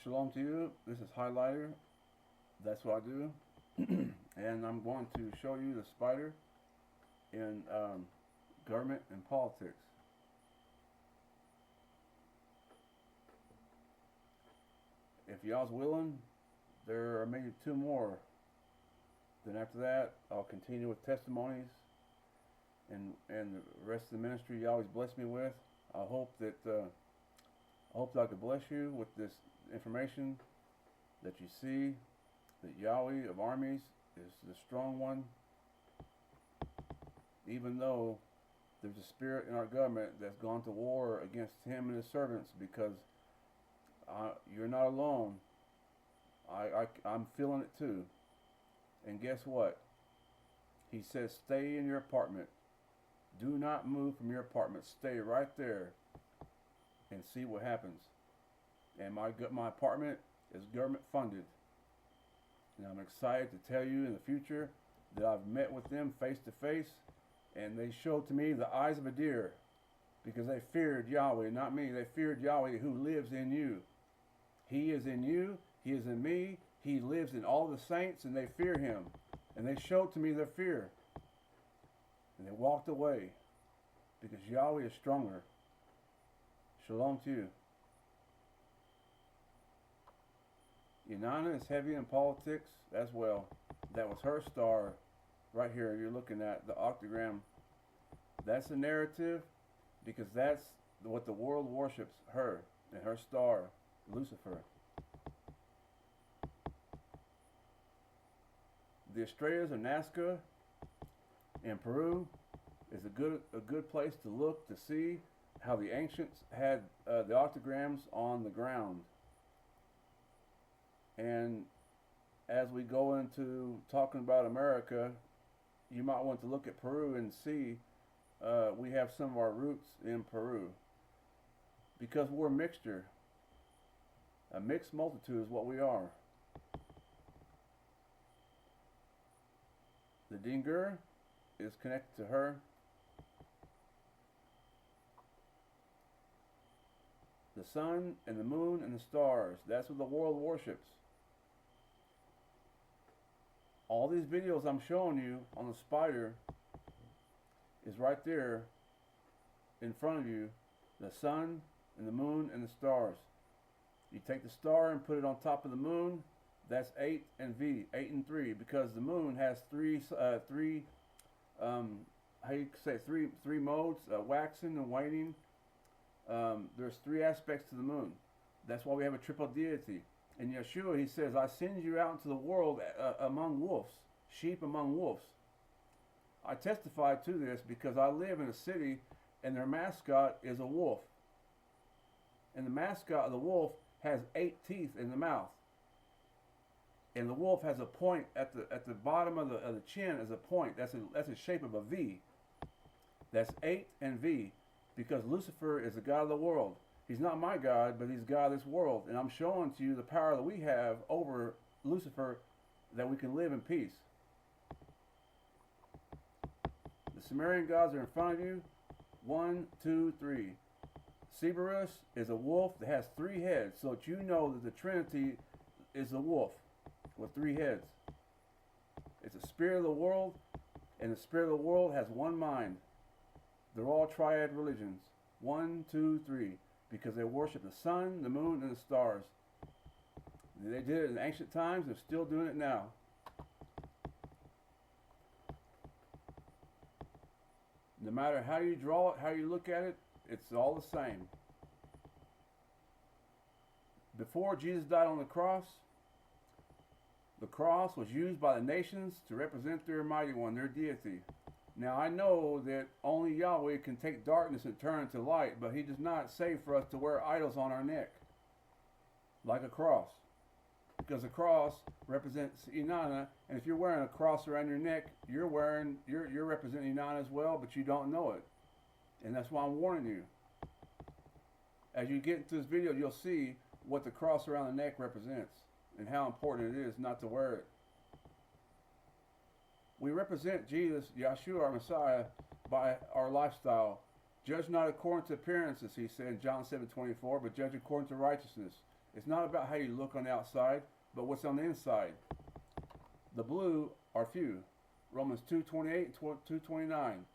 Shalom to you. This is Highlighter. That's what I do. And I'm going to show you the spider in government and politics. If y'all's willing, there are maybe two more. Then after that, I'll continue with testimonies and the rest of the ministry you always bless me with. I hope that I could bless you with this information, that you see that Yahweh of armies is the strong one, even though there's a spirit in our government that's gone to war against him and his servants, because you're not alone. I'm feeling it too. And guess what? He says, stay in your apartment. Do not move from your apartment. Stay right there and see what happens. And my apartment is government funded. And I'm excited to tell you in the future that I've met with them face to face, and they showed to me the eyes of a deer, because they feared Yahweh, not me. They feared Yahweh who lives in you. He is in you. He is in me. He lives in all the saints, and they fear him. And they showed to me their fear. And they walked away, because Yahweh is stronger. Shalom to you. Inanna is heavy in politics as well. That was her star right here. You're looking at the octagram. That's the narrative, because that's what the world worships, her and her star, Lucifer. The Estrellas of Nazca in Peru is a good place to look to see how the ancients had the octagrams on the ground. And as we go into talking about America, you might want to look at Peru and see we have some of our roots in Peru, because we're a mixture. A mixed multitude is what we are. The Dingur is connected to her. The sun and the moon and the stars, that's what the world worships. All these videos I'm showing you on the spider is right there in front of you. The sun and the moon and the stars. You take the star and put it on top of the moon. That's 8 and V, 8 and 3, because the moon has three modes, waxing and waning. There's 3 aspects to the moon. That's why we have a triple deity. In Yeshua, he says, I send you out into the world among wolves, sheep among wolves. I testify to this because I live in a city and their mascot is a wolf. And the mascot of the wolf has 8 teeth in the mouth. And the wolf has a point at the bottom of the chin as a point. That's the shape of a V. That's 8 and V, because Lucifer is the god of the world. He's not my God, but he's God of this world. And I'm showing to you the power that we have over Lucifer, that we can live in peace. The Sumerian gods are in front of you. 1, 2, 3. Cerberus is a wolf that has 3 heads, so that you know that the Trinity is a wolf with 3 heads. It's the spirit of the world, and the spirit of the world has one mind. They're all triad religions. 1, 2, 3. Because they worship the sun, the moon, and the stars. They did it in ancient times. They're still doing it now. No matter how you draw it, how you look at it, it's all the same. Before Jesus died on the cross was used by the nations to represent their mighty one, their deity. Now I know that only Yahweh can take darkness and turn it to light, but he does not say for us to wear idols on our neck, like a cross. Because a cross represents Inanna, and if you're wearing a cross around your neck, you're representing Inanna as well, but you don't know it. And that's why I'm warning you. As you get into this video, you'll see what the cross around the neck represents, and how important it is not to wear it. We represent Jesus, Yeshua, our Messiah, by our lifestyle. Judge not according to appearances, he said in John 7:24, but judge according to righteousness. It's not about how you look on the outside, but what's on the inside. The blue are few. Romans 2:28 and 2:29.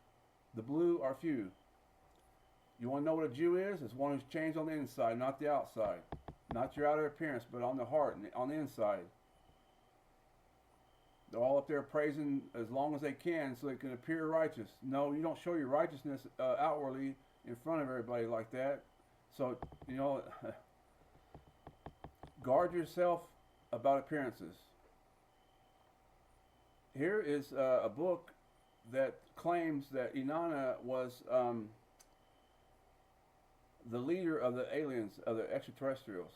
The blue are few. You want to know what a Jew is? It's one who's changed on the inside, not the outside. Not your outer appearance, but on the heart, on the inside. They're all up there praising as long as they can so they can appear righteous. No, you don't show your righteousness outwardly in front of everybody like that. So, guard yourself about appearances. Here is a book that claims that Inanna was the leader of the aliens, of the extraterrestrials.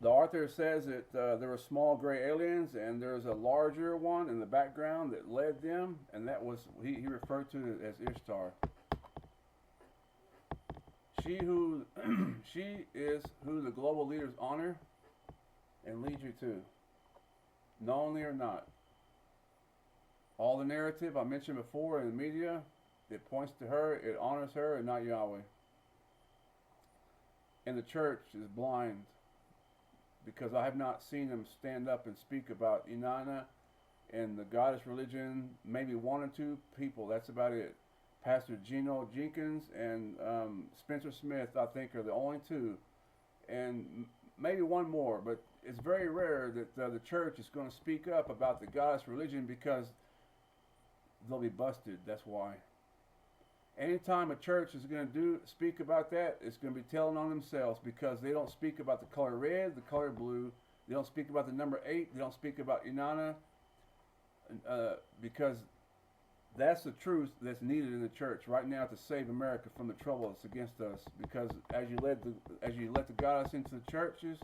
The author says that there were small gray aliens, and there's a larger one in the background that led them, and that was, he referred to it as Ishtar. She is who the global leaders honor and lead you to, knowingly or not. All the narrative I mentioned before in the media, it points to her, it honors her, and not Yahweh. And the church is blind, because I have not seen them stand up and speak about Inanna and the goddess religion. Maybe one or two people, that's about it. Pastor Gino Jenkins and Spencer Smith, I think, are the only two. And maybe one more, but it's very rare that the church is going to speak up about the goddess religion, because they'll be busted. That's why. Anytime a church is going to speak about that, it's going to be telling on themselves, because they don't speak about the color red, the color blue. They don't speak about the number 8. They don't speak about Inanna, because that's the truth that's needed in the church right now to save America from the trouble that's against us. Because as you let the goddess into the churches,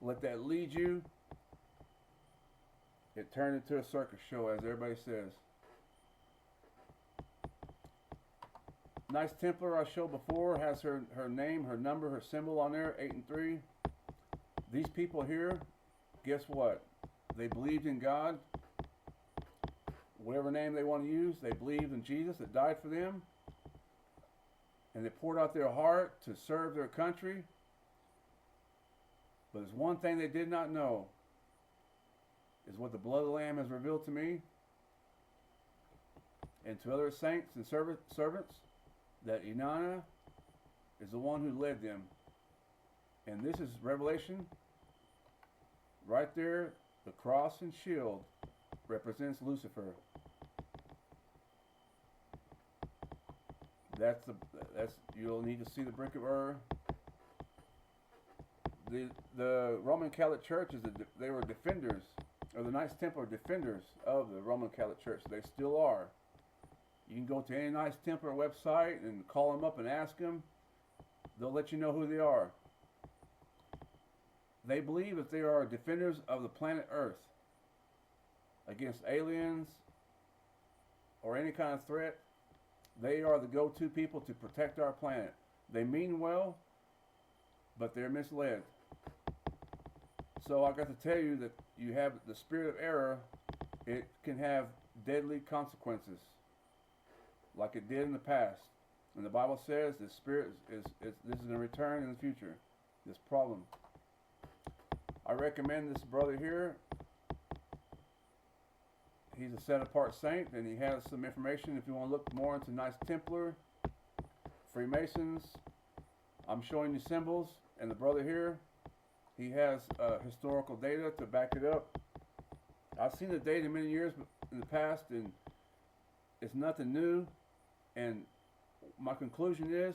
let that lead you, it turned into a circus show, as everybody says. Nice Templar I showed before has her name, her number, her symbol on there, 8 and 3. These people here, guess what? They believed in God. Whatever name they want to use, they believed in Jesus that died for them. And they poured out their heart to serve their country. But there's one thing they did not know, is what the blood of the Lamb has revealed to me and to other saints and servants, that Inanna is the one who led them. And this is Revelation. Right there, the cross and shield represents Lucifer. That's you'll need to see the brick of Ur. The Roman Catholic Church they were defenders, or the Knights Templar defenders of the Roman Catholic Church. They still are. You can go to any Knights Templar website and call them up and ask them. They'll let you know who they are. They believe that they are defenders of the planet Earth against aliens or any kind of threat. They are the go-to people to protect our planet. They mean well, but they're misled. So I got to tell you that you have the spirit of error. It can have deadly consequences, like it did in the past. And the Bible says this spirit this is going to return in the future, this problem. I recommend this brother here. He's a set-apart saint, and he has some information if you want to look more into Knights Templar, Freemasons. I'm showing you symbols, and the brother here, he has historical data to back it up. I've seen the data many years in the past, and it's nothing new. And my conclusion is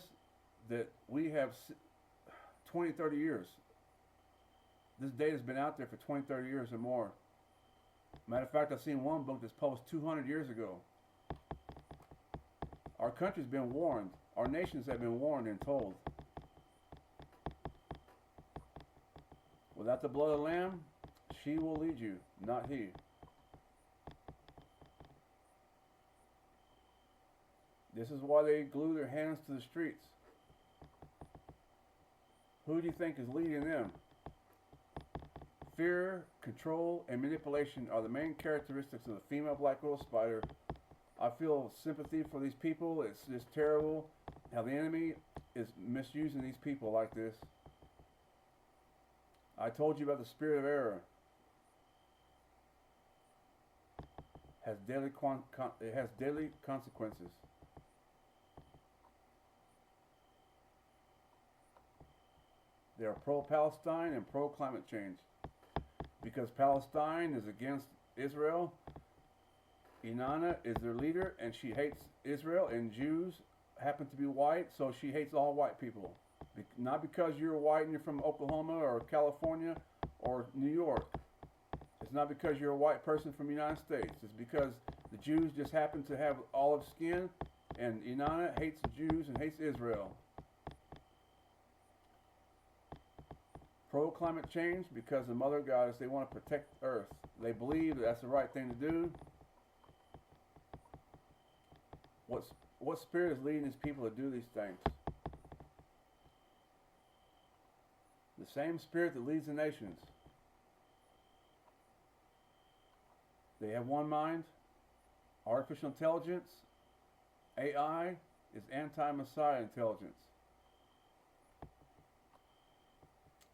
that we have 20, 30 years. This data's been out there for 20, 30 years or more. Matter of fact, I've seen one book that's published 200 years ago. Our country's been warned. Our nations have been warned and told. Without the blood of the Lamb, she will lead you, not he. This is why they glue their hands to the streets. Who do you think is leading them? Fear, control, and manipulation are the main characteristics of the female black widow spider. I feel sympathy for these people. It's just terrible how the enemy is misusing these people like this. I told you about the spirit of error. It has deadly consequences. They are pro-Palestine and pro-climate change. Because Palestine is against Israel, Inanna is their leader, and she hates Israel, and Jews happen to be white, so she hates all white people. Not because you're white and you're from Oklahoma or California or New York. It's not because you're a white person from the United States. It's because the Jews just happen to have olive skin, and Inanna hates the Jews and hates Israel. Pro-climate change because the Mother Goddess, they want to protect Earth. They believe that's the right thing to do. What spirit is leading these people to do these things? The same spirit that leads the nations. They have one mind. Artificial intelligence, AI, is anti-Messiah intelligence.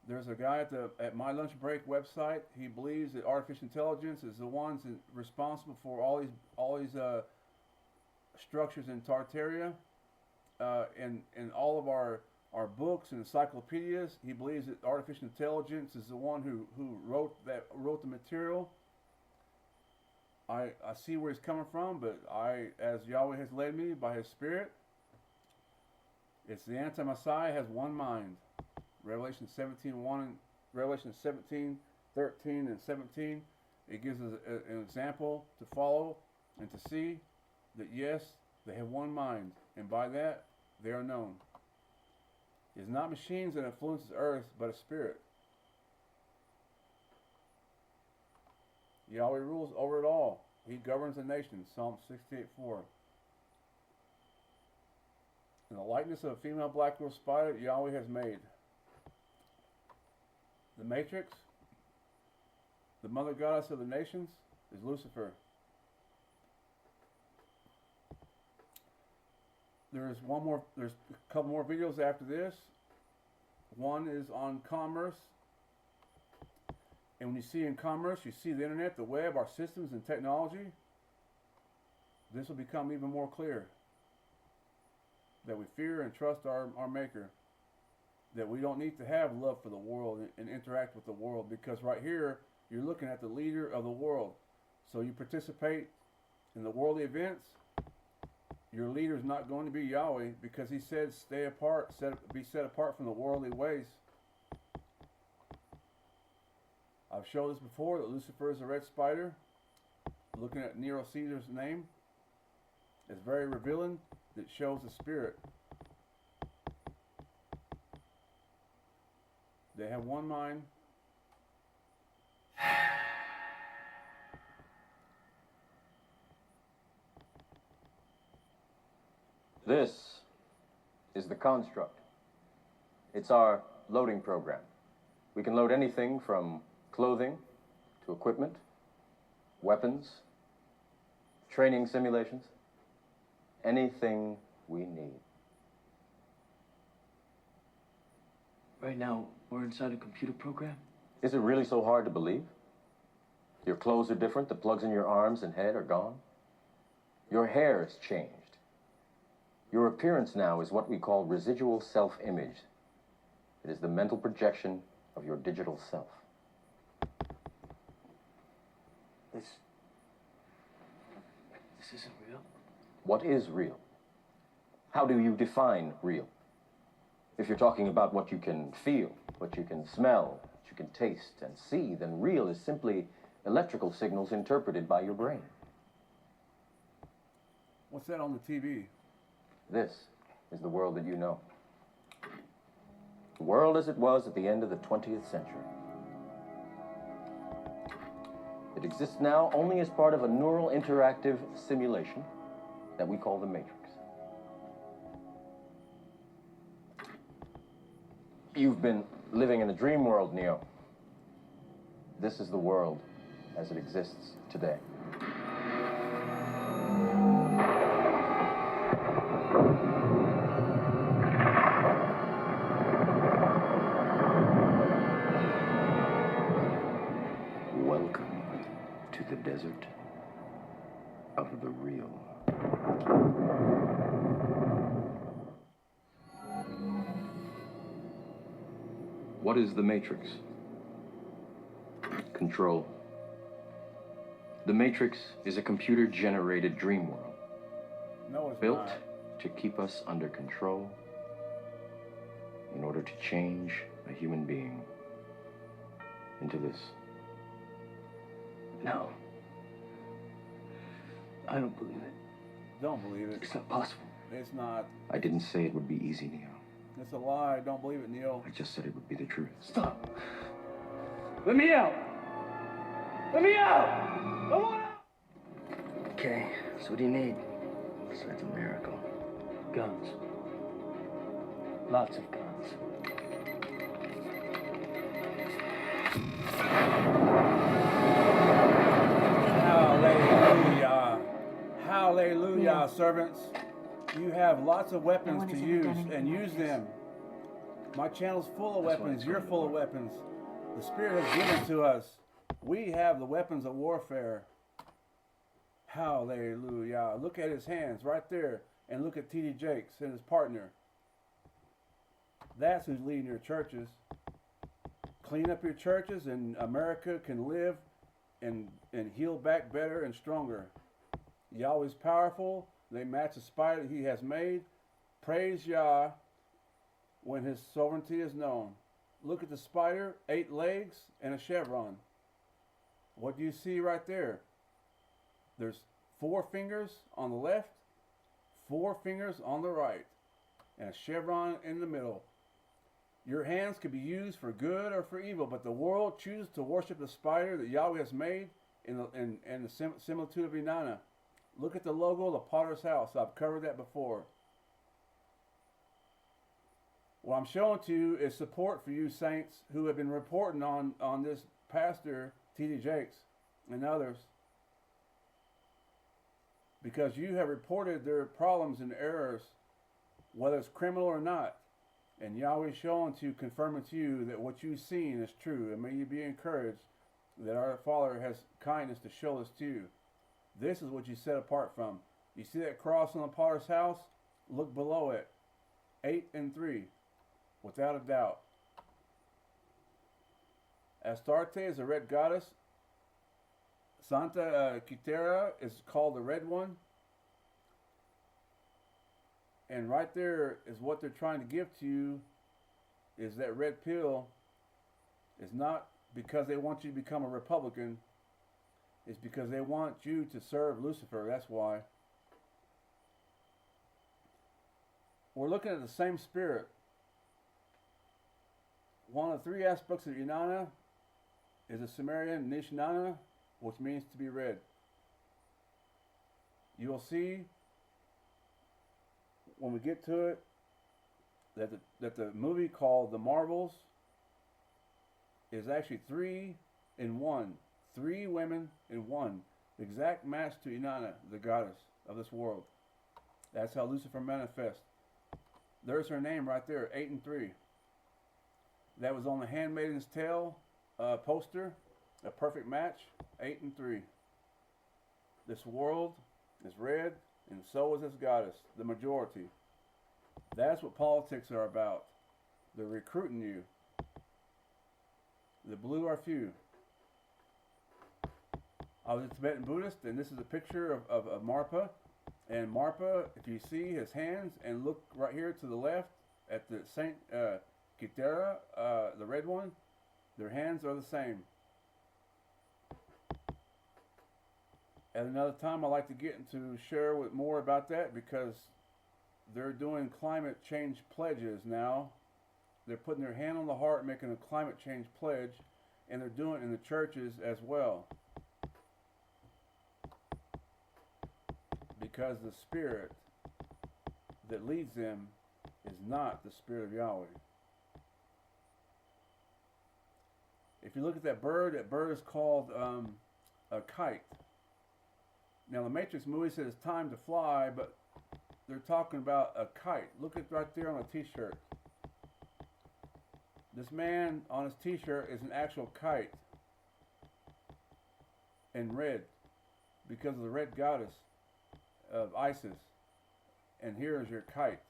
There's a guy at my lunch break website. He believes that artificial intelligence is the ones responsible for all these structures in Tartaria, and all of our books and encyclopedias. He believes that artificial intelligence is the one who wrote the material. I see where he's coming from, but as Yahweh has led me by His Spirit, it's the anti-Messiah has one mind. Revelation 17:1 and Revelation 17:13 and 17. It gives us an example to follow and to see that yes, they have one mind, and by that they are known. It's not machines that influence the earth, but a spirit. Yahweh rules over it all. He governs the nations. Psalm 68:4. In the likeness of a female black-wolf spider Yahweh has made. The Matrix, the Mother Goddess of the nations, is Lucifer. There's a couple more videos after this. One is on commerce. And when you see in commerce, you see the internet, the web, our systems and technology. This will become even more clear. That we fear and trust our Maker. That we don't need to have love for the world and interact with the world, because right here you're looking at the leader of the world. So you participate in the worldly events. Your leader is not going to be Yahweh, because He said stay apart, be set apart from the worldly ways. I've shown this before, that Lucifer is a red spider. Looking at Nero Caesar's name, it's very revealing. It shows the spirit. They have one mind. This is the construct. It's our loading program. We can load anything from clothing to equipment, weapons, training simulations, anything we need. Right now, we're inside a computer program? Is it really so hard to believe? Your clothes are different, the plugs in your arms and head are gone. Your hair has changed. Your appearance now is what we call residual self-image. It is the mental projection of your digital self. This isn't real. What is real? How do you define real? If you're talking about what you can feel, what you can smell, what you can taste and see, then real is simply electrical signals interpreted by your brain. What's that on the TV? This is the world that you know. The world as it was at the end of the 20th century. It exists now only as part of a neural interactive simulation that we call the Matrix. You've been living in a dream world, Neo. This is the world as it exists today. the desert of the real. What is the Matrix? Control. The Matrix is a computer-generated dream world. No, it's built not. to keep us under control in order to change a human being into this. No. I don't believe it. Don't believe it. It's not possible. It's not. I didn't say it would be easy, Neo. It's a lie. Don't believe it, Neil. I just said it would be the truth. Stop. Let me out. Let me out. I want out. Okay, so what do you need? Besides a miracle. Guns. Lots of guns. Hallelujah. Hallelujah, servants. You have lots of weapons to use, and use them. My channel's full of weapons. You're full of weapons. The Spirit has given to us. We have the weapons of warfare. Hallelujah. Look at his hands right there, and look at T.D. Jakes and his partner. That's who's leading your churches. Clean up your churches, and America can live and heal back better and stronger. Yahweh's powerful. They match the spider he has made. Praise Yah when his sovereignty is known. Look at the spider, 8 legs and a chevron. What do you see right there? There's 4 fingers on the left, 4 fingers on the right, and a chevron in the middle. Your hands could be used for good or for evil, but the world chooses to worship the spider that Yahweh has made in the similitude of Inanna. Look at the logo of the Potter's House. I've covered that before. What I'm showing to you is support for you saints who have been reporting on this pastor, T.D. Jakes, and others. Because you have reported their problems and errors, whether it's criminal or not. And Yahweh is showing to you, confirming to you that what you've seen is true. And may you be encouraged that our Father has kindness to show this to you. This is what you set apart from. You see that cross on the Potter's House? Look below it. 8 and 3. Without a doubt. Astarte is a red goddess. Santa Quitera is called the red one. And right there is what they're trying to give to you, is that red pill is not because they want you to become a Republican. It's because they want you to serve Lucifer. That's why. We're looking at the same spirit. One of the 3 aspects of Inanna is the Sumerian Nishnana, which means to be red. You will see when we get to it that the movie called The Marvels is actually 3 in 1. 3 women in 1. The exact match to Inanna, the goddess of this world. That's how Lucifer manifests. There's her name right there, 8 and 3. That was on the Handmaid's Tale poster. A perfect match, 8 and 3. This world is red, and so is this goddess, the majority. That's what politics are about. They're recruiting you. The blue are few. I was a Tibetan Buddhist, and this is a picture of Marpa. And Marpa, if you see his hands, and look right here to the left at the Saint Quitera, the red one, their hands are the same. At another time, I'd like to get into share with more about that, because they're doing climate change pledges now. They're putting their hand on the heart, making a climate change pledge, and they're doing it in the churches as well. Because the spirit that leads them is not the Spirit of Yahweh. If you look at that bird is called a kite. Now the Matrix movie says it's time to fly, but they're talking about a kite. Look at right there on a t-shirt. This man on his t-shirt is an actual kite. and red because of the red goddess of Isis. And here is your kite.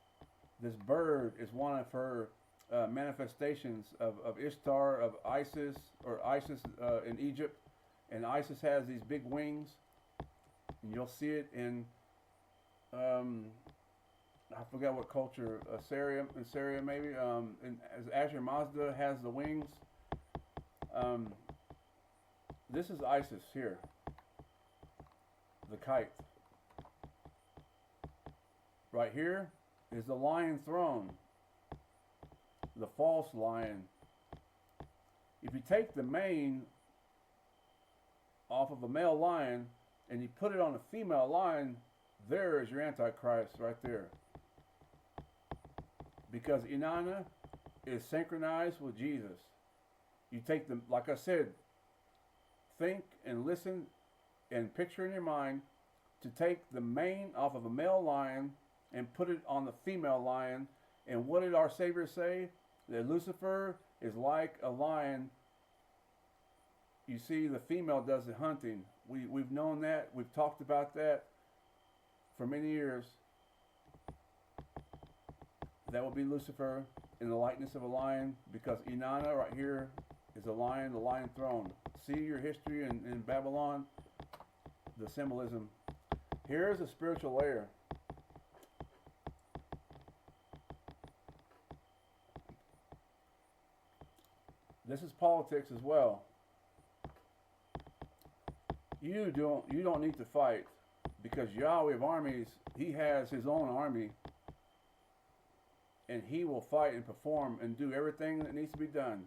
This bird is one of her manifestations of Ishtar, of Isis, or Isis in Egypt. And Isis has these big wings. And you'll see it in, I forgot what culture, Syria maybe. As Asher Mazda has the wings. This is Isis here. The kite. Right here is the lion throne. The false lion. If you take the mane off of a male lion and you put it on a female lion, there is your Antichrist right there. Because Inanna is synchronized with Jesus. You take them, like I said, think and listen and picture in your mind to take the mane off of a male lion and put it on the female lion. And what did our Savior say? That Lucifer is like a lion. You see, the female does the hunting. We've known that. We've talked about that for many years. That will be Lucifer in the likeness of a lion, because Inanna right here is a lion, the lion throne. See your history in Babylon, the symbolism. Here is a spiritual layer. This is politics as well. You don't need to fight, because Yahweh of armies, he has his own army, and he will fight and perform and do everything that needs to be done.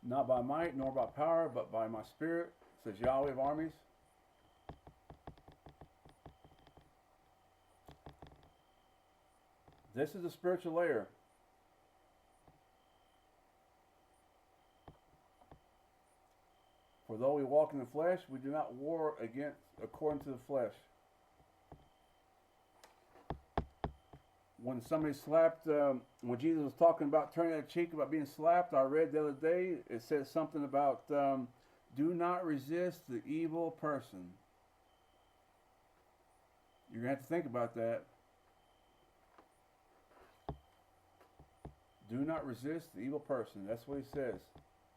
Not by might nor by power, but by my spirit, says Yahweh of armies. This is a spiritual layer. For though we walk in the flesh, we do not war against according to the flesh. When somebody slapped, when Jesus was talking about turning that cheek, about being slapped, I read the other day, it says something about do not resist the evil person. You're going to have to think about that. Do not resist the evil person. That's what he says.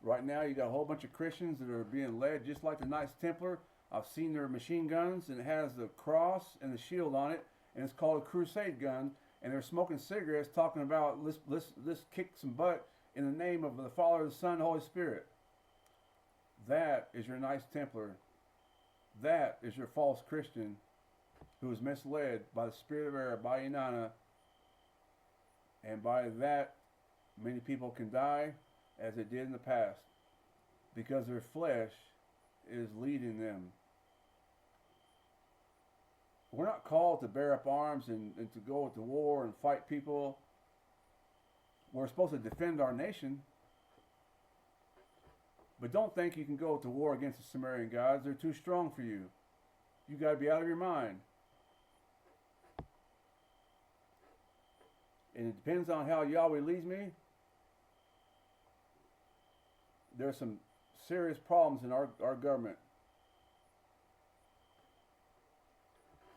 Right now, you got a whole bunch of Christians that are being led just like the Knights Templar. I've seen their machine guns, and it has the cross and the shield on it, and it's called a crusade gun. And they're smoking cigarettes, talking about let's kick some butt in the name of the Father, the Son, the Holy Spirit. That is your Knights Templar. That is your false Christian who is misled by the spirit of error, by Inanna. And by that, many people can die, as they did in the past, because their flesh is leading them. We're not called to bear up arms and to go to war and fight people. We're supposed to defend our nation. But don't think you can go to war against the Sumerian gods. They're too strong for you. You got to be out of your mind. And it depends on how Yahweh leads me. There's some serious problems in our government.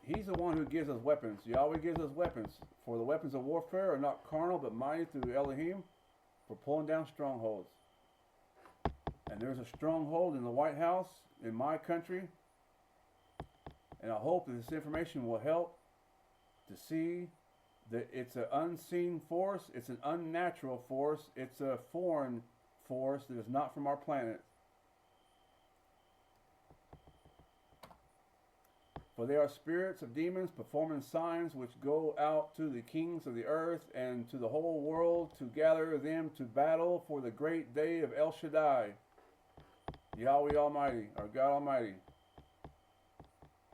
He's the one who gives us weapons. Yahweh gives us weapons. For the weapons of warfare are not carnal, but mighty through Elohim for pulling down strongholds. And there's a stronghold in the White House, in my country. And I hope that this information will help to see that it's an unseen force, it's an unnatural force, it's a foreign force that is not from our planet. For they are spirits of demons performing signs which go out to the kings of the earth and to the whole world to gather them to battle for the great day of El Shaddai, Yahweh Almighty, our God Almighty.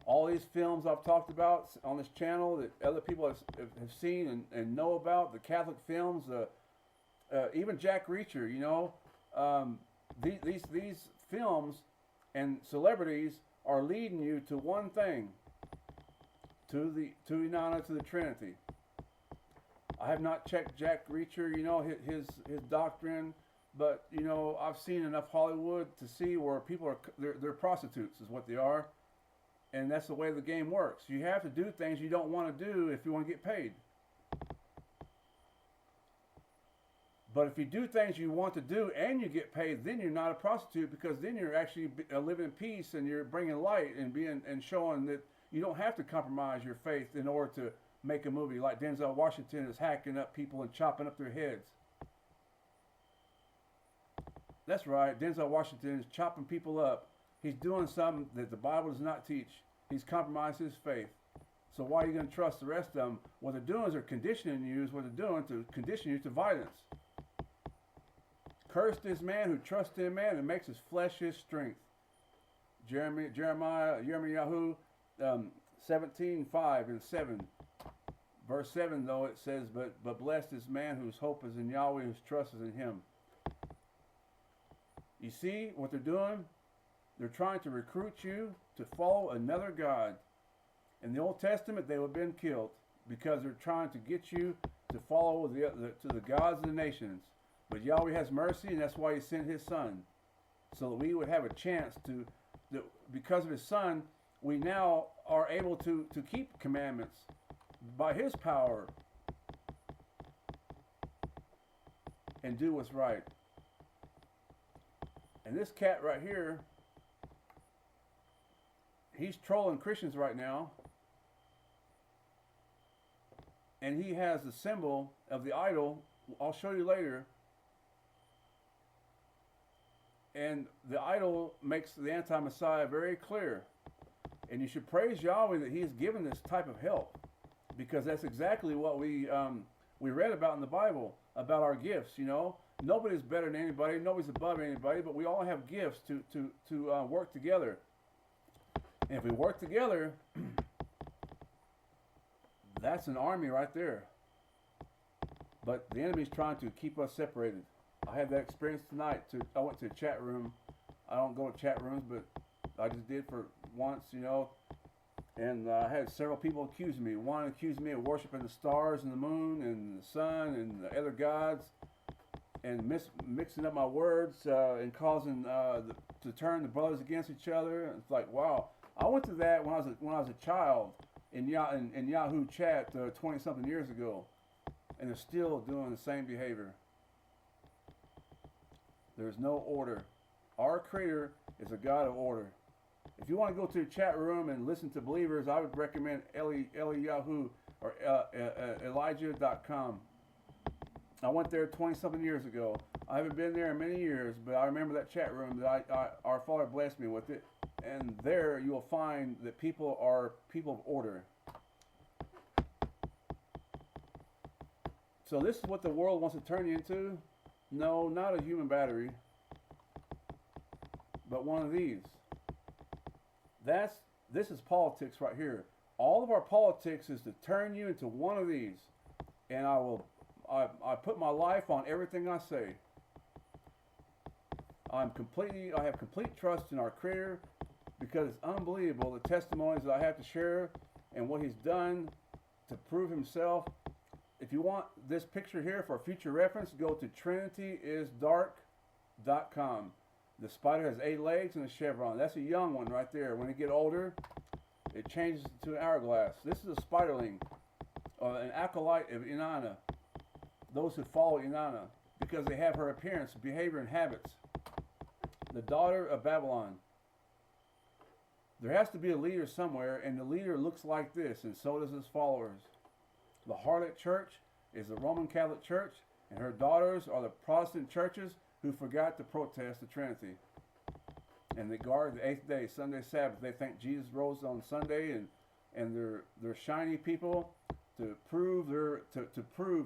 All these films I've talked about on this channel that other people have seen and know about, the Catholic films, even Jack Reacher, you know, these films and celebrities are leading you to one thing, to Inanna, to the Trinity. I have not checked Jack Reacher, you know, his doctrine, But you know, I've seen enough Hollywood to see where people are they're prostitutes is what they are, and that's the way the game works. You have to do things you don't want to do if you want to get paid. But if you do things you want to do and you get paid, then you're not a prostitute, because then you're actually living in peace and you're bringing light and being and showing that you don't have to compromise your faith in order to make a movie like Denzel Washington is hacking up people and chopping up their heads. That's right, Denzel Washington is chopping people up. He's doing something that the Bible does not teach. He's compromised his faith. So why are you going to trust the rest of them? What they're doing is they're conditioning you, is what they're doing to condition you to violence. Cursed is man who trusts in man and makes his flesh his strength. Yirmiyahu 17:5 and 7. Verse 7 though it says, but blessed is man whose hope is in Yahweh, whose trust is in him. You see what they're doing? They're trying to recruit you to follow another God. In the Old Testament, they would have been killed because they're trying to get you to follow to the gods of the nations. But Yahweh has mercy, and that's why he sent his son, so that we would have a chance because of his son, we now are able to keep commandments by his power and do what's right. And this cat right here, he's trolling Christians right now. And he has the symbol of the idol. I'll show you later. And the idol makes the anti-Messiah very clear. And you should praise Yahweh that he has given this type of help, because that's exactly what we read about in the Bible, about our gifts. You know, nobody's better than anybody, nobody's above anybody, but we all have gifts to work together. And if we work together, that's an army right there. But the enemy's trying to keep us separated. I had that experience tonight. I went to a chat room. I don't go to chat rooms, but I just did for once, you know. And I had several people accuse me. One accused me of worshiping the stars and the moon and the sun and the other gods, and mixing up my words and causing to turn the brothers against each other. And it's like, wow. I went to that when I was a child in Yahoo chat 20-something years ago, and they're still doing the same behavior. There's no order. Our Creator is a God of order. If you want to go to the chat room and listen to believers, I would recommend Eliyahu or Elijah.com. I went there 20-something years ago. I haven't been there in many years, but I remember that chat room that our Father blessed me with it. And there you will find that people are people of order. So this is what the world wants to turn you into? No, not a human battery, but one of these. This is politics right here. All of our politics is to turn you into one of these. And I put my life on everything I say. I have complete trust in our Creator, because it's unbelievable the testimonies that I have to share and what he's done to prove himself. If you want this picture here for future reference, go to trinityisdark.com. The spider has 8 legs and a chevron. That's a young one right there. When it gets older, it changes to an hourglass. This is a spiderling, an acolyte of Inanna. Those who follow Inanna, because they have her appearance, behavior, and habits. The daughter of Babylon. There has to be a leader somewhere, and the leader looks like this, and so does his followers. The harlot church is the Roman Catholic Church, and her daughters are the Protestant churches who forgot to protest the Trinity. And they guard the 8th day, Sunday Sabbath. They think Jesus rose on Sunday, and they're shiny people to prove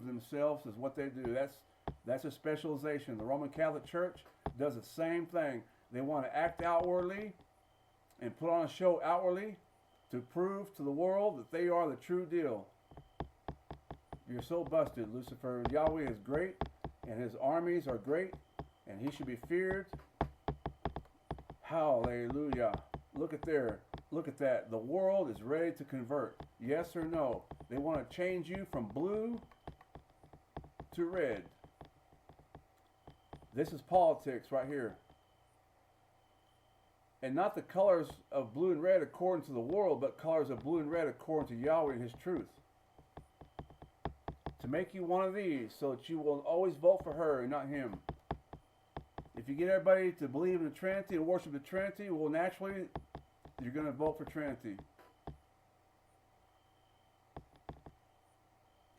themselves as what they do. That's a specialization. The Roman Catholic Church does the same thing. They want to act outwardly and put on a show outwardly to prove to the world that they are the true deal. You're so busted, Lucifer. Yahweh is great, and his armies are great, and he should be feared. Hallelujah. Look at there. Look at that. The world is ready to convert. Yes or no? They want to change you from blue to red. This is politics right here. And not the colors of blue and red according to the world, but colors of blue and red according to Yahweh and His truth. To make you one of these so that you will always vote for her and not him. If you get everybody to believe in the Trinity and worship the Trinity, well, naturally, you're going to vote for Trinity.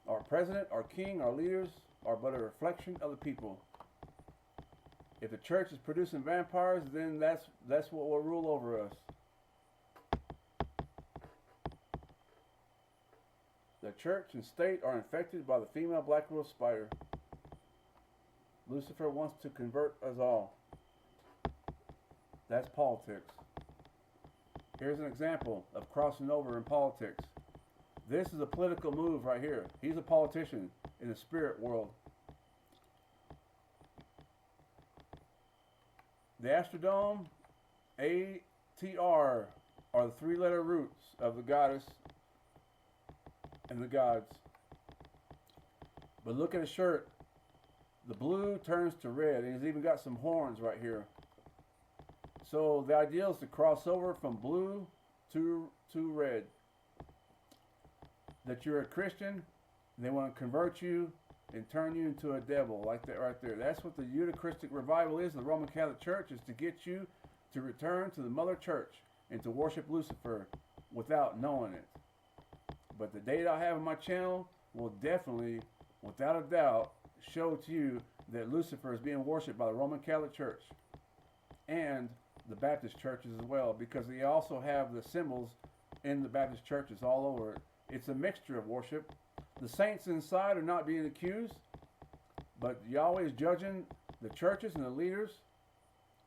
Our president, our king, our leaders are but a reflection of the people. If the church is producing vampires, then that's what will rule over us. The church and state are infected by the female black widow spider. Lucifer wants to convert us all. That's politics. Here's an example of crossing over in politics. This is a political move right here. He's a politician in the spirit world. The Astrodome, ATR, are the three-letter roots of the goddess and the gods. But look at his shirt. The blue turns to red, and he's even got some horns right here. So the idea is to cross over from blue to red. That you're a Christian, and they want to convert you and turn you into a devil, like that right there. That's what the Eucharistic revival is. The Roman Catholic Church is to get you to return to the Mother Church and to worship Lucifer without knowing it. But the data I have on my channel will definitely, without a doubt, show to you that Lucifer is being worshipped by the Roman Catholic Church and the Baptist churches as well, because they also have the symbols in the Baptist churches all over it. It's a mixture of worship. The saints inside are not being accused, but Yahweh is judging the churches and the leaders,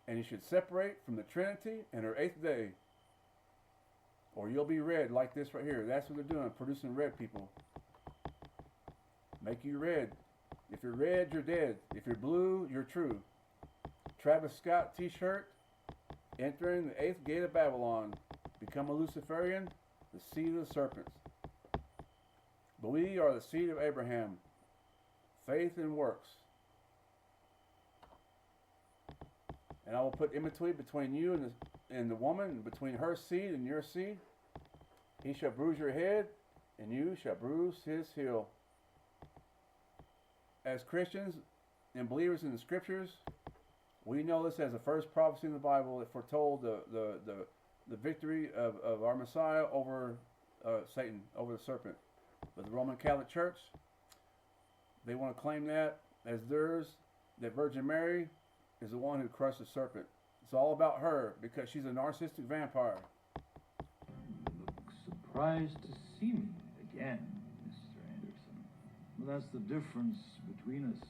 and you should separate from the Trinity and her 8th day, or you'll be red like this right here. That's what they're doing, producing red people. Make you red. If you're red, you're dead. If you're blue, you're true. Travis Scott t-shirt, entering the 8th gate of Babylon. Become a Luciferian, the seed of the serpents. But we are the seed of Abraham, faith and works. And I will put enmity between you and the woman, between her seed and your seed. He shall bruise your head, and you shall bruise his heel. As Christians and believers in the Scriptures, we know this as the first prophecy in the Bible that foretold the victory of our Messiah over Satan, over the serpent. But the Roman Catholic Church, they want to claim that as theirs, that Virgin Mary is the one who crushed the serpent. It's all about her because she's a narcissistic vampire. You look surprised to see me again, Mr. Anderson. Well, that's the difference between us.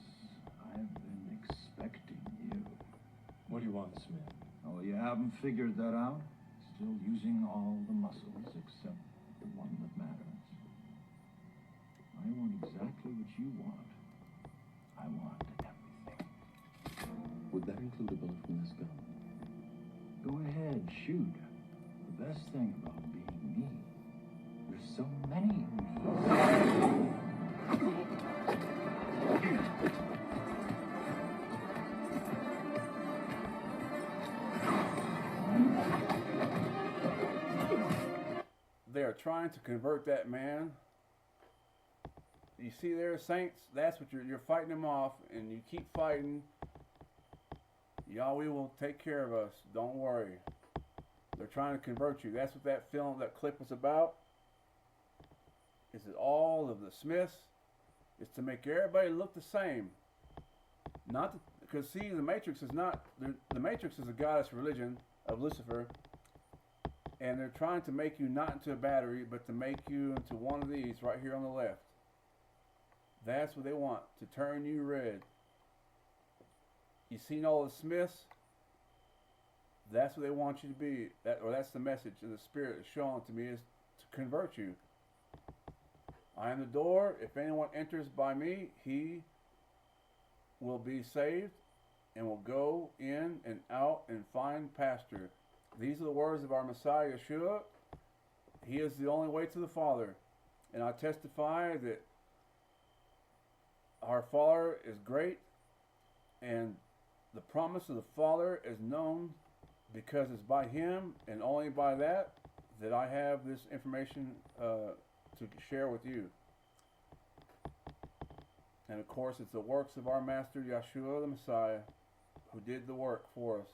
I've been expecting you. What do you want, Smith? Oh, you haven't figured that out? Still using all the muscles except the one that matters. I want exactly what you want. I want everything. Would that include a bullet from this gun? Go ahead, shoot. The best thing about being me, there's so many me. They are trying to convert that man. You see there, saints, that's what you're fighting them off, and you keep fighting. Yahweh will take care of us. Don't worry. They're trying to convert you. That's what that film, that clip was about. Is it all of the Smiths? It's to make everybody look the same. Not to, because see, the Matrix is not, the Matrix is a goddess religion of Lucifer. And they're trying to make you not into a battery, but to make you into one of these right here on the left. That's what they want, to turn you red. You seen all the Smiths? That's what they want you to be. That's the message of the Spirit is showing to me, is to convert you. I am the door. If anyone enters by me, he will be saved and will go in and out and find pasture. These are the words of our Messiah, Yeshua. He is the only way to the Father. And I testify that our Father is great, and The promise of the Father is known because it's by Him and only by that I have this information to share with you. And of course, it's the works of our Master Yeshua the Messiah who did the work for us.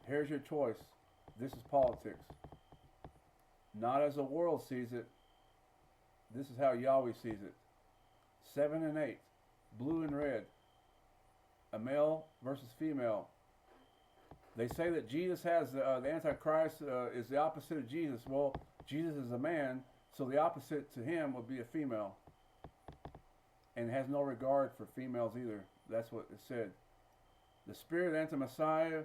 Here's your choice. This is politics. Not as the world sees it. This is how Yahweh sees it. 7 and 8. Blue and red. A male versus female. They say that Jesus has the Antichrist is the opposite of Jesus. Well, Jesus is a man, so the opposite to him would be a female. And has no regard for females either. That's what it said. The spirit anti-Messiah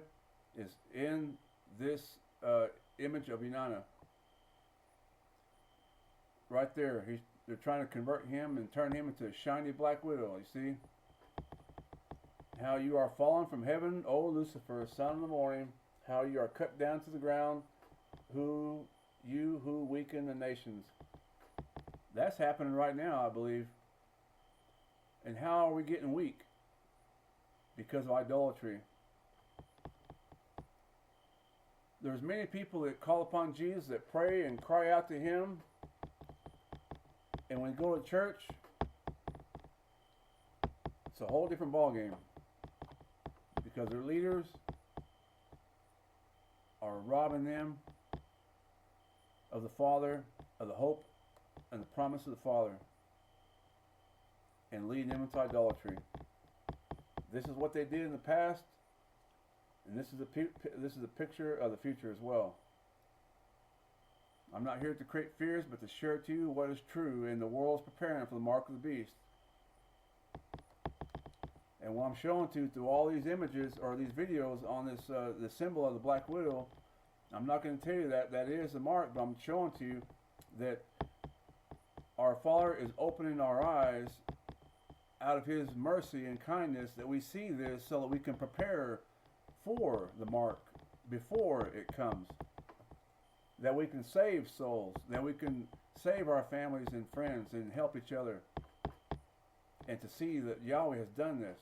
is in this image of Inanna. Right there. They're trying to convert him and turn him into a shiny black widow. You see? How you are fallen from heaven, O Lucifer, son of the morning. How you are cut down to the ground, who weaken the nations. That's happening right now, I believe. And how are we getting weak? Because of idolatry. There's many people that call upon Jesus, that pray and cry out to Him. And when you go to church, it's a whole different ballgame. Because their leaders are robbing them of the Father, of the hope and the promise of the Father, and leading them into idolatry. This is what they did in the past, and this is a picture of the future as well. I'm not here to create fears, but to share to you what is true, and the world is preparing for the mark of the beast. And what I'm showing to you through all these images or these videos on this the symbol of the Black Widow, I'm not going to tell you that that is the mark, but I'm showing to you that our Father is opening our eyes out of His mercy and kindness, that we see this so that we can prepare for the mark before it comes. That we can save souls, that we can save our families and friends and help each other. And to see that Yahweh has done this.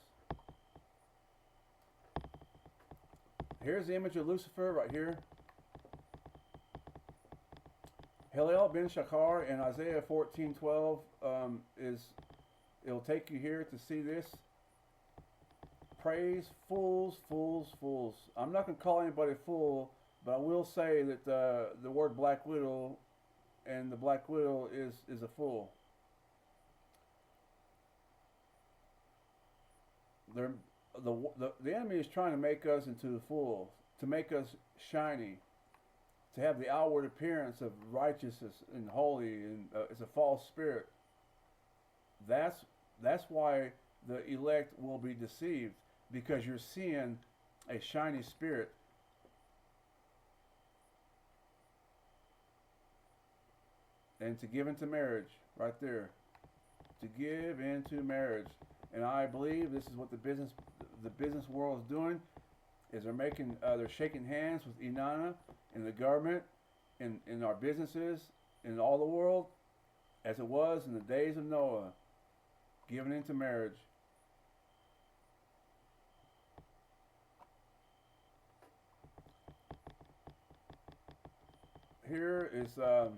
Here's the image of Lucifer right here. Hillel ben Shachar in Isaiah 14:12 it'll take you here to see this. Praise fools, fools, fools. I'm not going to call anybody a fool, but I will say that the word Black Widow and the Black Widow is a fool. The enemy is trying to make us into a fool, to make us shiny, to have the outward appearance of righteousness and holy, and it's a false spirit. That's why the elect will be deceived, because you're seeing a shiny spirit. And to give into marriage, right there. To give into marriage. And I believe this is what the business world is doing, is they're shaking hands with Inanna in the government, in our businesses, in all the world, as it was in the days of Noah, giving into marriage. Here is the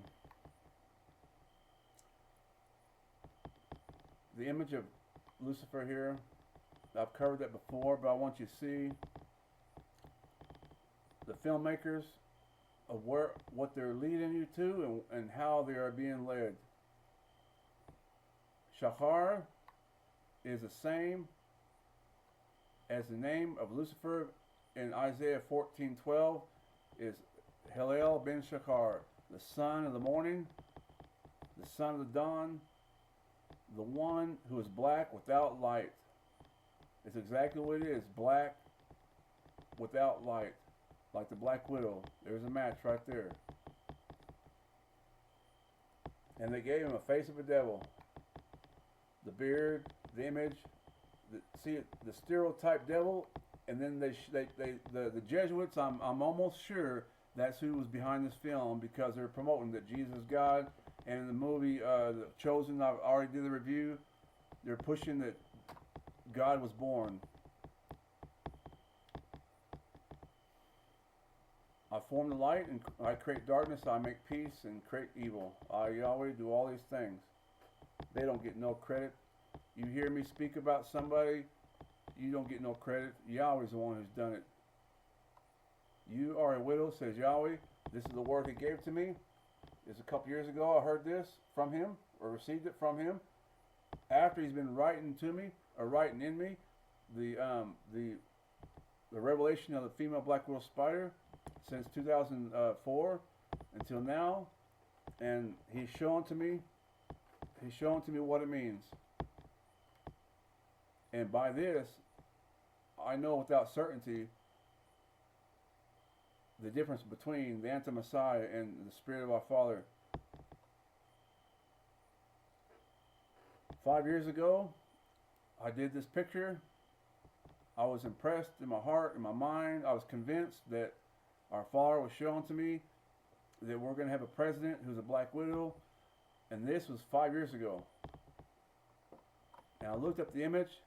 image of Lucifer here. I've covered that before, but I want you to see the filmmakers of what they're leading you to and how they are being led. Shachar is the same as the name of Lucifer in Isaiah 14:12 is Hillel ben Shachar, the son of the morning, the son of the dawn, the one who is black without light. It's exactly what it is, black without light, like the Black Widow. There's a match right there. And they gave him a face of a devil. The beard, the image, the stereotype devil, and then the Jesuits. I'm almost sure that's who was behind this film, because they're promoting that Jesus is God. And in the movie The Chosen, I already did the review. They're pushing that God was born I form the light and I create darkness. I make peace and create evil. I, Yahweh, do all these things. They don't get no credit. You hear me speak about somebody, you don't get no credit. Yahweh's the one who's done it. You are a widow, says Yahweh. This is the word he gave to me. It's a couple years ago I heard this from him, or received it from him. After he's been writing to me, or writing in me, the revelation of the female black widow spider since 2004 until now, and he's shown to me what it means. And by this, I know without certainty the difference between the anti-Messiah and the Spirit of our Father. 5 years ago, I did this picture. I was impressed in my heart, in my mind. I was convinced that our Father was showing to me that we're going to have a president who's a black widow. And this was 5 years ago. And I looked up the image,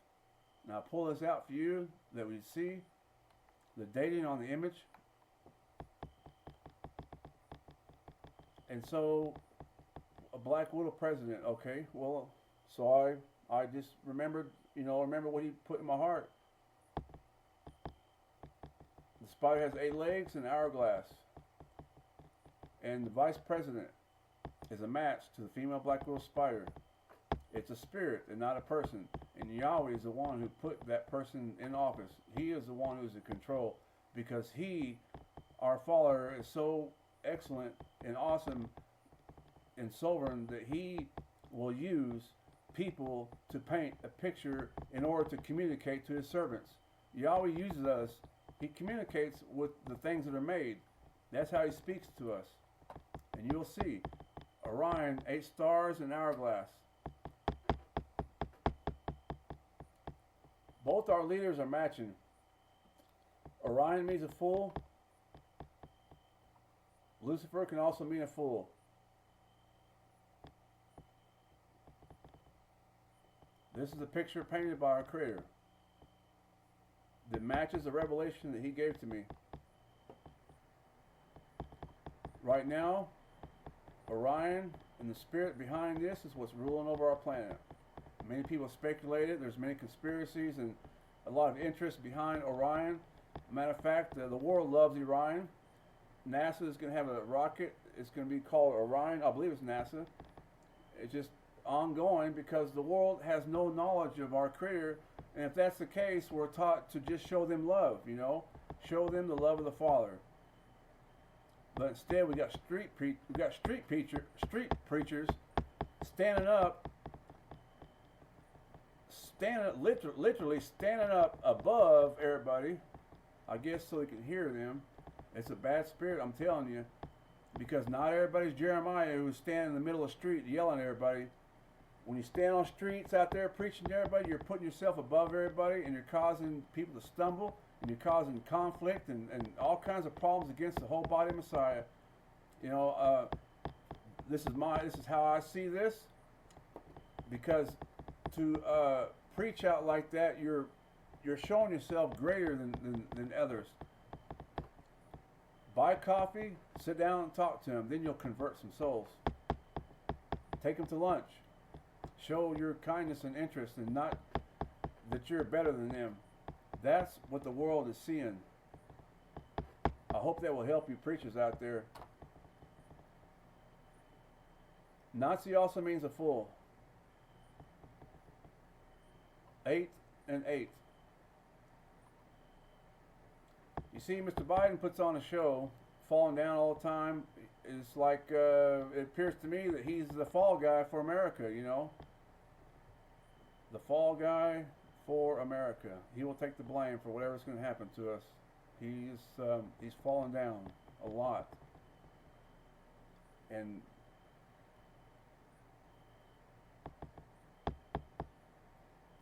and I pull this out for you that we see the dating on the image. And so, a black widow president, okay, well, so I just remembered, remember what he put in my heart. The spider has 8 legs and an hourglass. And the vice president is a match to the female black widow spider. It's a spirit and not a person. And Yahweh is the one who put that person in office. He is the one who's in control, because he, our Father, is so excellent and awesome and sovereign that he will use people to paint a picture in order to communicate to his servants. Yahweh uses us. He communicates with the things that are made. That's how he speaks to us. And you'll see Orion, 8 stars and hourglass. Both our leaders are matching. Orion means a fool. Lucifer can also mean a fool. This is a picture painted by our Creator that matches the revelation that he gave to me. Right now, Orion and the spirit behind this is what's ruling over our planet. Many people speculated. There's many conspiracies and a lot of interest behind Orion. Matter of fact, the world loves Orion. NASA is going to have a rocket. It's going to be called Orion. I believe it's NASA. It's just ongoing because the world has no knowledge of our Creator. And if that's the case, we're taught to just show them love, show them the love of the Father. But instead, we got street preachers standing up, literally standing up above everybody, I guess so they can hear them. It's a bad spirit, I'm telling you, because not everybody's Jeremiah who's standing in the middle of the street yelling at everybody. When you stand on streets out there preaching to everybody, you're putting yourself above everybody, and you're causing people to stumble, and you're causing conflict and all kinds of problems against the whole body of Messiah. This is how I see this, because to preach out like that, you're showing yourself greater than others. Buy coffee, sit down and talk to them, then you'll convert some souls. Take them to lunch. Show your kindness and interest, and not that you're better than them. That's what the world is seeing. I hope that will help you preachers out there. Nazi also means a fool. 8 and 8. You see, Mr. Biden puts on a show, falling down all the time. It's like, it appears to me that he's the fall guy for America, The fall guy for America. He will take the blame for whatever's going to happen to us. He's fallen down a lot. And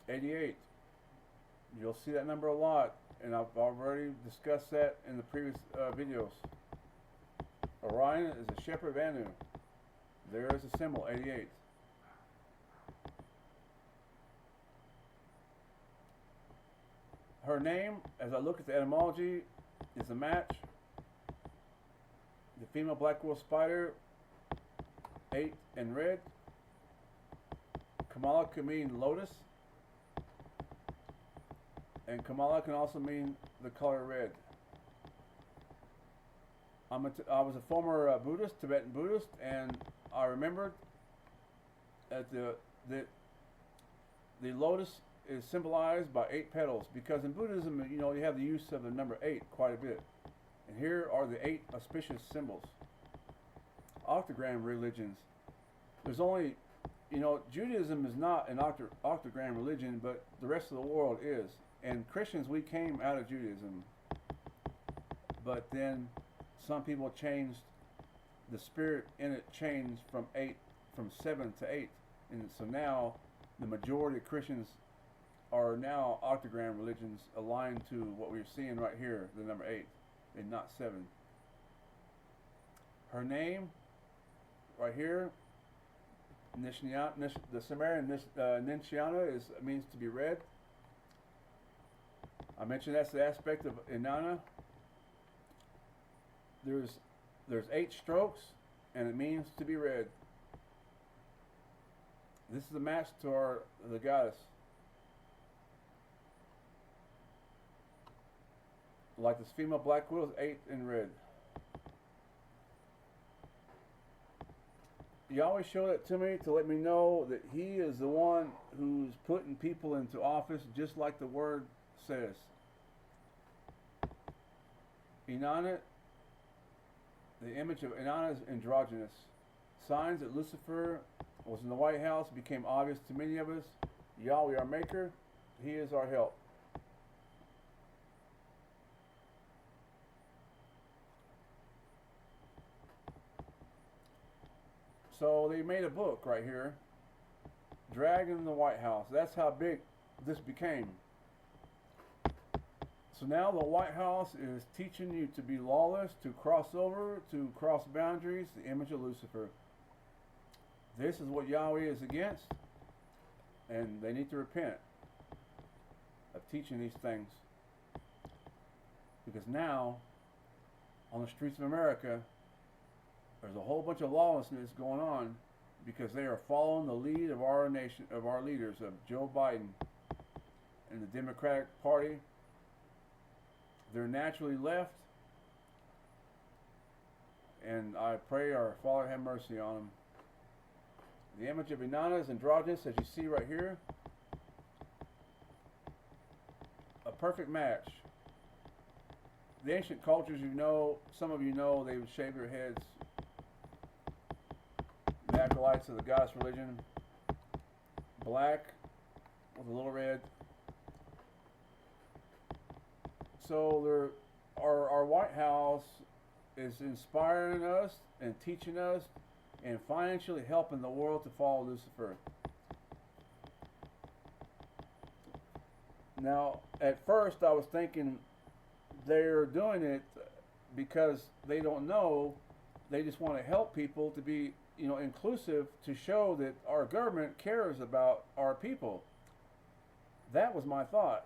'88, you'll see that number a lot, and I've already discussed that in the previous videos. Orion is a shepherd of Anu. There is a symbol, 88. Her name, as I look at the etymology, is a match female black widow spider, 8 in red. Kamala can mean lotus, and Kamala can also mean the color red. I was a former Buddhist, Tibetan Buddhist, and I remembered that the lotus is symbolized by 8 petals, because in Buddhism, you know, you have the use of the number 8 quite a bit. And here are the 8 auspicious symbols. Octagram religions. There's only, you know, Judaism is not an octagram religion, but the rest of the world is. And Christians, we came out of Judaism. But then some people changed, the spirit in it changed from 7 to 8. And so now the majority of Christians are now octagram religions, aligned to what we're seeing right here, the number 8, and not 7. Her name, right here, the Sumerian Nishiana means to be red. I mentioned that's the aspect of Inanna. There's 8 strokes, and it means to be red. This is a match to the goddess. Like this female black widow, 8 in red. Yahweh showed it to me to let me know that He is the one who's putting people into office, just like the word says. Inanna, the image of Inanna is androgynous. Signs that Lucifer was in the White House became obvious to many of us. Yahweh, our Maker, He is our help. So they made a book right here, Dragon in the White House. That's how big this became. So now the White House is teaching you to be lawless, to cross over, to cross boundaries, the image of Lucifer. This is what Yahweh is against, and they need to repent of teaching these things. Because now, on the streets of America, there's a whole bunch of lawlessness going on because they are following the lead of our nation, of our leaders, of Joe Biden and the Democratic Party. They're naturally left, and I pray our Father have mercy on them. The image of Inanna is androgynous, as you see right here. A perfect match. The ancient cultures, you know, some of you know, they would shave their heads. The acolytes of the goddess religion, black with a little red. So our White House is inspiring us and teaching us and financially helping the world to follow Lucifer. Now, at first I was thinking they're doing it because they don't know. They just want to help people to be, you know, inclusive, to show that our government cares about our people. That was my thought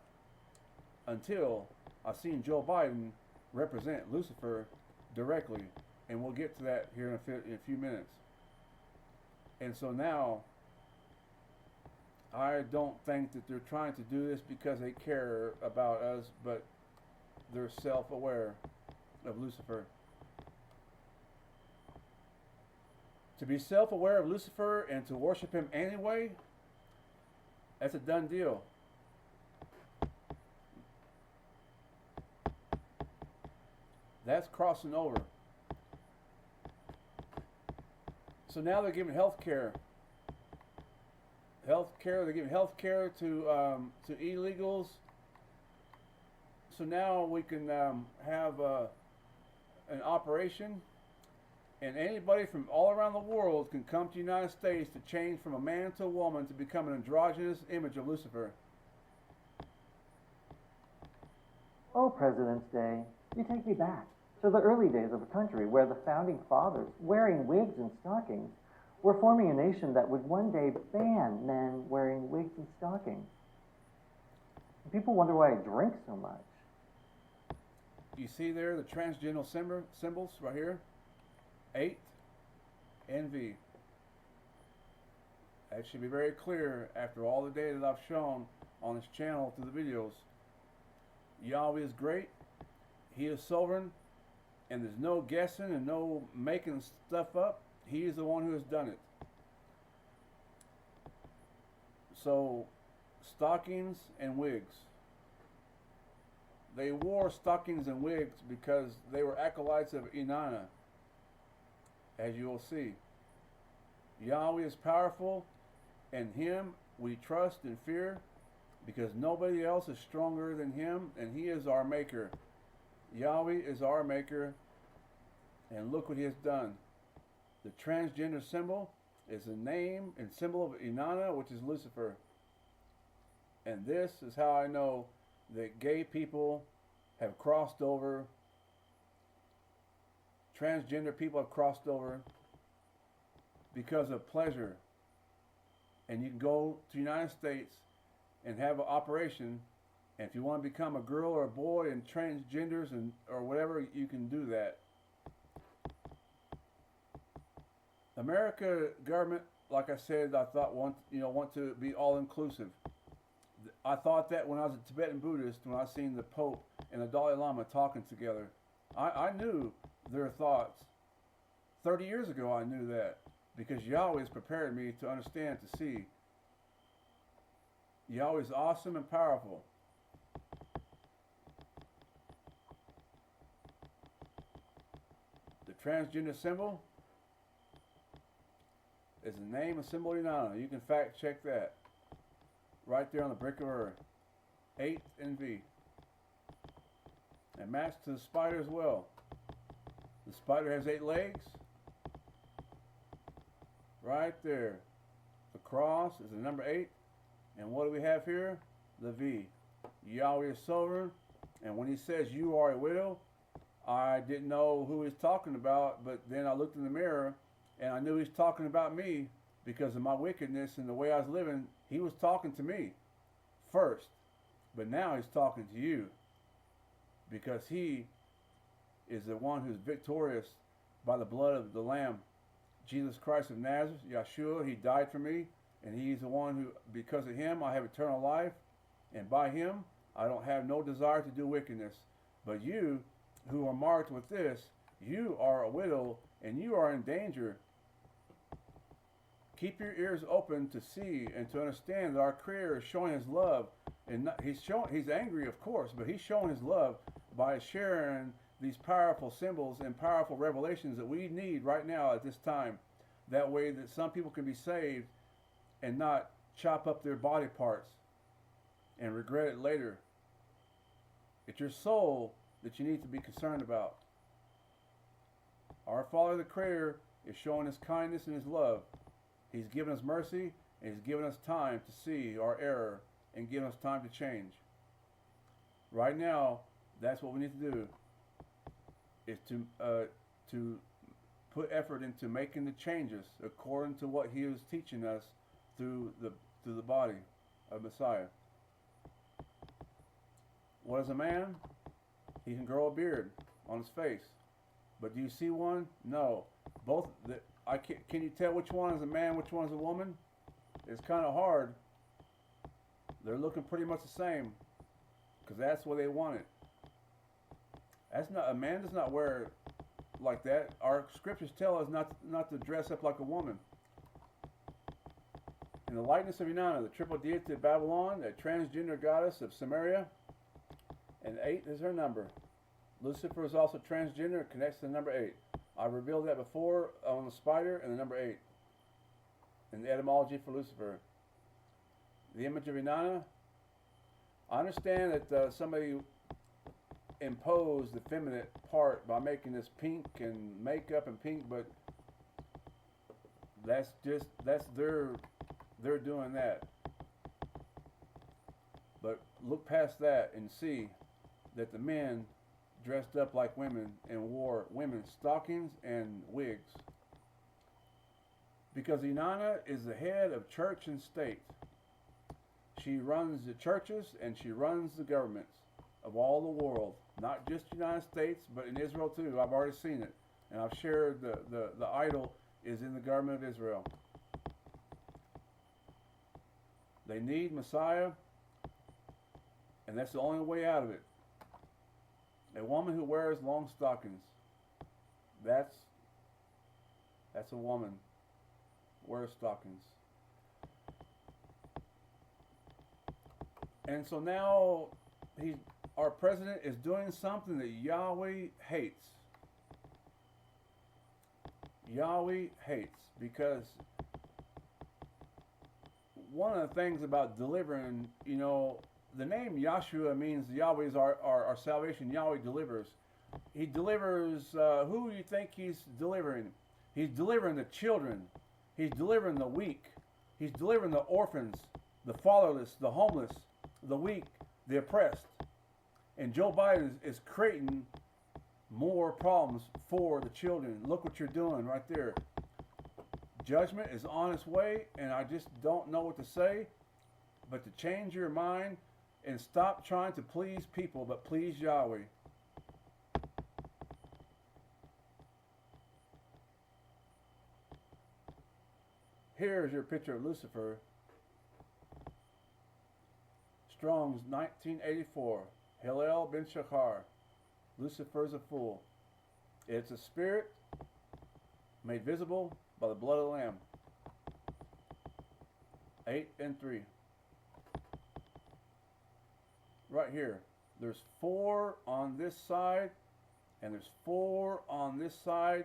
until I seen Joe Biden represent Lucifer directly, and we'll get to that here in a few minutes. And so now, I don't think that they're trying to do this because they care about us, but they're self-aware of Lucifer. To be self-aware of Lucifer and to worship him anyway, that's a done deal. That's crossing over. So now they're giving health care. They're giving health care to illegals. So now we can have an operation, and anybody from all around the world can come to the United States to change from a man to a woman to become an androgynous image of Lucifer. Oh, President's Day, you take me back to the early days of a country where the founding fathers, wearing wigs and stockings, were forming a nation that would one day ban men wearing wigs and stockings. And people wonder why I drink so much. You see there the transgender symbols right here? 8, envy. That should be very clear after all the data that I've shown on this channel through the videos. Yahweh is great. He is sovereign. And there's no guessing and no making stuff up. He is the one who has done it. So, stockings and wigs. They wore stockings and wigs because they were acolytes of Inanna, as you will see. Yahweh is powerful, and Him we trust and fear, because nobody else is stronger than Him, and He is our Maker. Yahweh is our Maker, and look what He has done. The transgender symbol is a name and symbol of Inanna, which is Lucifer. And this is how I know that gay people have crossed over, transgender people have crossed over because of pleasure. And you can go to the United States and have an operation, and if you want to become a girl or a boy and transgenders and or whatever, you can do that. America government, like I said, I thought want to be all inclusive. I thought that when I was a Tibetan Buddhist, when I seen the Pope and the Dalai Lama talking together, I knew their thoughts. 30 years ago I knew that, because Yahweh has prepared me to understand, to see. Yahweh is awesome and powerful. The transgender symbol is the name and symbol of Inanna. You can fact check that. Right there on the brick of earth. 8 and V. And matched to the spider as well. The spider has 8 legs. Right there. The cross is the number 8. And what do we have here? The V. Yahweh is sovereign. And when He says you are a widow, I didn't know who He's talking about, but then I looked in the mirror and I knew He's talking about me because of my wickedness and the way I was living. He was talking to me first, but now He's talking to you because He is the one who's victorious by the blood of the Lamb. Jesus Christ of Nazareth, Yeshua, He died for me, and He's the one who, because of Him, I have eternal life, and by Him, I don't have no desire to do wickedness. But you, who are marked with this, you are a widow, and you are in danger. Keep your ears open to see and to understand that our Creator is showing His love. And He's angry, of course, but He's showing His love by sharing these powerful symbols and powerful revelations that we need right now at this time. That way that some people can be saved and not chop up their body parts and regret it later. It's your soul that you need to be concerned about. Our Father the Creator is showing His kindness and His love. He's given us mercy, and He's given us time to see our error and given us time to change. Right now, that's what we need to do, is to put effort into making the changes according to what He is teaching us through the body of Messiah. What is a man? He can grow a beard on his face. But do you see one? No. Both. Can you tell which one is a man, which one is a woman? It's kind of hard. They're looking pretty much the same, because that's what they wanted. That's not, a man does not wear like that. Our scriptures tell us not to dress up like a woman. In the likeness of Inanna, the triple deity of Babylon, a transgender goddess of Samaria, and 8 is her number. Lucifer is also transgender, it connects to the number 8. I revealed that before on the spider and the number 8. In the etymology for Lucifer. The image of Inanna. I understand that somebody imposed the feminine part by making this pink and makeup and pink, but they're doing that. But look past that and see that the men dressed up like women and wore women's stockings and wigs. Because Inanna is the head of church and state. She runs the churches and she runs the governments of all the world. Not just the United States, but in Israel too. I've already seen it. And I've shared the idol is in the government of Israel. They need Messiah, and that's the only way out of it. A woman who wears long stockings. That's a woman. Wears stockings. And so now our president is doing something that Yahweh hates. Yahweh hates, because one of the things about delivering, the name Yahshua means Yahweh is our salvation. Yahweh delivers. He delivers, who do you think he's delivering? He's delivering the children. He's delivering the weak. He's delivering the orphans, the fatherless, the homeless, the weak, the oppressed. And Joe Biden is creating more problems for the children. Look what you're doing right there. Judgment is on its way, and I just don't know what to say, but to change your mind and stop trying to please people, but please Yahweh. Here's your picture of Lucifer. Strong's 1984. Hillel ben Shachar. Lucifer's a fool. It's a spirit made visible by the blood of the Lamb. 8 and 3. Right here. There's 4 on this side, and there's 4 on this side,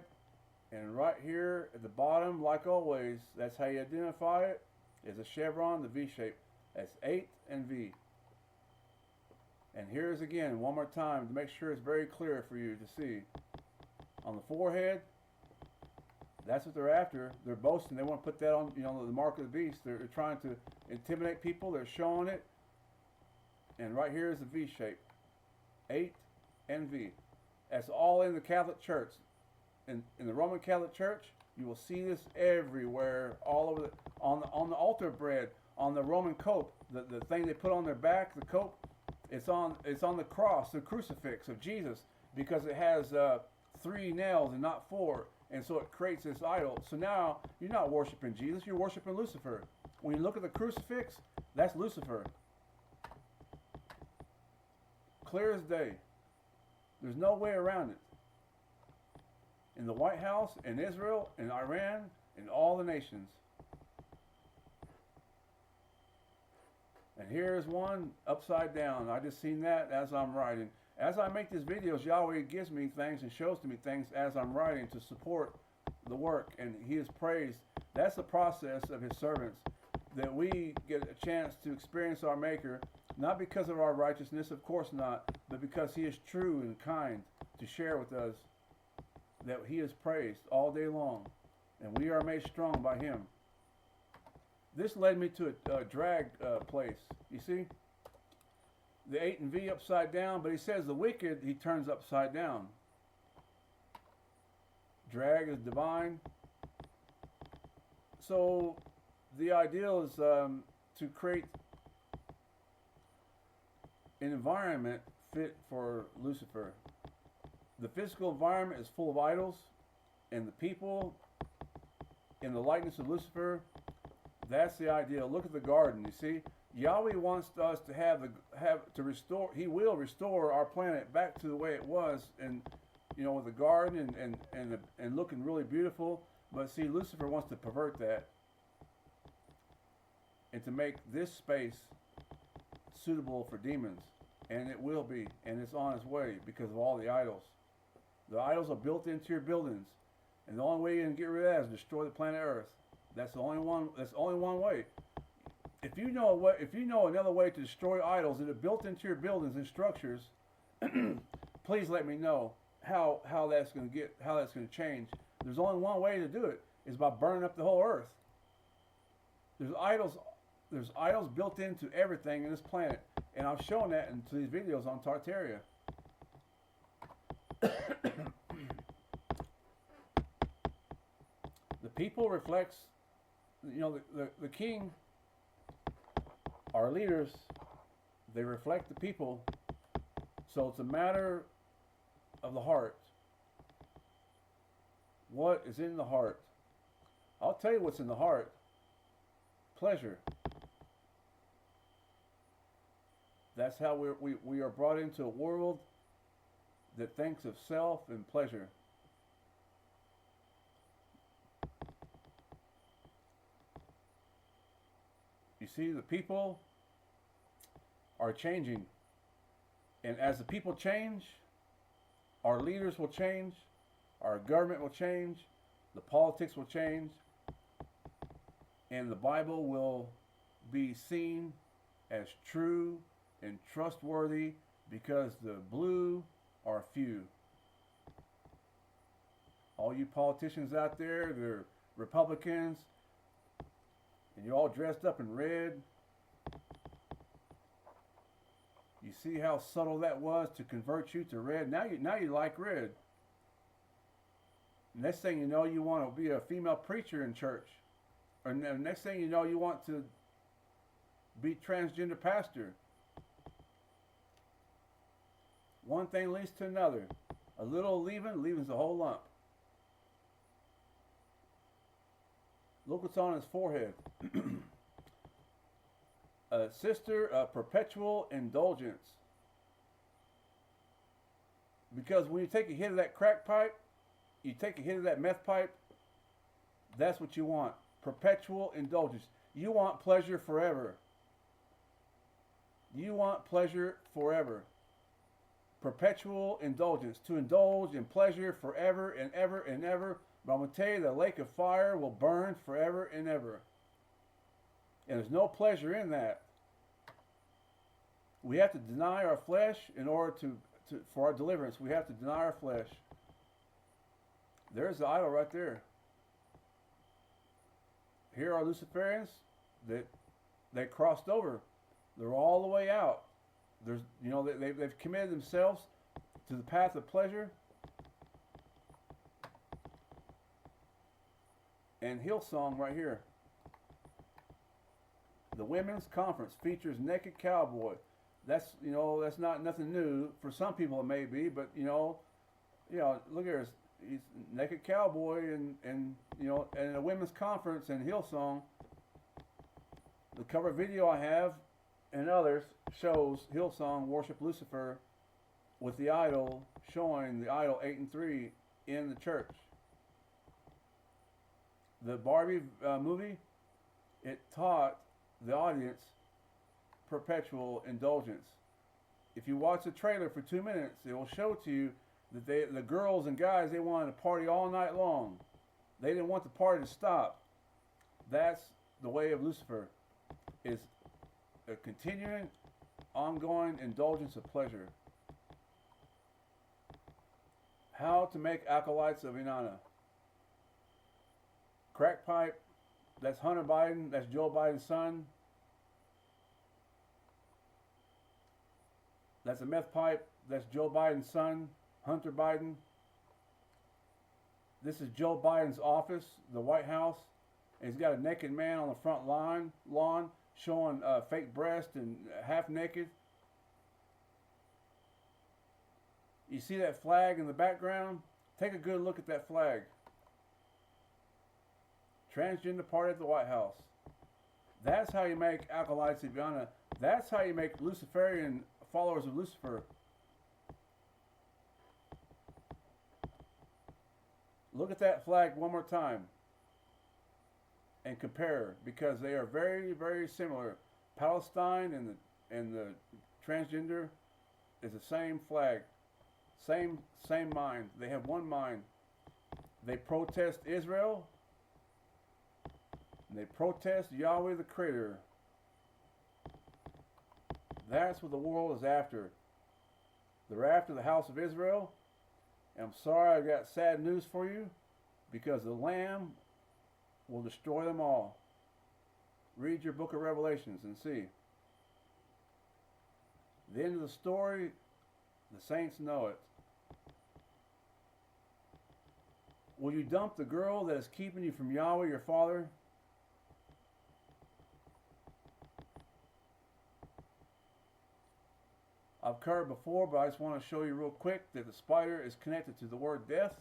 and right here at the bottom, like always, that's how you identify it, is a chevron, the V shape. That's 8 and V. And here's again, one more time, to make sure it's very clear for you to see. On the forehead, that's what they're after. They're boasting. They want to put that on, the mark of the beast. They're trying to intimidate people. They're showing it. And right here is the V shape. 8 and V. That's all in the Catholic Church. In the Roman Catholic Church, you will see this everywhere, all over on the altar bread, on the Roman cope, the thing they put on their back, the cope. It's on the cross, the crucifix of Jesus, because it has 3 nails and not 4, and so it creates this idol. So now you're not worshiping Jesus, you're worshiping Lucifer. When you look at the crucifix, that's Lucifer. Clear as day. There's no way around it. In the White House, in Israel, in Iran, in all the nations. And here's one upside down. I just seen that as I'm writing. As I make these videos, Yahweh gives me things and shows to me things as I'm writing to support the work. And He is praised. That's the process of His servants. That we get a chance to experience our Maker, not because of our righteousness, of course not, but because He is true and kind to share with us. That He is praised all day long. And we are made strong by Him. This led me to a drag place. You see? The 8 and V upside down, but He says the wicked He turns upside down. Drag is divine. So the ideal is to create an environment fit for Lucifer. The physical environment is full of idols, and the people in the likeness of Lucifer, that's the ideal. Look at the garden, you see? Yahweh wants us to restore. He will restore our planet back to the way it was, and with the garden and looking really beautiful. But see, Lucifer wants to pervert that and to make this space suitable for demons, and it will be, and it's on its way because of all the idols. The idols are built into your buildings, and the only way you can get rid of that is destroy the planet Earth. That's the only one. That's only one way. If you know another way to destroy idols that are built into your buildings and structures, please let me know how that's going to change. There's only one way to do it, is by burning up the whole earth. There's idols built into everything in this planet, and I've shown that in these videos on Tartaria. The people reflects, the king, our leaders, they reflect the people. So it's a matter of the heart. What is in the heart? I'll tell you what's in the heart. Pleasure. That's how we are brought into a world that thinks of self and pleasure. You see, the people are changing. And as the people change, our leaders will change, our government will change, the politics will change, and the Bible will be seen as true and trustworthy because the blue are few. All you politicians out there, they're Republicans, and you're all dressed up in red. You see how subtle that was to convert you to red? Now you like red. Next thing you know, you want to be a female preacher in church. Or next thing you know, you want to be transgender pastor. One thing leads to another. A little leaven's a whole lump. Look what's on his forehead. Sister, perpetual indulgence. Because when you take a hit of that crack pipe, you take a hit of that meth pipe, that's what you want. Perpetual indulgence. You want pleasure forever. You want pleasure forever. Perpetual indulgence. To indulge in pleasure forever and ever and ever. But I'm going to tell you, the lake of fire will burn forever and ever. And there's no pleasure in that. We have to deny our flesh in order for our deliverance. We have to deny our flesh. There's the idol right there. Here are Luciferians that they crossed over. They're all the way out. There's, they've committed themselves to the path of pleasure. And Hillsong right here. The women's conference features naked cowboy. That's not nothing new. For some people it may be, but look here, he's naked cowboy and a women's conference and Hillsong. The cover video I have and others shows Hillsong worship Lucifer with the idol, showing the idol 8 and 3 in the church. The Barbie movie, it taught the audience perpetual indulgence. If you watch the trailer for 2 minutes, it will show to you that the girls and guys, they wanted to party all night long. They didn't want the party to stop. That's the way of Lucifer, is a continuing, ongoing indulgence of pleasure. How to make acolytes of Inanna. Crack pipe, that's Hunter Biden, that's Joe Biden's son. That's a meth pipe, that's Joe Biden's son, Hunter Biden. This is Joe Biden's office, the White House. And he's got a naked man on the front lawn showing fake breast and half naked. You see that flag in the background? Take a good look at that flag. Transgender party at the White House. That's how you make acolytes of Inanna. That's how you make Luciferian followers of Lucifer. Look at that flag one more time and compare, because they are very, very similar. Palestine and the transgender is the same flag, same mind. They have one mind. They protest Israel. And they protest Yahweh the Creator. That's what the world is after. They're after the house of Israel. And I'm sorry, I got sad news for you, because the Lamb will destroy them all. Read your book of Revelations and see. The end of the story, the saints know it. Will you dump the girl that is keeping you from Yahweh, your Father? I've covered before, but I just want to show you real quick that the spider is connected to the word death.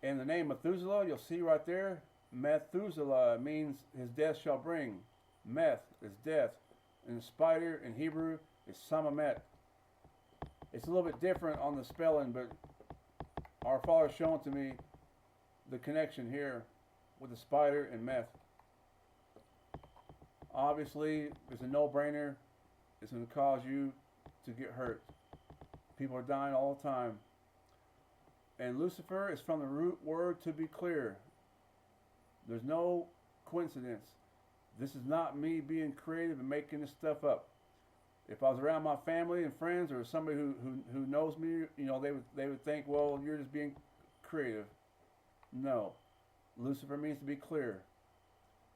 And the name Methuselah, you'll see right there, Methuselah means his death shall bring. Meth is death. And the spider in Hebrew is Samamet. It's a little bit different on the spelling, but our Father's shown to me the connection here with the spider and meth. Obviously, it's a no-brainer. It's going to cause you to get hurt. People are dying all the time. And Lucifer is from the root word to be clear. There's no coincidence. This is not me being creative and making this stuff up. If I was around my family and friends or somebody who knows me, you know, they would think, well, you're just being creative. No. Lucifer means to be clear.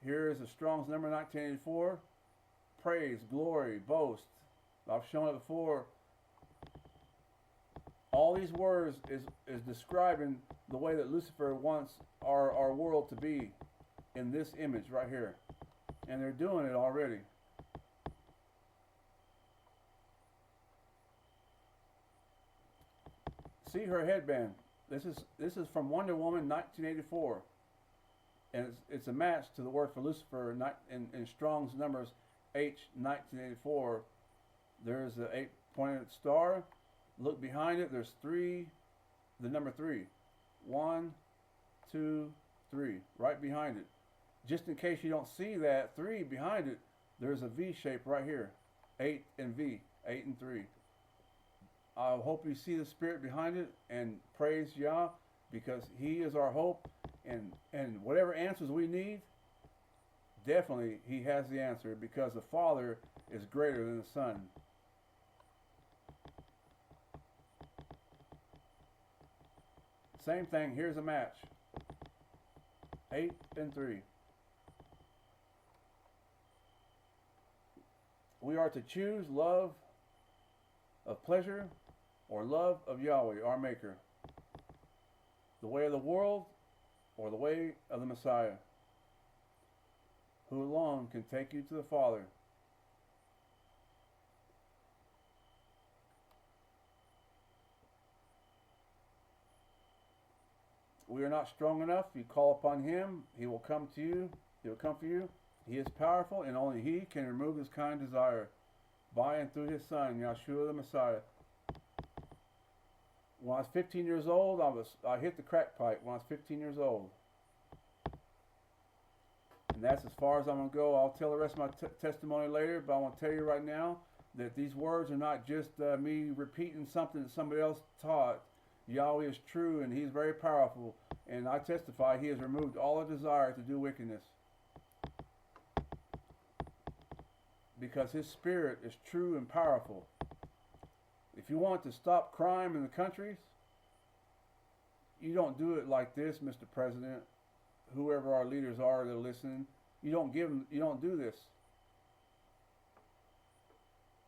Here is the Strong's number 1984. Praise, glory, boast. I've shown it before. All these words is describing the way that Lucifer wants our world to be in this image right here. And they're doing it already. See her headband. This is from Wonder Woman 1984. And it's a match to the word for Lucifer in Strong's numbers H 1984. There's the 8-pointed star. Look behind it. There's the number 3. 1, 2, 3. Right behind it. Just in case you don't see that 3 behind it, there's a V shape right here. 8 and V. 8 and 3. I hope you see the spirit behind it and praise Yah, because he is our hope, and whatever answers we need, definitely he has the answer, because the Father is greater than the Son. Same thing, here's a match. 8 and 3. We are to choose love of pleasure or love of Yahweh, our Maker. The way of the world or the way of the Messiah, who alone can take you to the Father. We are not strong enough. You call upon him, he will come to you. He will come for you. He is powerful, and only he can remove this kind of desire by and through his Son, Yeshua the Messiah. When I was 15 years old, I hit the crack pipe when I was 15 years old. And that's as far as I'm going to go. I'll tell the rest of my testimony later, but I want to tell you right now that these words are not just me repeating something that somebody else taught. Yahweh is true, and he's very powerful. And I testify he has removed all the desire to do wickedness, because his spirit is true and powerful. If you want to stop crime in the countries, you don't do it like this, Mr. President, whoever our leaders are that are listening. You don't do this.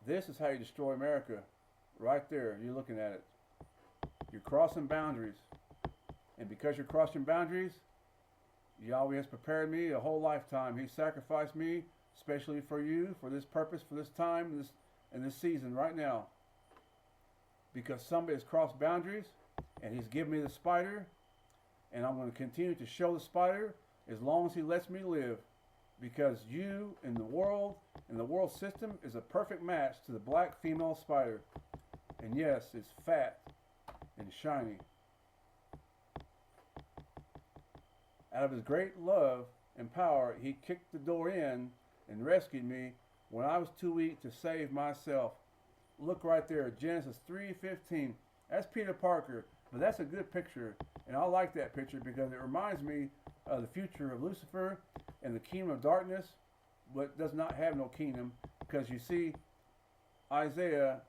This is how you destroy America. Right there, you're looking at it. You're crossing boundaries. And because you're crossing boundaries, Yahweh has prepared me a whole lifetime. He sacrificed me especially for you, for this purpose, for this time, and this season right now. Because somebody has crossed boundaries, and he's given me the spider, and I'm going to continue to show the spider as long as he lets me live. Because you in the world system is a perfect match to the black female spider. And yes, it's fat and shiny. Out of his great love and power, he kicked the door in and rescued me when I was too weak to save myself. Look right there, Genesis 3:15. That's Peter Parker, but that's a good picture, and I like that picture because it reminds me of the future of Lucifer and the kingdom of darkness, but does not have no kingdom, because you see Isaiah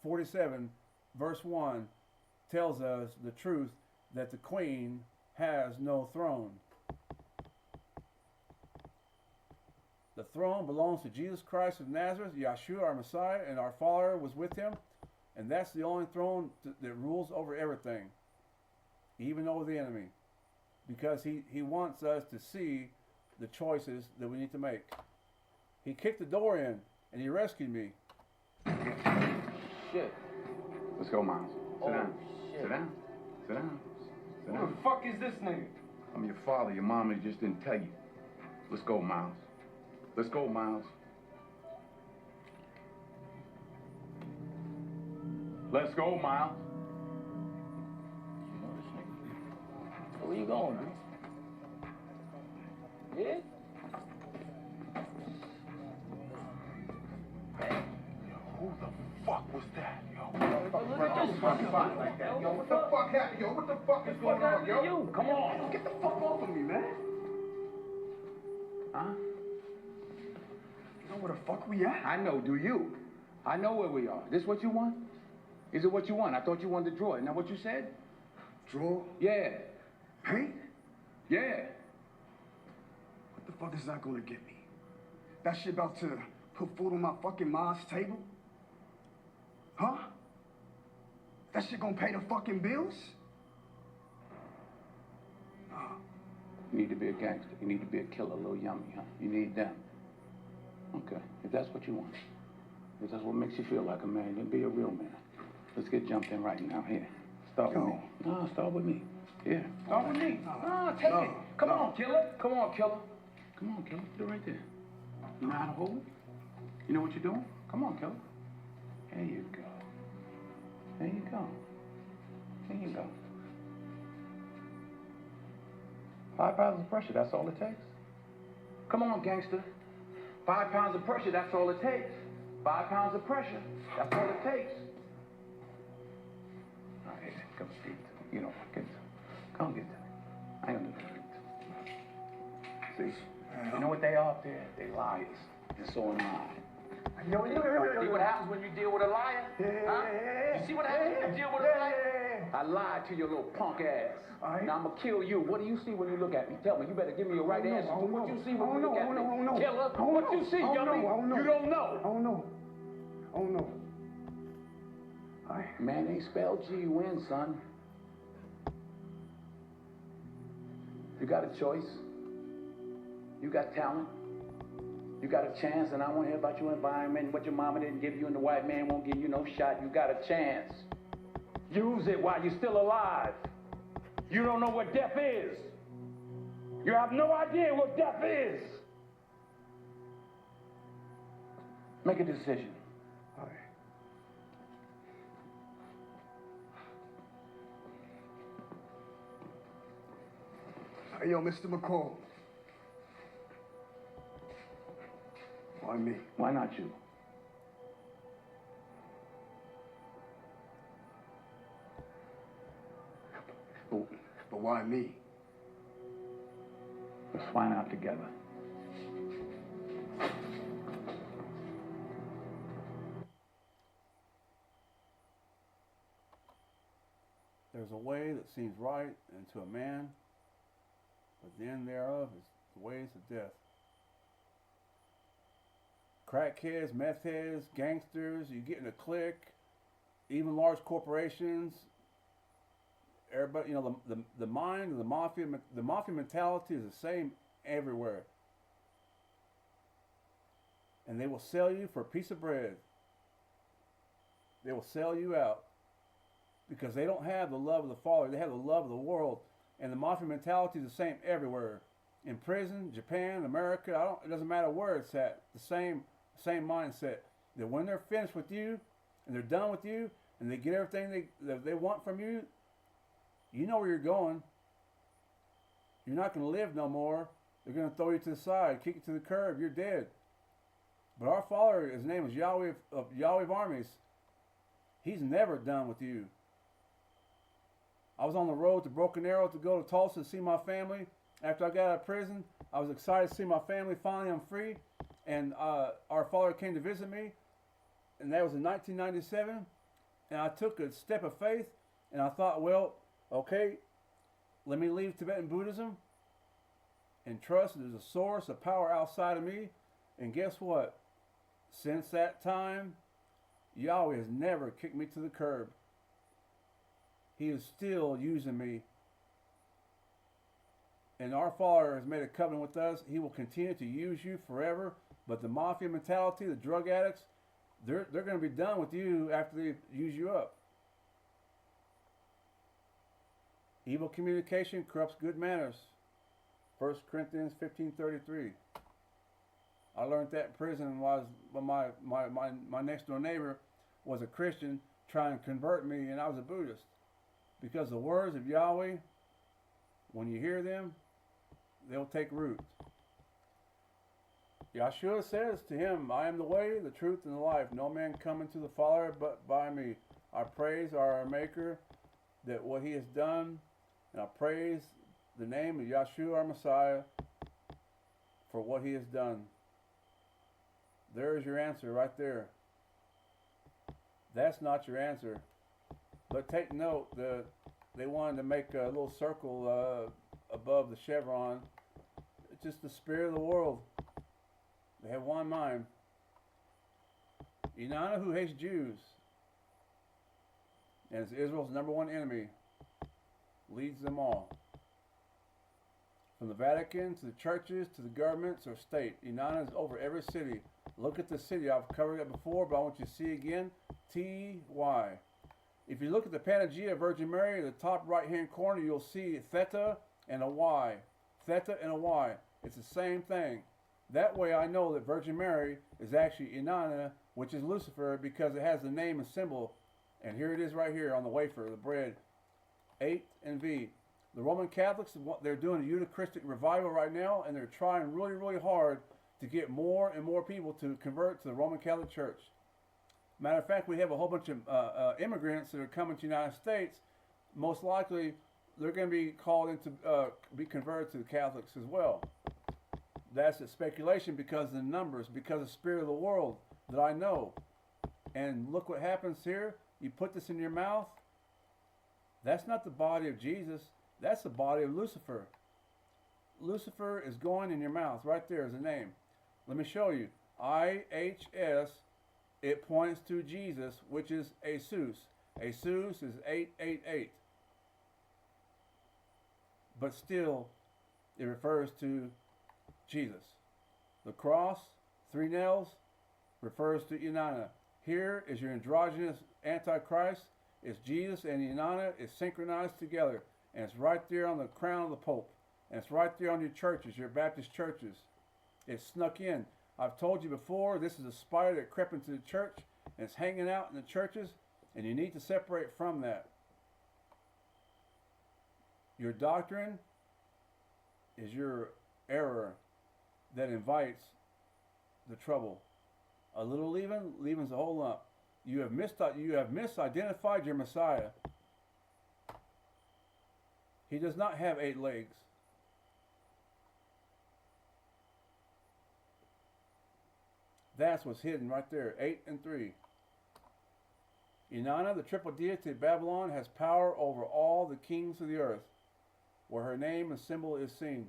47 verse 1 tells us the truth that the queen has no throne. The throne belongs to Jesus Christ of Nazareth, Yeshua, our Messiah, and our Father was with him. And that's the only throne that rules over everything, even over the enemy. Because he wants us to see the choices that we need to make. He kicked the door in, and he rescued me. Shit. Let's go, Miles. Sit down. Shit. Sit down. Sit down. Who the fuck is this nigga? I'm your father. Your mama just didn't tell you. Let's go, Miles. Let's go, Miles. Let's go, Miles. You know this nigga. So where you going, dude? Yeah? Who the fuck was that, yo? Look at this fucking Fight like that, yo. What the fuck happened, yo? What the fuck is going on, yo? You, come on. Get the fuck off of me, man. Huh? You know where the fuck we at? I know, do you? I know where we are. This what you want? Is it what you want? I thought you wanted to draw. Isn't that what you said? Draw? Yeah. Paint? Yeah. What the fuck is that gonna get me? That shit about to put food on my fucking mom's table? Huh? That shit gonna pay the fucking bills? You need to be a gangster. You need to be a killer, a little yummy, huh? You need them. Okay, if that's what you want. If that's what makes you feel like a man, then be a real man. Let's get jumped in right now. Here, start with me. No, start with me. Here, start with me. Take it. Come on, killer. Come on, killer. Come on, killer. Put it right there. You know how to hold it? You know what you're doing? Come on, killer. There you go. There you go. There you go. 5 pounds of pressure, that's all it takes. Come on, gangster. 5 pounds of pressure, that's all it takes. 5 pounds of pressure, that's all it takes. All right, here, come get it. You know what, get it. Come get it. I ain't gonna do it. See? You know what they are up there? They liars. And so am I. See what happens when you deal with a liar? Huh? You see what happens when you deal with a liar? I lied to your little punk ass. Now I'm gonna kill you. What do you see when you look at me? Tell me. You better give me a right answer. What you see when you look at me? Killer, what you see, yummy? You don't know. I don't know. I don't know. Man ain't spelled G-U-N, son. You got a choice. You got talent. You got a chance, and I want to hear about your environment, what your mama didn't give you, and the white man won't give you no shot. You got a chance. Use it while you're still alive. You don't know what death is. You have no idea what death is. Make a decision. All right. Hey, yo, Mr. McCall. Why me? Why not you? But why me? Let's find out together. There's a way that seems right unto a man, but the end thereof is the ways of death. Crackheads, meth heads, gangsters, you get in a clique, even large corporations. Everybody, you know, the mind of the mafia mentality is the same everywhere. And they will sell you for a piece of bread. They will sell you out because they don't have the love of the Father. They have the love of the world. And the mafia mentality is the same everywhere. In prison, Japan, America, it doesn't matter where it's at. The same mindset. That when they're finished with you and they're done with you and they get everything they want from you, you know where you're going. You're not going to live no more. They're going to throw you to the side, kick you to the curb. You're dead. But our Father, his name is Yahweh of armies. He's never done with you. I was on the road to Broken Arrow to go to Tulsa to see my family. After I got out of prison, I was excited to see my family. Finally, I'm free. And our Father came to visit me. And that was in 1997. And I took a step of faith. And I thought, well, okay, let me leave Tibetan Buddhism and trust there's a source of power outside of me. And guess what? Since that time, Yahweh has never kicked me to the curb. He is still using me. And our Father has made a covenant with us. He will continue to use you forever. But the mafia mentality, the drug addicts, they're going to be done with you after they use you up. Evil communication corrupts good manners. 1 Corinthians 15:33. I learned that in prison when my next door neighbor was a Christian trying to convert me, and I was a Buddhist. Because the words of Yahweh, when you hear them, they'll take root. Yahshua says to him, I am the way, the truth, and the life. No man cometh to the Father but by me. I praise our Maker that what he has done, and I praise the name of Yahshua our Messiah for what he has done. There is your answer right there. That's not your answer. But take note that they wanted to make a little circle above the chevron. It's just the spirit of the world. They have one mind. Inanna, who hates Jews and is Israel's #1 enemy, leads them all. From the Vatican to the churches to the governments or state, Inanna is over every city. Look at the city. I've covered it before, but I want you to see again. T-Y. If you look at the Panagia of Virgin Mary, in the top right-hand corner, you'll see theta and a Y. Theta and a Y. It's the same thing. That way I know that Virgin Mary is actually Inanna, which is Lucifer, because it has the name and symbol. And here it is right here on the wafer, the bread. 8 and V. The Roman Catholics, they're doing a Eucharistic revival right now, and they're trying really, really hard to get more and more people to convert to the Roman Catholic Church. Matter of fact, we have a whole bunch of immigrants that are coming to the United States. Most likely, they're going to be called in to be converted to the Catholics as well. That's a speculation because of the numbers, because of the spirit of the world that I know. And look what happens here. You put this in your mouth. That's not the body of Jesus. That's the body of Lucifer. Lucifer is going in your mouth. Right there is a name. Let me show you. IHS, it points to Jesus, which is Asus. Asus is 888. But still, it refers to Jesus. The cross, 3 nails, refers to Inanna. Here is your androgynous Antichrist. It's Jesus and Inanna is synchronized together. And it's right there on the crown of the Pope. And it's right there on your churches, your Baptist churches. It's snuck in. I've told you before, this is a spider that crept into the church. And it's hanging out in the churches. And you need to separate from that. Your doctrine is your error that invites the trouble. A little leaven leavens the whole lump. You have misidentified your Messiah. He does not have 8 legs. That's what's hidden right there. 8 and 3. Inanna, the triple deity of Babylon, has power over all the kings of the earth, where her name and symbol is seen.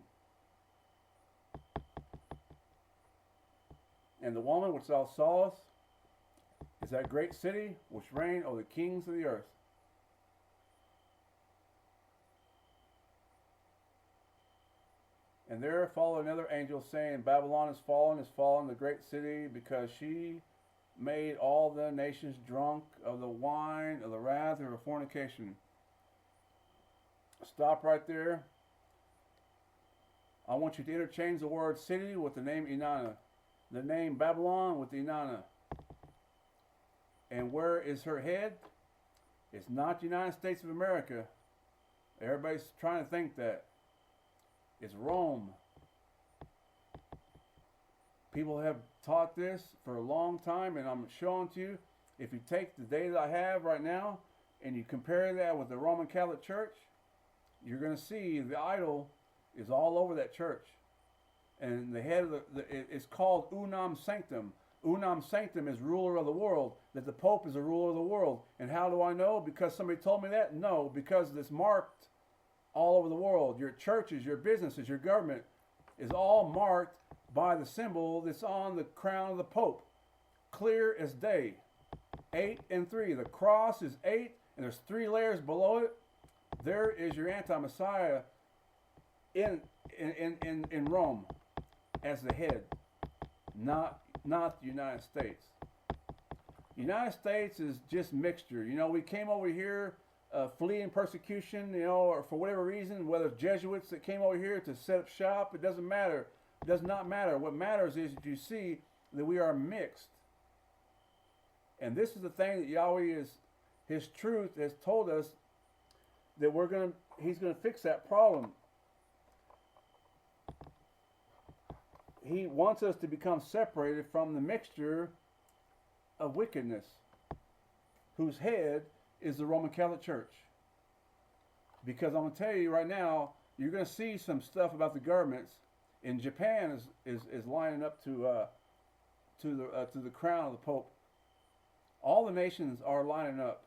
And the woman which thou sawest is that great city which reigned over the kings of the earth. And there followed another angel saying, Babylon is fallen, the great city, because she made all the nations drunk of the wine of the wrath of her fornication. Stop right there. I want you to interchange the word city with the name Inanna. The name Babylon with Inanna. And where is her head? It's not the United States of America. Everybody's trying to think that. It's Rome. People have taught this for a long time, and I'm showing to you, if you take the data I have right now, and you compare that with the Roman Catholic Church, you're going to see the idol is all over that church. And the head of it's called Unam Sanctum. Unam Sanctum is ruler of the world, that the Pope is a ruler of the world. And how do I know? Because somebody told me that? No, because it's marked all over the world. Your churches, your businesses, your government is all marked by the symbol that's on the crown of the Pope. Clear as day. 8 and 3. The cross is 8, and there's 3 layers below it. There is your anti-Messiah in Rome as the head, not the United States. United States is just mixture. You know, we came over here fleeing persecution, or for whatever reason, whether it's Jesuits that came over here to set up shop, it doesn't matter. It does not matter. What matters is that you see that we are mixed. And this is the thing that Yahweh His truth has told us that He's going to fix that problem. He wants us to become separated from the mixture of wickedness, whose head is the Roman Catholic Church. Because I'm going to tell you right now, you're going to see some stuff about the governments. In Japan is lining up to the crown of the Pope. All the nations are lining up.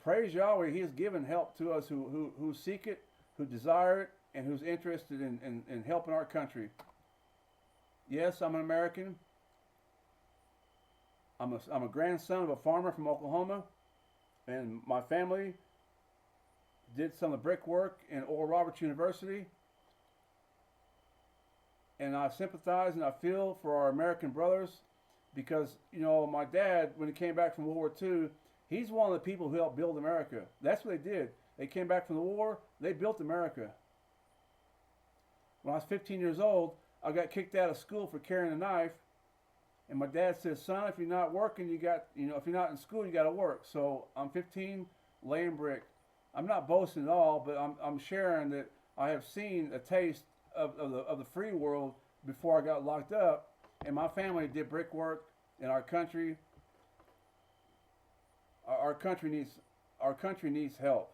Praise Yahweh, He has given help to us who seek it, who desire it, and who's interested in helping our country. Yes, I'm an American. I'm a grandson of a farmer from Oklahoma, and my family did some of the brickwork in Oral Roberts University. And I sympathize and I feel for our American brothers because, my dad, when he came back from World War II, he's one of the people who helped build America. That's what they did. They came back from the war, they built America. When I was 15 years old, I got kicked out of school for carrying a knife. And my dad said, son, if you're not working, if you're not in school, you got to work. So I'm 15, laying brick. I'm not boasting at all, but I'm sharing that I have seen a taste of the free world before I got locked up. And my family did brickwork in our country. Our country needs help.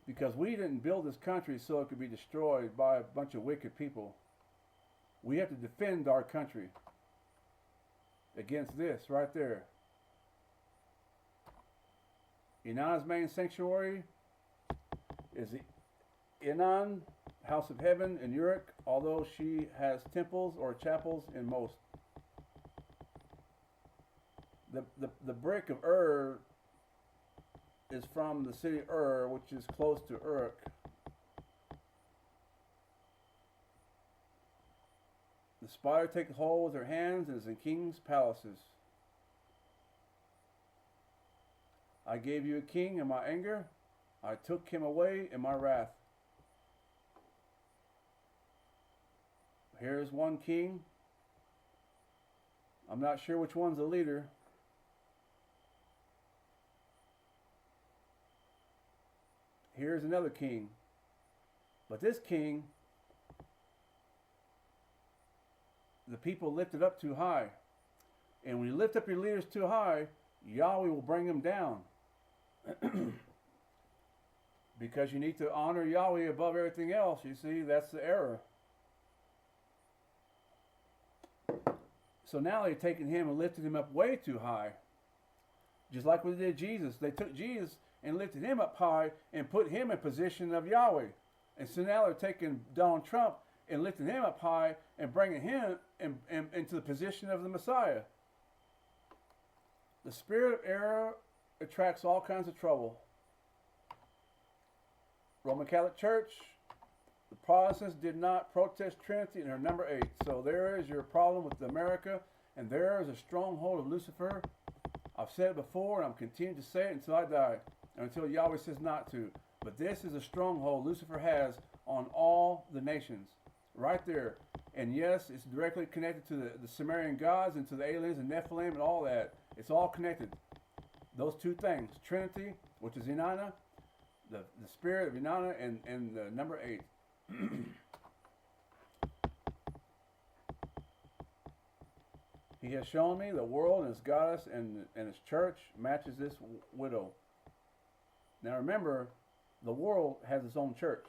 Because we didn't build this country so it could be destroyed by a bunch of wicked people. We have to defend our country against this right there. Inanna's main sanctuary is the Inan, House of Heaven in Uruk, although she has temples or chapels in most. The brick of Ur is from the city Ur, which is close to Uruk. The spider taketh hold with her hands and is in kings' palaces. I gave you a king in my anger. I took him away in my wrath. Here's one king. I'm not sure which one's the leader. Here's another king. But this king, the people lifted up too high. And when you lift up your leaders too high, Yahweh will bring them down. Because you need to honor Yahweh above everything else. You see, that's the error. So now they've taken him and lifted him up way too high. Just like we did Jesus. They took Jesus and lifted him up high and put him in position of Yahweh. And so now they're taking Donald Trump and lifting him up high and bringing him into the position of the Messiah. The spirit of error attracts all kinds of trouble. Roman Catholic Church, the Protestants did not protest Trinity in her number 8. So there is your problem with America, and there is a stronghold of Lucifer. I've said it before, and I'm continuing to say it until I die, and until Yahweh says not to. But this is a stronghold Lucifer has on all the nations, right there. And yes, it's directly connected to the Sumerian gods and to the aliens and Nephilim and all that. It's all connected. Those two things, Trinity, which is Inanna, the spirit of Inanna, and the number 8. He has shown me the world and its goddess and its church matches this widow. Now remember, the world has its own church.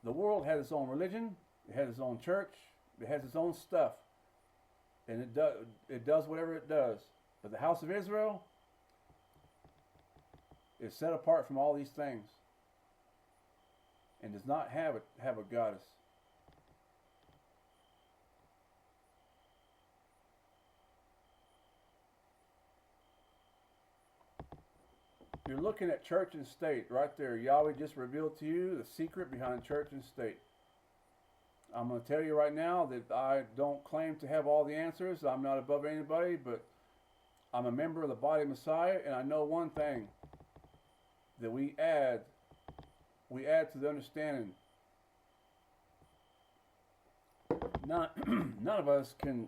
The world has its own religion. It has its own church. It has its own stuff. And it does whatever it does. But the house of Israel is set apart from all these things and does not have a goddess. You're looking at church and state right there. Yahweh just revealed to you the secret behind church and state. I'm going to tell you right now that I don't claim to have all the answers. I'm not above anybody, but I'm a member of the body of Messiah, and I know one thing, that we add to the understanding. None of us can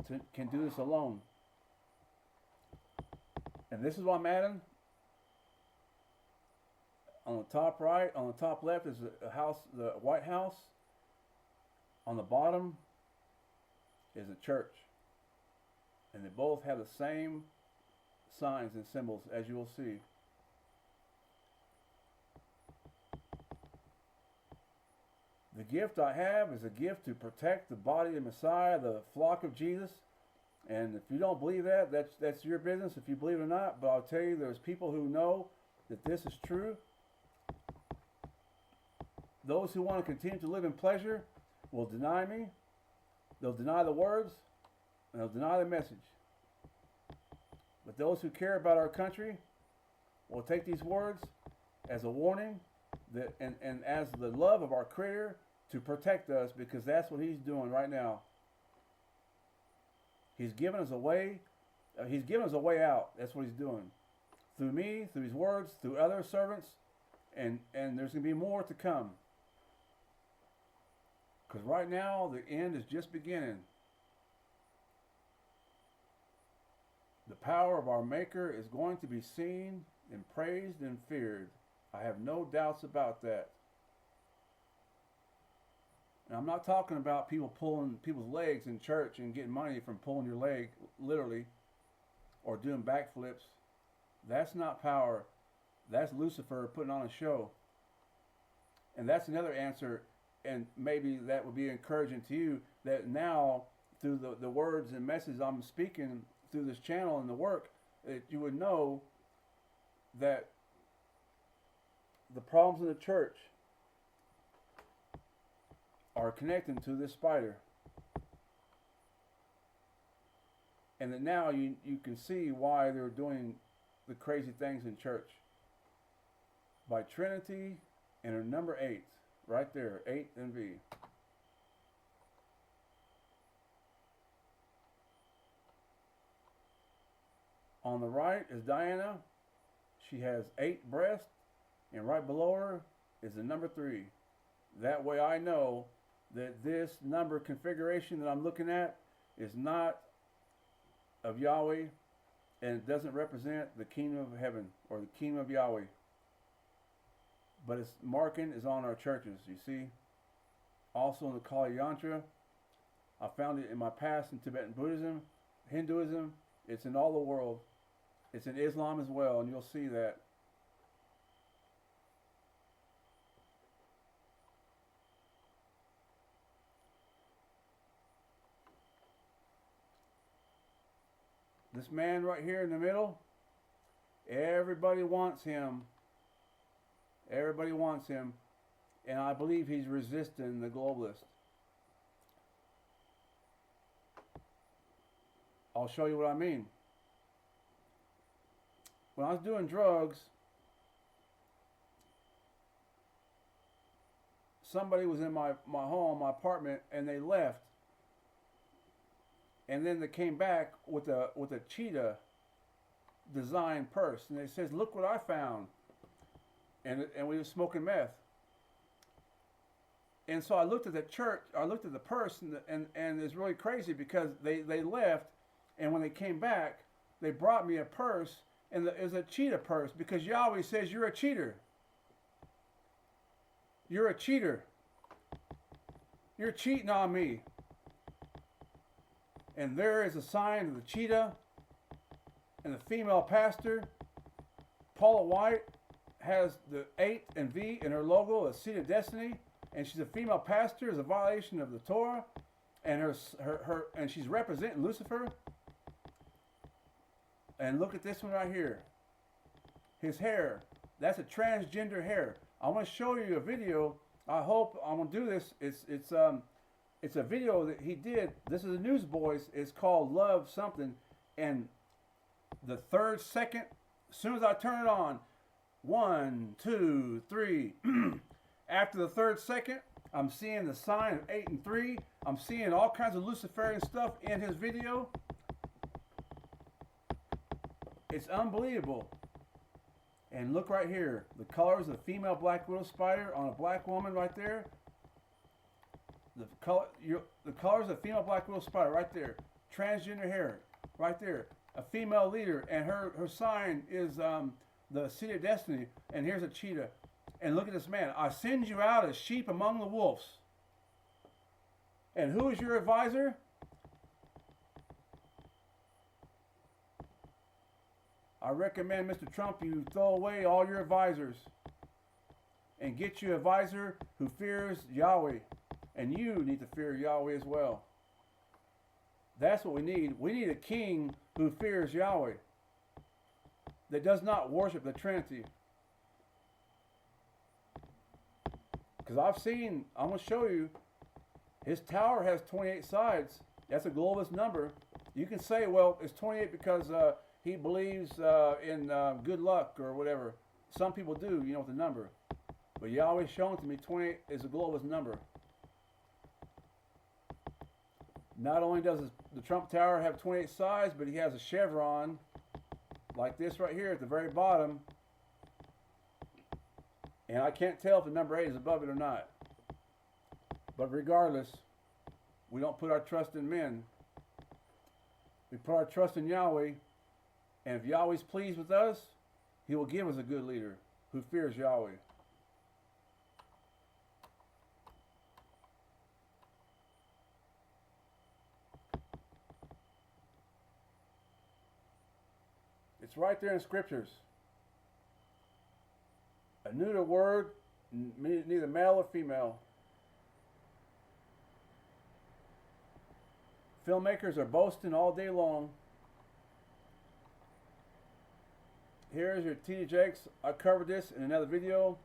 do this alone. And this is what I'm adding. On the top right, on the top left is the house, the White House. On the bottom is a church. And they both have the same signs and symbols, as you will see. The gift I have is a gift to protect the body of Messiah, the flock of Jesus. And if you don't believe that, that's your business, if you believe it or not. But I'll tell you, there's people who know that this is true. Those who want to continue to live in pleasure will deny me. They'll deny the words, and they'll deny the message. But those who care about our country will take these words as a warning that, and as the love of our Creator to protect us, because that's what He's doing right now. He's given us a way. He's given us a way out. That's what He's doing. Through me, through His words, through other servants, and there's going to be more to come. Because right now, the end is just beginning. The power of our Maker is going to be seen and praised and feared. I have no doubts about that. And I'm not talking about people pulling people's legs in church and getting money from pulling your leg, literally, or doing backflips. That's not power. That's Lucifer putting on a show. And that's another answer, and maybe that would be encouraging to you, that now, through the words and messages I'm speaking through this channel and the work, that you would know that the problems in the church are connecting to this spider. And that now you can see why they're doing the crazy things in church. By Trinity and her number 8, right there, 8 and V. On the right is Diana. She has 8 breasts, and right below her is the number 3. That way I know that this number configuration that I'm looking at is not of Yahweh, and it doesn't represent the kingdom of heaven or the kingdom of Yahweh. But its marking is on our churches, you see. Also in the Kali Yantra, I found it in my past in Tibetan Buddhism, Hinduism. It's in all the world. It's in Islam as well, and you'll see that. This man right here in the middle, everybody wants him. Everybody wants him. And I believe he's resisting the globalist. I'll show you what I mean. When I was doing drugs, somebody was in my home, my apartment, and they left. And then they came back with a cheetah design purse, and they says, "Look what I found." And we were smoking meth. And so I looked at the church, I looked at the purse, and it's really crazy because they left, and when they came back, they brought me a purse, and it was a cheetah purse, because Yahweh says you're a cheater. You're a cheater. You're cheating on me. And there is a sign of the cheetah and the female pastor. Paula White has the 8 and V in her logo, a seed of destiny, and she's a female pastor, is a violation of the Torah, and and she's representing Lucifer. And look at this one right here. His hair, that's a transgender hair. I want to show you a video. I hope I'm gonna do this. It's a video that he did. This is a Newsboys. It's called Love Something. And the 3rd second, as soon as I turn it on, 1, 2, 3. After the 3rd second, I'm seeing the sign of 8 and 3. I'm seeing all kinds of Luciferian stuff in his video. It's unbelievable. And look right here. The colors of the female black widow spider on a black woman right there. The colors of female black widow spider right there. Transgender hair right there. A female leader, and her sign is the seed of destiny. And here's a cheetah. And look at this man. I send you out as sheep among the wolves. And who is your advisor? I recommend, Mr. Trump, you throw away all your advisors and get you an advisor who fears Yahweh. And you need to fear Yahweh as well. That's what we need. We need a king who fears Yahweh, that does not worship the Trinity. Because I'm going to show you, his tower has 28 sides. That's a globalist number. You can say, well, it's 28 because he believes in good luck or whatever. Some people do, with the number. But Yahweh's shown to me 28 is a globalist number. Not only does the Trump Tower have 28 sides, but he has a chevron like this right here at the very bottom. And I can't tell if the number 8 is above it or not. But regardless, we don't put our trust in men. We put our trust in Yahweh. And if Yahweh's pleased with us, he will give us a good leader who fears Yahweh. It's right there in scriptures. A neuter word, neither male or female. Filmmakers are boasting all day long. Here's your TD Jakes. I covered this in another video.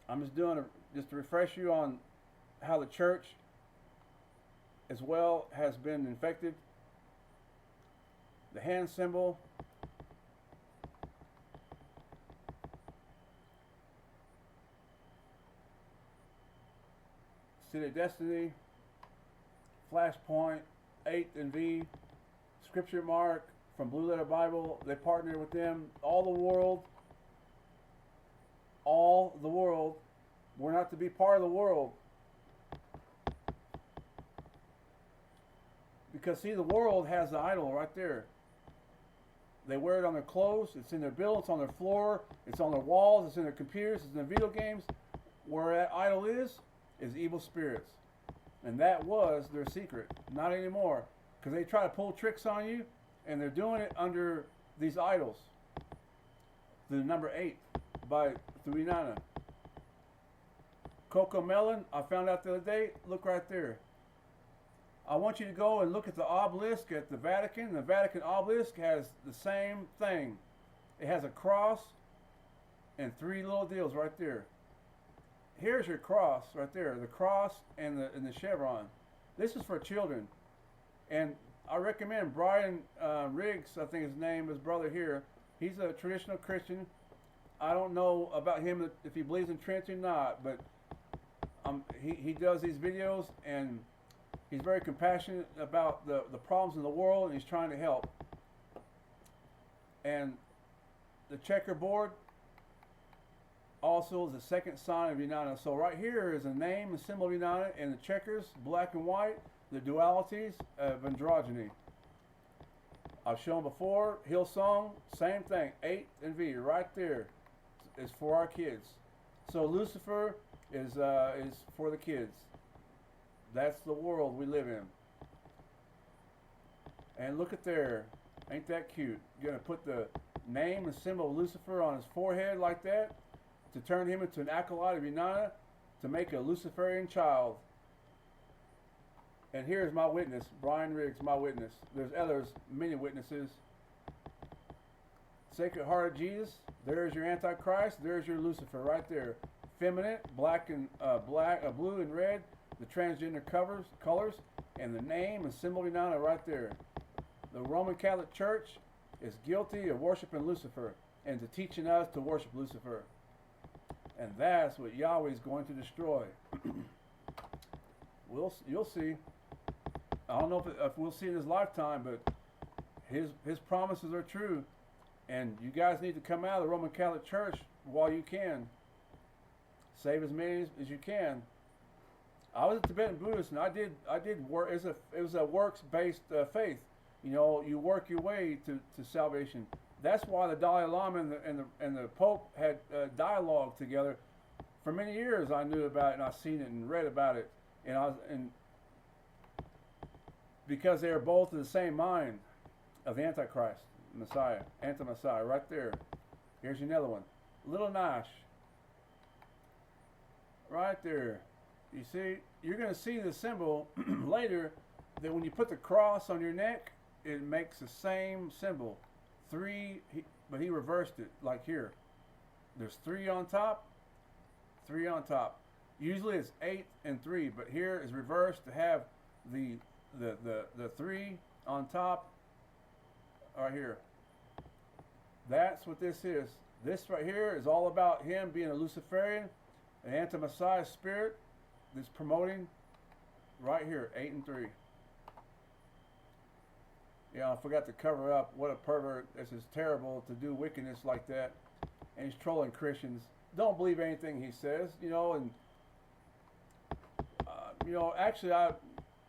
I'm just doing just to refresh you on how the church as well has been infected. The hand symbol. City of Destiny, Flashpoint, 8th and V, Scripture Mark from Blue Letter Bible. They partner with them. All the world. We're not to be part of the world. Because see, the world has the idol right there. They wear it on their clothes. It's in their bill. It's on their floor. It's on their walls. It's in their computers. It's in their video games. Where that idol is evil spirits. And that was their secret. Not anymore. Because they try to pull tricks on you, and they're doing it under these idols. The number 8 by Thurinana. Coco Melon, I found out the other day, look right there. I want you to go and look at the obelisk at the Vatican. The Vatican obelisk has the same thing. It has a cross and 3 little deals right there. Here's your cross right there, the cross and the chevron. This is for children. And I recommend Brian Riggs, I think his name, his brother here. He's a traditional Christian. I don't know about him if he believes in Trinity or not, but he does these videos, and he's very compassionate about the problems in the world, and he's trying to help. And the checkerboard also is the second sign of Unana. So right here is a name and symbol of Unana, and the checkers, black and white, the dualities of androgyny. I've shown before, Hillsong, same thing, 8 and V, right there, is for our kids. So Lucifer is for the kids. That's the world we live in. And look at there, ain't that cute? You're gonna put the name and symbol of Lucifer on his forehead like that, to turn him into an acolyte of Unana, to make a Luciferian child. And here's my witness, Brian Riggs, my witness. There's others, many witnesses. Sacred Heart of Jesus, there's your Antichrist, there's your Lucifer right there. Feminine, black and blue and red, the transgender colors, and the name and symbol of Unana right there. The Roman Catholic Church is guilty of worshiping Lucifer and to teaching us to worship Lucifer. And that's what Yahweh is going to destroy. You'll see. I don't know if we'll see in his lifetime, but his promises are true. And you guys need to come out of the Roman Catholic Church while you can. Save as many as you can. I was a Tibetan Buddhist, and I did work. It was a works-based faith. You know, you work your way to salvation. That's why the Dalai Lama and the Pope had dialogue together. For many years, I knew about it, and I've seen it and read about it, and because they are both of the same mind of the Antichrist, Messiah, anti-Messiah, right there. Here's another one, Little Nash, right there. You see, you're going to see the symbol later that when you put the cross on your neck, it makes the same symbol. 3, but he reversed it, like here. There's 3 on top, 3 on top. Usually it's 8 and 3, but here is reversed to have the 3 on top right here. That's what this is. This right here is all about him being a Luciferian, an anti-Messiah spirit that's promoting right here, 8 and 3. Yeah, I forgot to cover up what a pervert. This is terrible to do wickedness like that. And he's trolling Christians. Don't believe anything he says, you know. And you know, actually, I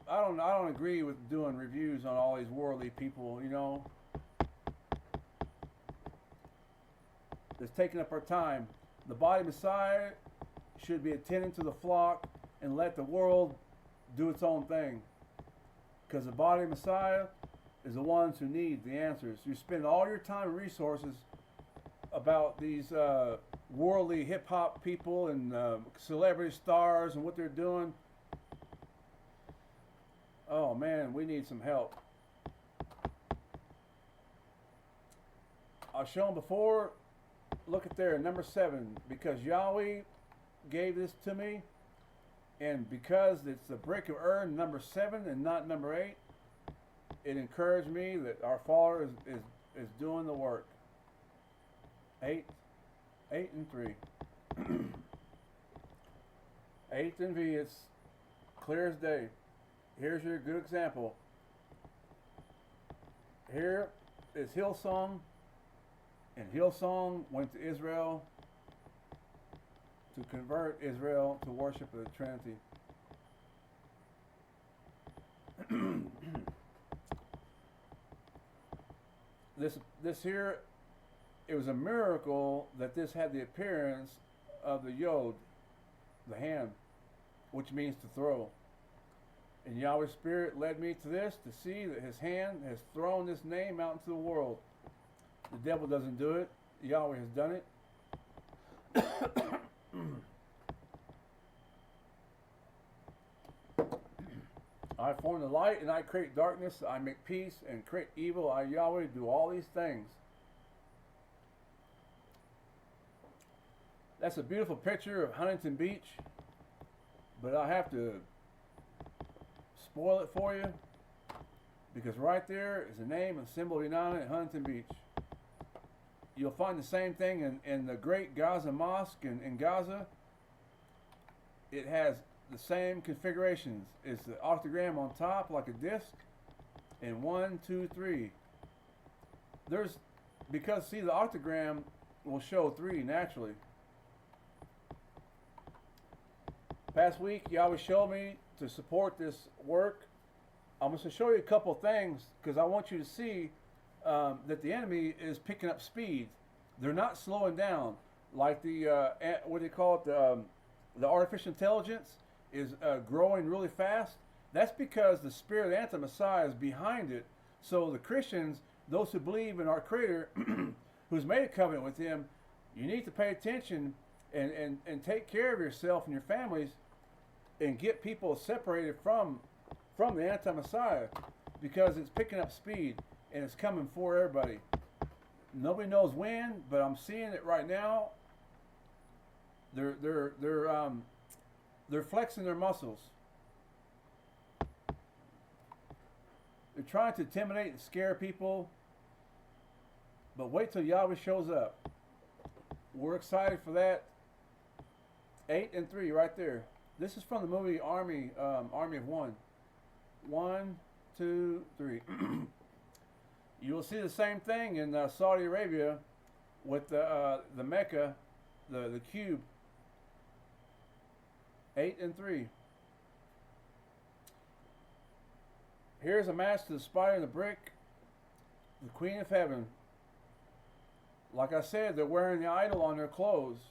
don't agree with doing reviews on all these worldly people, you know. That's taking up our time. The body Messiah should be attending to the flock and let the world do its own thing. Because the body Messiah is the ones who need the answers. You spend all your time and resources about these worldly hip-hop people and celebrity stars and what they're doing. Oh man, we need some help. I've shown before, look at there, number 7, because Yahweh gave this to me, and because it's the brick of Ur, number 7 and not number 8, it encouraged me that our Father is doing the work. 8 and 3. 8 and V, it's clear as day. Here's your good example. Here is Hillsong, and Hillsong went to Israel to convert Israel to worship of the Trinity. This here, it was a miracle that this had the appearance of the yod, the hand, which means to throw. And Yahweh's Spirit led me to this, to see that his hand has thrown this name out into the world. The devil doesn't do it. Yahweh has done it. I form the light and I create darkness. I make peace and create evil. I, Yahweh, do all these things. That's a beautiful picture of Huntington Beach, but I have to spoil it for you, because right there is the name and symbol of United at Huntington Beach. You'll find the same thing in the great Gaza Mosque in Gaza. It has the same configurations. It's the octagram on top like a disc, and 1, 2, 3. There's, because see, the octagram will show 3 naturally. Past week, Yahweh showed me to support this work. I'm going to show you a couple things because I want you to see that the enemy is picking up speed. They're not slowing down like the what do you call it? The artificial intelligence is growing really fast. That's because the spirit of the anti-Messiah is behind it. So the Christians, those who believe in our Creator, who's made a covenant with Him, you need to pay attention and take care of yourself and your families, and get people separated from the anti-Messiah, because it's picking up speed and it's coming for everybody. Nobody knows when, but I'm seeing it right now. They're flexing their muscles. They're trying to intimidate and scare people, but wait till Yahweh shows up. We're excited for that. 8 and 3 right there. This is from the movie Army of One. 1, 2, 3. You will see the same thing in Saudi Arabia with the Mecca, the cube. 8 and 3. Here's a match to the spider and the brick, the Queen of Heaven. Like I said, they're wearing the idol on their clothes.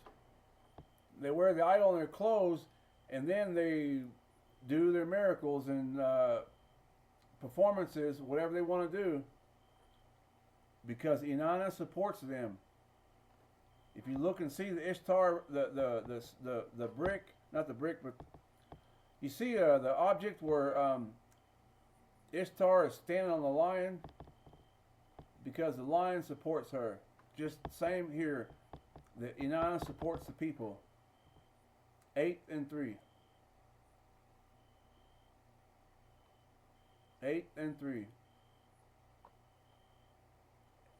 They wear the idol on their clothes, and then they do their miracles and performances, whatever they want to do, because Inanna supports them. If you look and see the Ishtar, the brick, not the brick, but you see the object where Ishtar is standing on the lion, because the lion supports her. Just same here, the Inanna supports the people. 8 and 3. 8 and 3.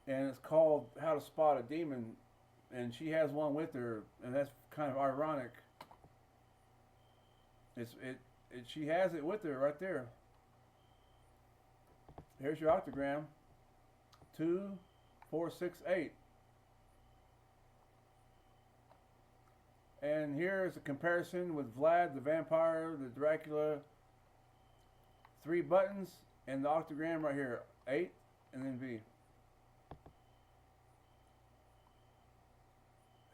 And it's called How to Spot a Demon, and she has one with her, and that's kind of ironic. She has it with her right there. Here's your octagram. 2, 4, 6, 8. And here's a comparison with Vlad the vampire, the Dracula. 3 buttons and the octagram right here. 8 and then V.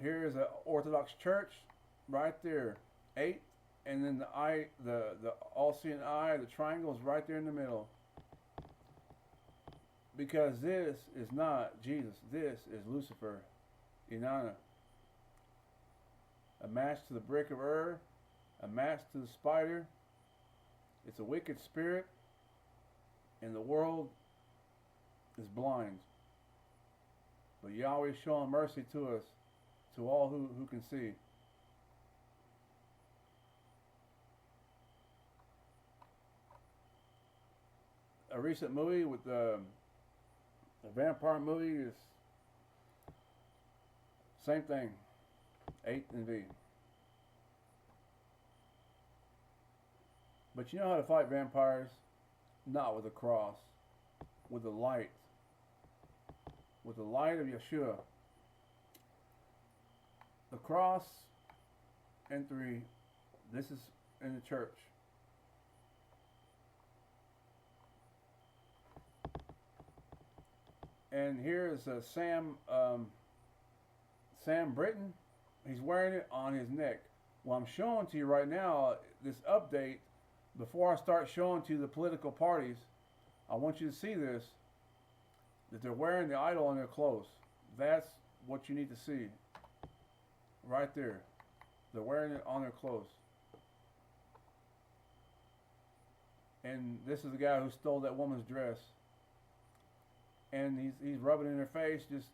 Here is an Orthodox church right there. 8 and then the eye, the all-seeing eye, the triangle is right there in the middle. Because this is not Jesus. This is Lucifer, Inanna. A match to the brick of Ur, a match to the spider. It's a wicked spirit, and the world is blind. But Yahweh is showing mercy to us, to all who can see. A recent movie with a vampire movie is same thing. 8 and V. But you know how to fight vampires? Not with a cross. With the light. With the light of Yeshua. The cross and 3. This is in the church. And here is Sam Britton. He's wearing it on his neck. Well, I'm showing to you right now this update. Before I start showing to you the political parties, I want you to see this, that they're wearing the idol on their clothes. That's what you need to see. Right there. They're wearing it on their clothes. And this is the guy who stole that woman's dress. And he's rubbing it in her face just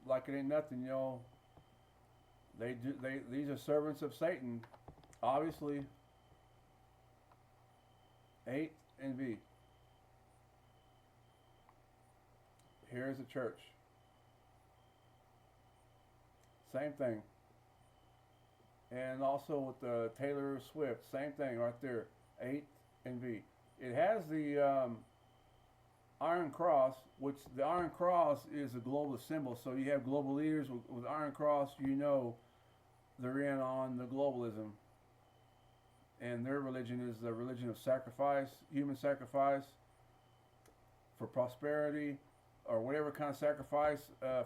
like it ain't nothing, you know. These are servants of Satan, obviously. 8 and V. Here's the church. Same thing. And also with the Taylor Swift, same thing right there. 8 and V. It has the Iron Cross, which the Iron Cross is a global symbol. So you have global leaders with Iron Cross, you know they're in on the globalism. And their religion is the religion of sacrifice, human sacrifice, for prosperity, or whatever kind of sacrifice,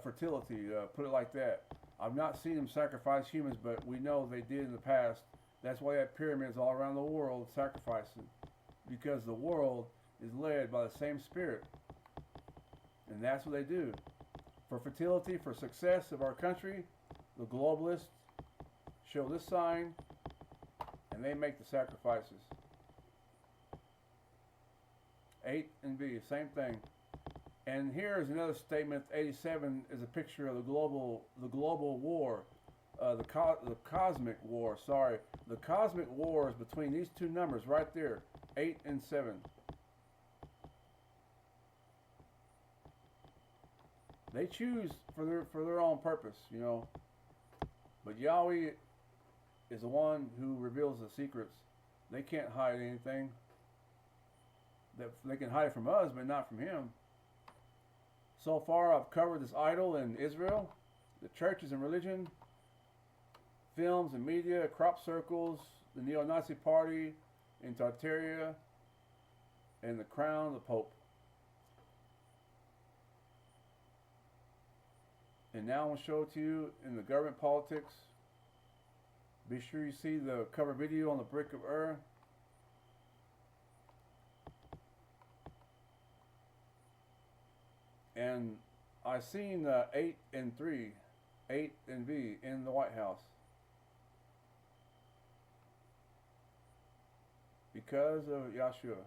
fertility, put it like that. I've not seen them sacrifice humans, but we know they did in the past. That's why they have pyramids all around the world sacrificing, because the world is led by the same spirit. And that's what they do. For fertility, for success of our country, the globalists show this sign, and they make the sacrifices. 8 and V, same thing. And here is another statement. 87 is a picture of the global war, the cosmic war. Sorry, the cosmic war is between these two numbers right there, 8 and 7. They choose for their own purpose, you know. But Yahweh is the one who reveals the secrets. They can't hide anything. They can hide it from us, but not from Him. So far, I've covered this idol in Israel, the churches and religion, films and media, crop circles, the neo-Nazi party in Tartaria, and the crown of the Pope. And now I'm going to show it to you in the government politics. Be sure you see the cover video on the Brick of Ur. And I seen 8 and 3, 8 and V in the White House. Because of Yahshua.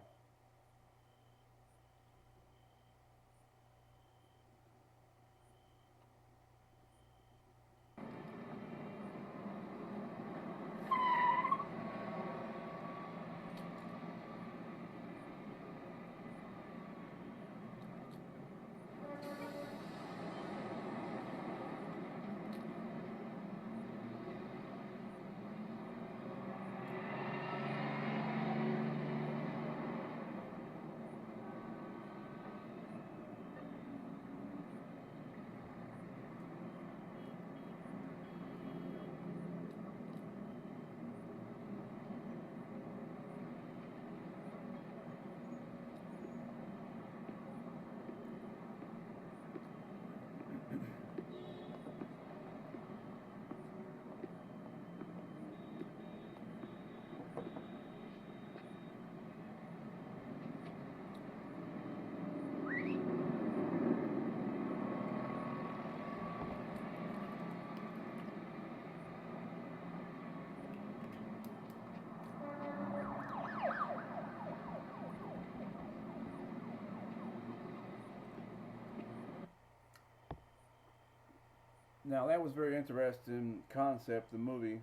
Now that was very interesting concept, the movie.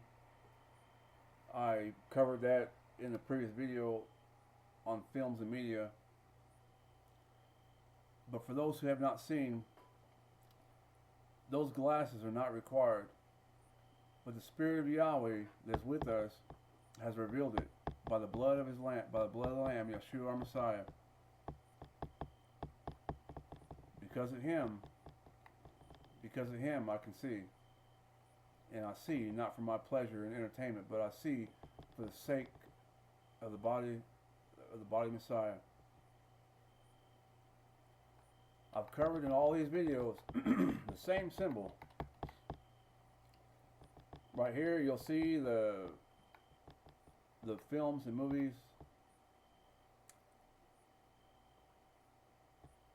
I covered that in the previous video on films and media. But for those who have not seen, those glasses are not required. But the Spirit of Yahweh that's with us has revealed it by the blood of His Lamb, by the blood of the Lamb, Yeshua our Messiah. Because of Him I can see. And I see not for my pleasure and entertainment, but I see for the sake of the body Messiah. I've covered in all these videos the same symbol. Right here you'll see the films and movies.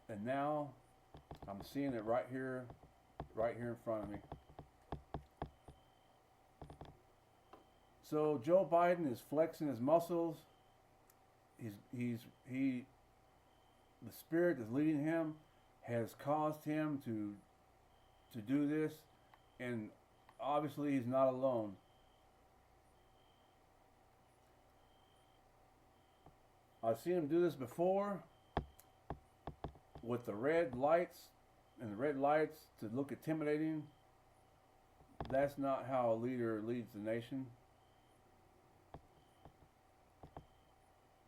And now I'm seeing it right here in front of me. So Joe Biden is flexing his muscles. The Spirit that's leading him has caused him to do this, and obviously he's not alone. I've seen him do this before with the red lights, and the red lights to look intimidating. That's not how a leader leads the nation.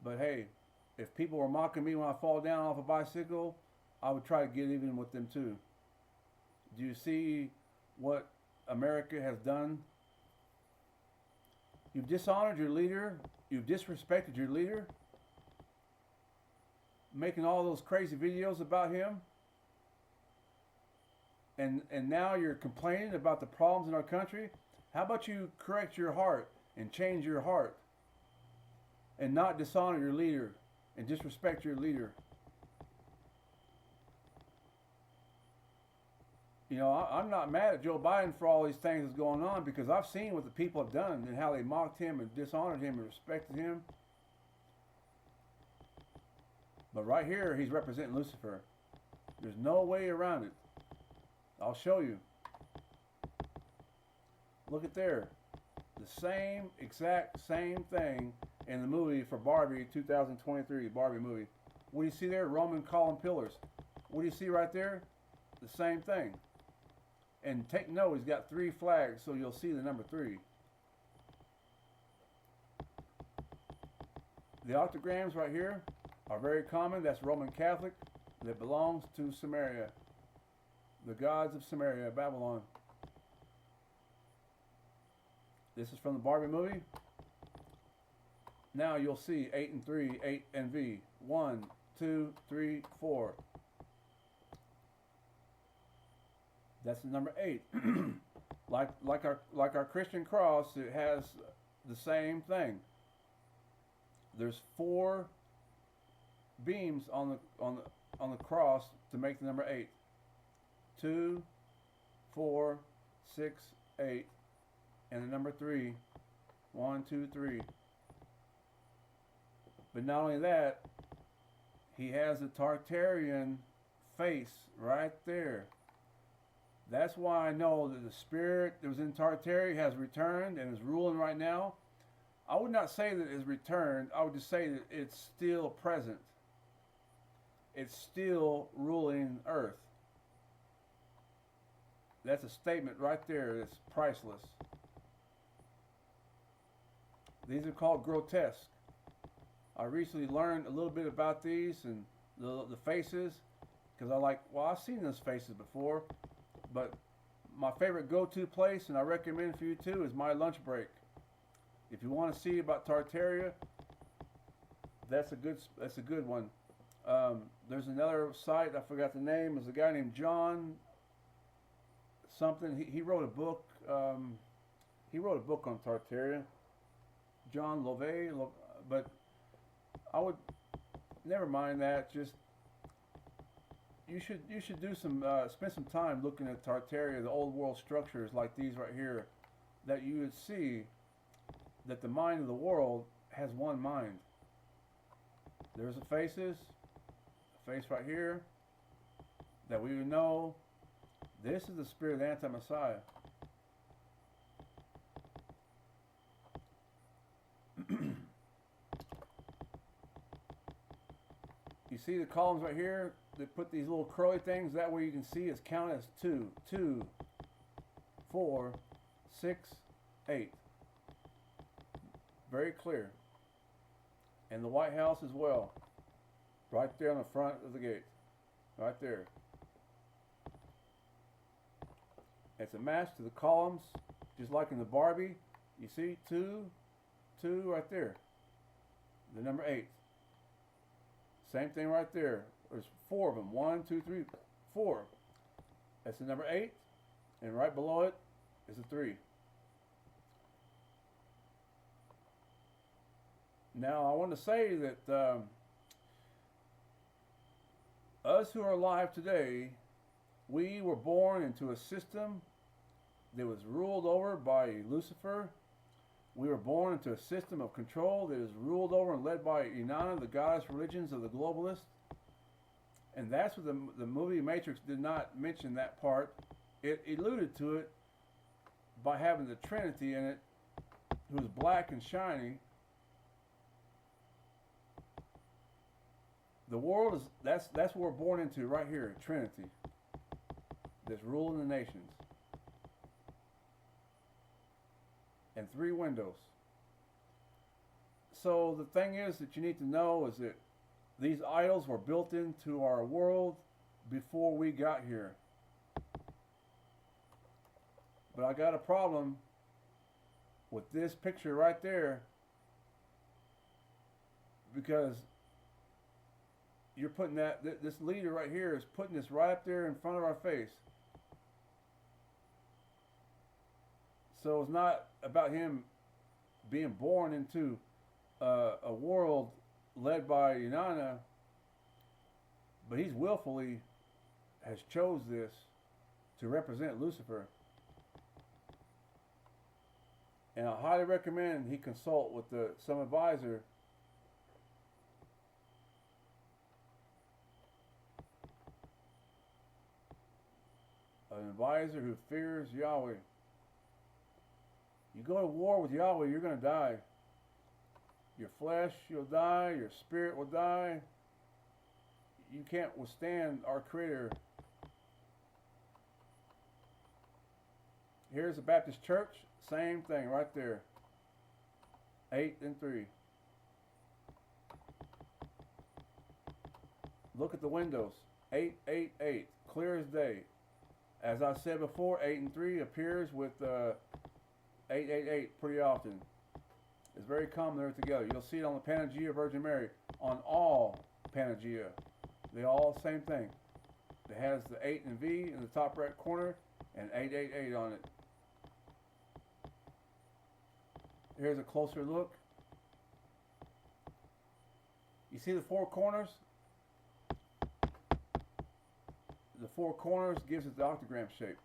But hey, if people were mocking me when I fall down off a bicycle, I would try to get even with them too. Do you see what America has done? You've dishonored your leader. You've disrespected your leader. Making all those crazy videos about him. And now you're complaining about the problems in our country. How about you correct your heart and change your heart and not dishonor your leader and disrespect your leader? You know, I'm not mad at Joe Biden for all these things that's going on, because I've seen what the people have done and how they mocked him and dishonored him and respected him. But right here, he's representing Lucifer. There's no way around it. I'll show you. Look at there. The exact same thing in the movie for Barbie 2023, Barbie movie. What do you see there? Roman column pillars. What do you see right there? The same thing. And take note, he's got 3 flags, so you'll see the number 3. The octograms right here are very common. That's Roman Catholic that belongs to Samaria. The gods of Samaria, Babylon. This is from the Barbie movie. Now you'll see 8 and 3, 8 and V. 1, 2, 3, 4. That's the number 8. like our Christian cross, it has the same thing. There's 4 beams on the cross to make the number 8. 2, 4, 6, 8, and the number 3. 1, 2, 3. But not only that, he has a Tartarian face right there. That's why I know that the spirit that was in Tartaria has returned and is ruling right now. I would not say that it is returned. I would just say that it's still present. It's still ruling Earth. That's a statement right there that's priceless. These are called grotesque. I recently learned a little bit about these and the faces, because I've seen those faces before, but my favorite go-to place, and I recommend for you too, is my lunch break. If you want to see about Tartaria, that's a good one. There's another site, I forgot the name. There's a guy named John something. He wrote a book. He wrote a book on Tartaria. John Lovey, but I would never mind that. Just you should do some spend some time looking at Tartaria, the old world structures like these right here, that you would see that the mind of the world has one mind. There's the faces, a face right here, that we would know this is the spirit of the anti-Messiah. You see the columns right here? They put these little curly things. That way you can see it's counted as 2, 2, 4, 6, 8. Very clear. And the White House as well. Right there on the front of the gate. Right there. It's a match to the columns, just like in the Barbie. You see 2, 2 right there. The number 8. Same thing right there. There's 4 of them. 1, 2, 3, 4. That's the number 8. And right below it is a 3. Now I want to say that us who are alive today, we were born into a system that was ruled over by Lucifer. We were born into a system of control that is ruled over and led by Inanna, the goddess religions of the globalists. And that's what the movie Matrix did not mention that part. It alluded to it by having the Trinity in it, who is black and shiny. The world is, that's what we're born into right here, Trinity. That's ruling the nations. And 3 windows. So the thing is that you need to know is that these idols were built into our world before we got here. But I got a problem with this picture right there, because you're putting this leader right here is putting this right up there in front of our face. So it's not about him being born into a world led by Inanna, but he's willfully has chose this to represent Lucifer. And I highly recommend he consult with some advisor who fears Yahweh. You go to war with Yahweh, you're going to die. Your flesh, you'll die. Your spirit will die. You can't withstand our Creator. Here's the Baptist Church. Same thing right there. 8 and 3. Look at the windows. 8, 8, 8. Clear as day. As I said before, 8 and 3 appears with 888 pretty often. It's very common they're together. You'll see it on the Panagia of Virgin Mary, on all Panagia. They all the same thing. It has the 8 and V in the top right corner and 888 on it. Here's a closer look. You see the four corners? The four corners gives it the octagram shape.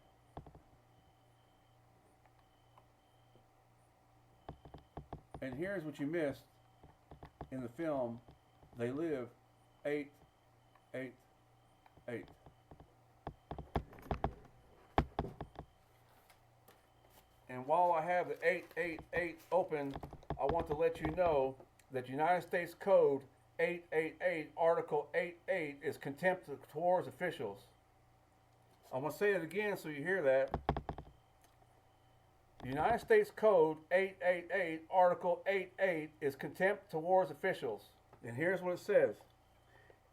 And here's what you missed in the film. They live 8, 8, 8. And while I have the 888 open, I want to let you know that United States Code 888, Article 88 is contempt towards officials. I'm going to say it again so you hear that. United States Code 888, Article 88 is contempt towards officials. And here's what it says.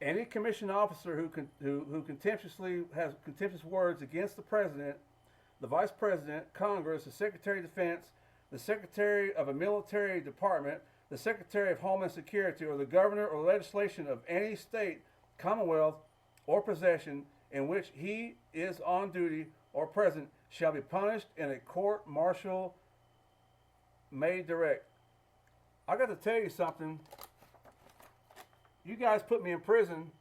Any commissioned officer who contemptuously has contemptuous words against the President, the Vice President, Congress, the Secretary of Defense, the Secretary of a military department, the Secretary of Homeland Security, or the governor or legislation of any state, commonwealth, or possession in which he is on duty or present shall be punished in a court martial made direct. I got to tell you something. You guys put me in prison,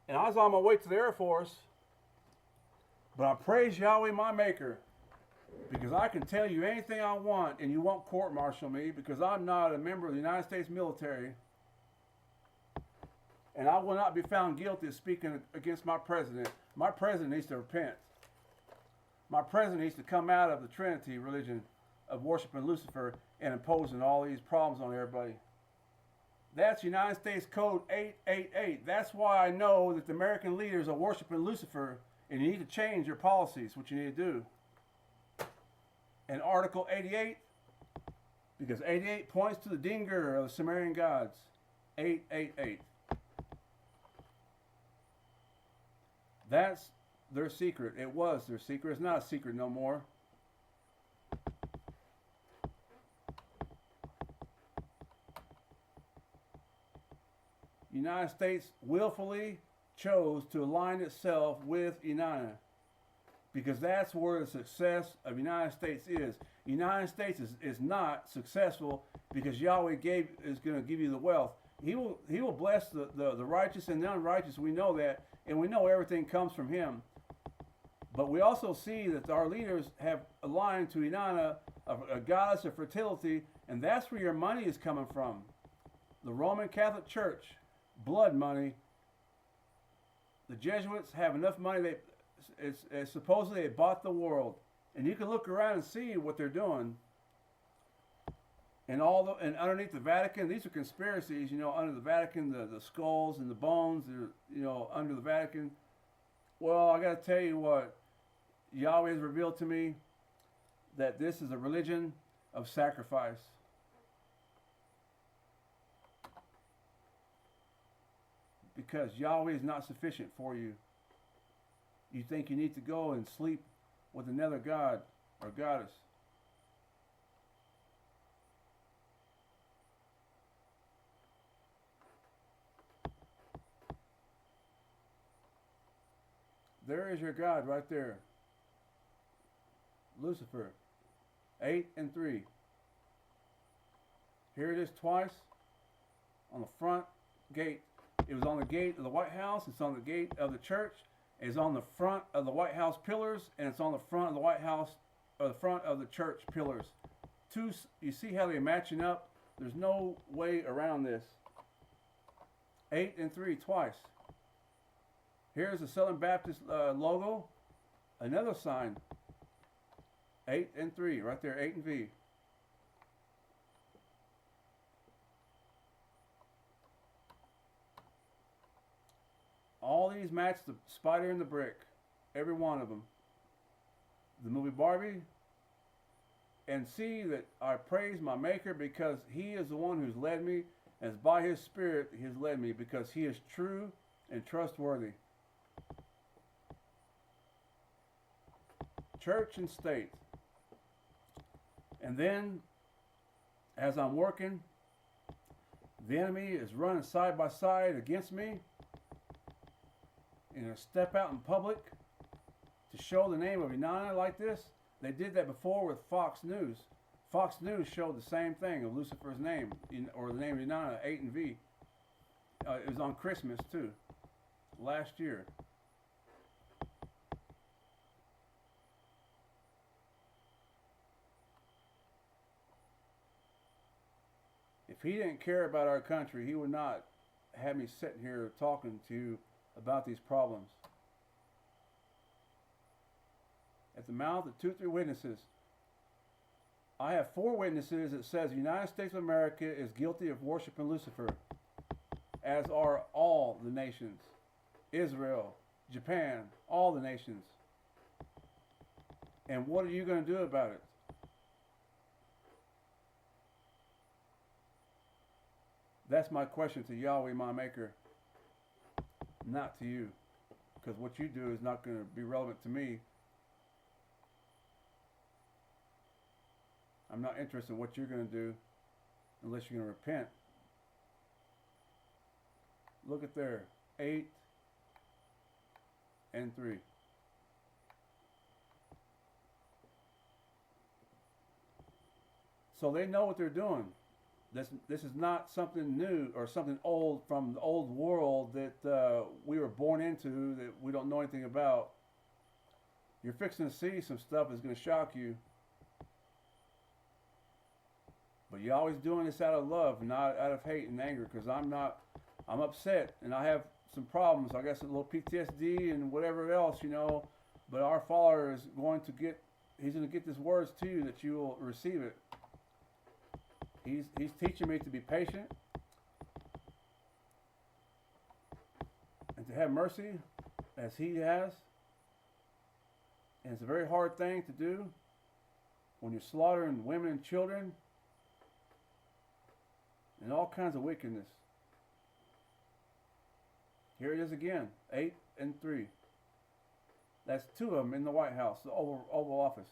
and I was on my way to the Air Force, but I praise Yahweh my Maker, because I can tell you anything I want and you won't court martial me, because I'm not a member of the United States military, and I will not be found guilty of speaking against my president. My president needs to repent. My president needs to come out of the Trinity religion of worshiping Lucifer and imposing all these problems on everybody. That's United States Code 888. That's why I know that the American leaders are worshiping Lucifer, and you need to change your policies, what you need to do. And Article 88, because 88 points to the dinger of the Sumerian gods. 888. That's their secret. It was their secret. It's not a secret no more. United States willfully chose to align itself with Inanna, because that's where the success of United States is. United States is not successful because Yahweh is going to give you the wealth. He will bless the righteous and the unrighteous. We know that, and we know everything comes from him. But we also see that our leaders have aligned to Inanna, a goddess of fertility, and that's where your money is coming from. The Roman Catholic Church, blood money. The Jesuits have enough money. It's supposedly they bought the world, and you can look around and see what they're doing. And underneath the Vatican, these are conspiracies. You know, under the Vatican, the skulls and the bones. You know, under the Vatican. Well, I got to tell you what, Yahweh has revealed to me that this is a religion of sacrifice. Because Yahweh is not sufficient for you. You think you need to go and sleep with another god or goddess. There is your God right there. Lucifer. 8 and 3. Here it is twice on the front gate. It was on the gate of the White House. It's on the gate of the church. It's on the front of the White House pillars, and it's on the front of the White House, or the front of the church pillars. You see how they're matching up? There's no way around this. 8 and 3 twice. Here's the Southern Baptist logo. Another sign. 8 and 3, right there, 8 and V. All these match the spider and the brick. Every one of them. The movie Barbie. And see that I praise my Maker because he is the one who's led me. And it's by his Spirit he has led me, because he is true and trustworthy. church and state. And then, as I'm working, the enemy is running side by side against me. And I step out in public to show the name of Inanna like this. They did that before with Fox News. Fox News showed the same thing of Lucifer's name, or the name of Inanna, 8 and V. It was on Christmas too, last year. If he didn't care about our country, he would not have me sitting here talking to you about these problems. At the mouth of 2 or 3 witnesses, I have 4 witnesses that says the United States of America is guilty of worshiping Lucifer, as are all the nations. Israel, Japan, all the nations. And what are you going to do about it? That's my question to Yahweh, my maker, not to you. Because what you do is not going to be relevant to me. I'm not interested in what you're going to do unless you're going to repent. Look at there, 8 and 3. So they know what they're doing. This is not something new or something old from the old world that we were born into that we don't know anything about. You're fixing to see some stuff that's going to shock you. But you're always doing this out of love, not out of hate and anger, because I'm upset and I have some problems. I guess a little PTSD and whatever else, you know. But our Father is he's going to get these words to you that you will receive it. He's teaching me to be patient and to have mercy as he has. And it's a very hard thing to do when you're slaughtering women and children and all kinds of wickedness. Here it is again, 8 and 3. That's 2 of them in the White House, the Oval Office.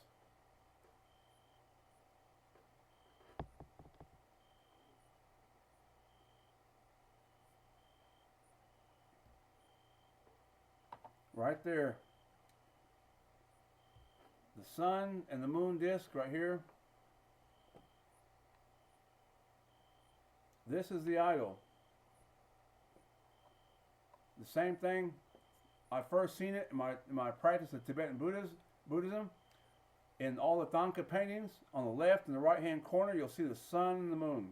Right there. The sun and the moon disc right here. This is the idol. The same thing. I first seen it in my practice of Tibetan Buddhism. In all the Thangka paintings, on the left and the right hand corner, you'll see the sun and the moon.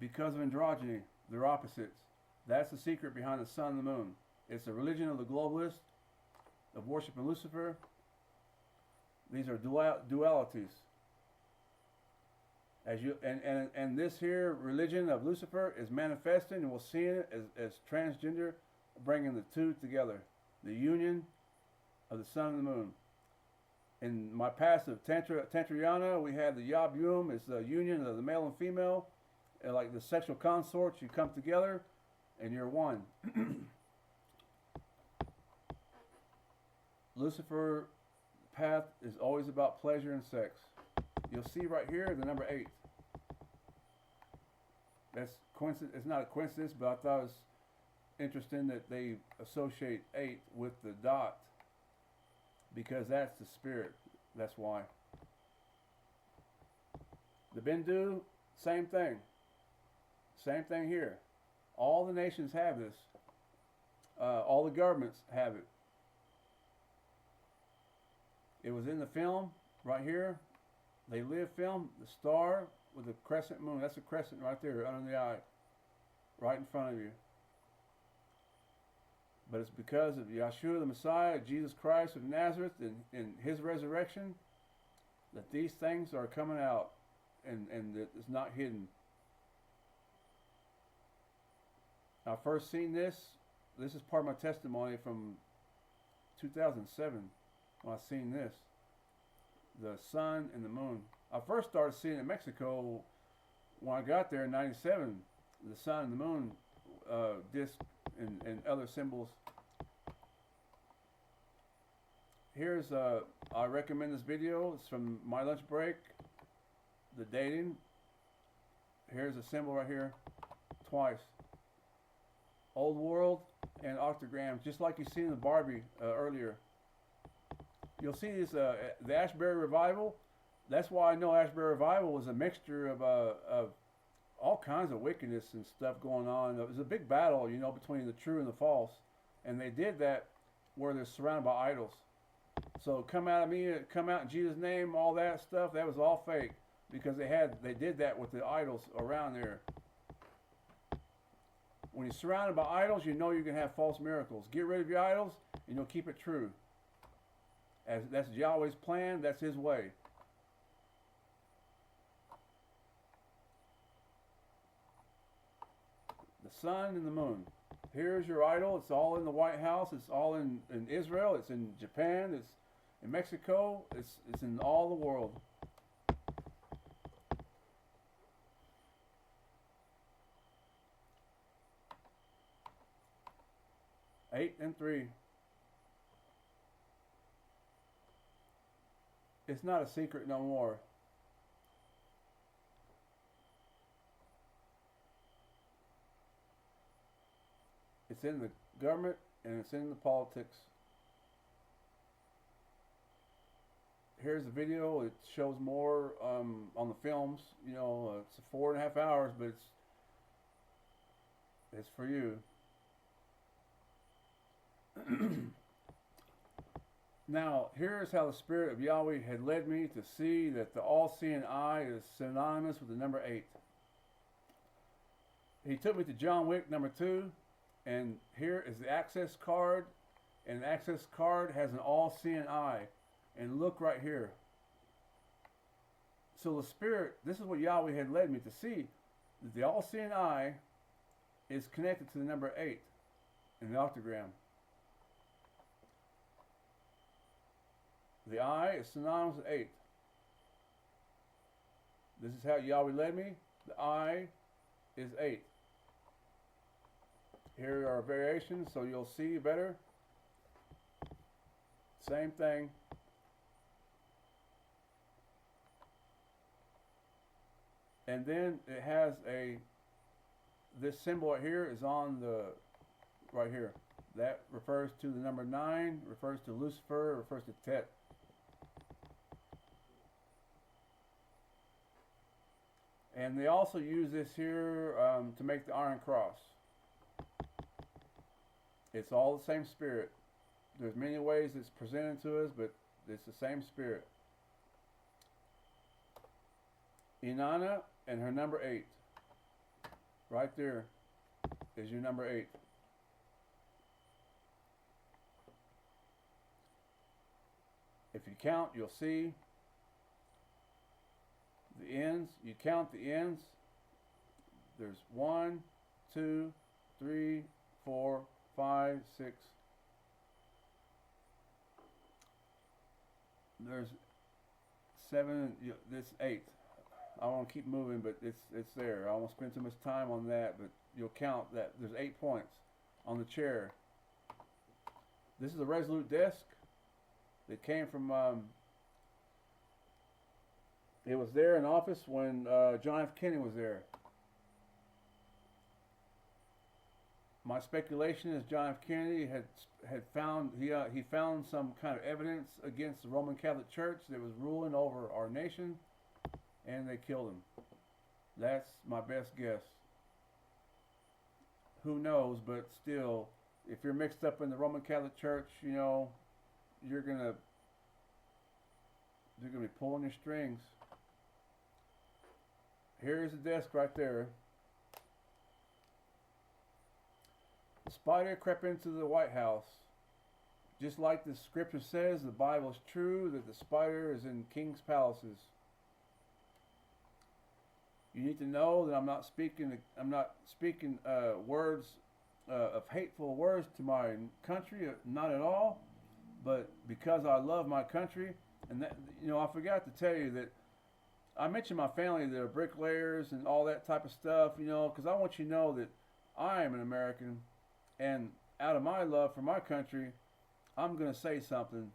Because of androgyny, they're opposites. That's the secret behind the sun and the moon. It's a religion of the globalists, of worshiping Lucifer. These are dualities. And this here religion of Lucifer is manifesting, and we'll see it as transgender, bringing the 2 together. The union of the sun and the moon. In my past of Tantrayana, we had the Yab Yum, it's the union of the male and female. And like the sexual consorts, you come together and you're one. Lucifer path is always about pleasure and sex. You'll see right here the number 8. That's coincidence. It's not a coincidence, but I thought it was interesting that they associate 8 with the dot, because that's the spirit. That's why. The Bindu, same thing. Same thing here. All the nations have this. All the governments have it. It was in the film right here. They Live film, the star with the crescent moon. That's a crescent right there under the eye, right in front of you. But it's because of Yeshua the Messiah, Jesus Christ of Nazareth, and his resurrection, that these things are coming out, and that it's not hidden. I first seen this. This is part of my testimony from 2007 when I seen this. The sun and the moon. I first started seeing it in Mexico when I got there in '97. The sun and the moon disc and other symbols. Here's I recommend this video. It's from my lunch break. The dating. Here's a symbol right here, twice. Old world and octograms, just like you see in the Barbie earlier. You'll see this the Ashbury Revival. That's why I know Ashbury Revival was a mixture of all kinds of wickedness and stuff going on. It was a big battle, you know, between the true and the false, and they did that where they're surrounded by idols. So come out of me, come out in Jesus' name, all that stuff. That was all fake because they did that with the idols around there. When you're surrounded by idols, you know you're gonna have false miracles. Get rid of your idols, and you'll keep it true. As that's Yahweh's plan. That's His way. The sun and the moon. Here's your idol. It's all in the White House. It's all in Israel. It's in Japan. It's in Mexico. It's in all the world. Eight and 3. It's not a secret no more. It's in the government and it's in the politics. Here's the video. It shows more on the films. You know, it's 4.5 hours, but it's for you. Now, here's how the Spirit of Yahweh had led me to see that the all-seeing eye is synonymous with the number 8. He took me to John Wick number 2, and here is the access card, and the access card has an all-seeing eye. And look right here. So the Spirit, this is what Yahweh had led me to see, that the all-seeing eye is connected to the number 8 in the octagram. The eye is synonymous with 8. This is how Yahweh led me. The eye is 8. Here are variations so you'll see better. Same thing. And then it has this symbol right here is on right here. That refers to the number 9, refers to Lucifer, refers to Tet. And they also use this here to make the Iron Cross. It's all the same spirit. There's many ways it's presented to us, but it's the same spirit. Inanna and her number 8. Right there is your number 8. If you count, you'll see the ends. You count the ends. There's 1, 2, 3, 4, 5, 6. There's 7. This 8. I want to keep moving, but it's there. I won't spend too much time on that, but you'll count that there's 8 points on the chair. This is a Resolute desk that came from. It was there in office when John F. Kennedy was there. My speculation is John F. Kennedy had found he found some kind of evidence against the Roman Catholic Church that was ruling over our nation, and they killed him. That's my best guess. Who knows? But still, if you're mixed up in the Roman Catholic Church, you know, you're gonna be pulling your strings. Here's the desk right there. The spider crept into the White House. Just like the scripture says, the Bible is true that the spider is in king's palaces. You need to know that I'm not speaking words of hateful words to my country, not at all. But because I love my country, and that, you know, I forgot to tell you that I mentioned my family that are bricklayers and all that type of stuff, you know, because I want you to know that I am an American, and out of my love for my country, I'm going to say something.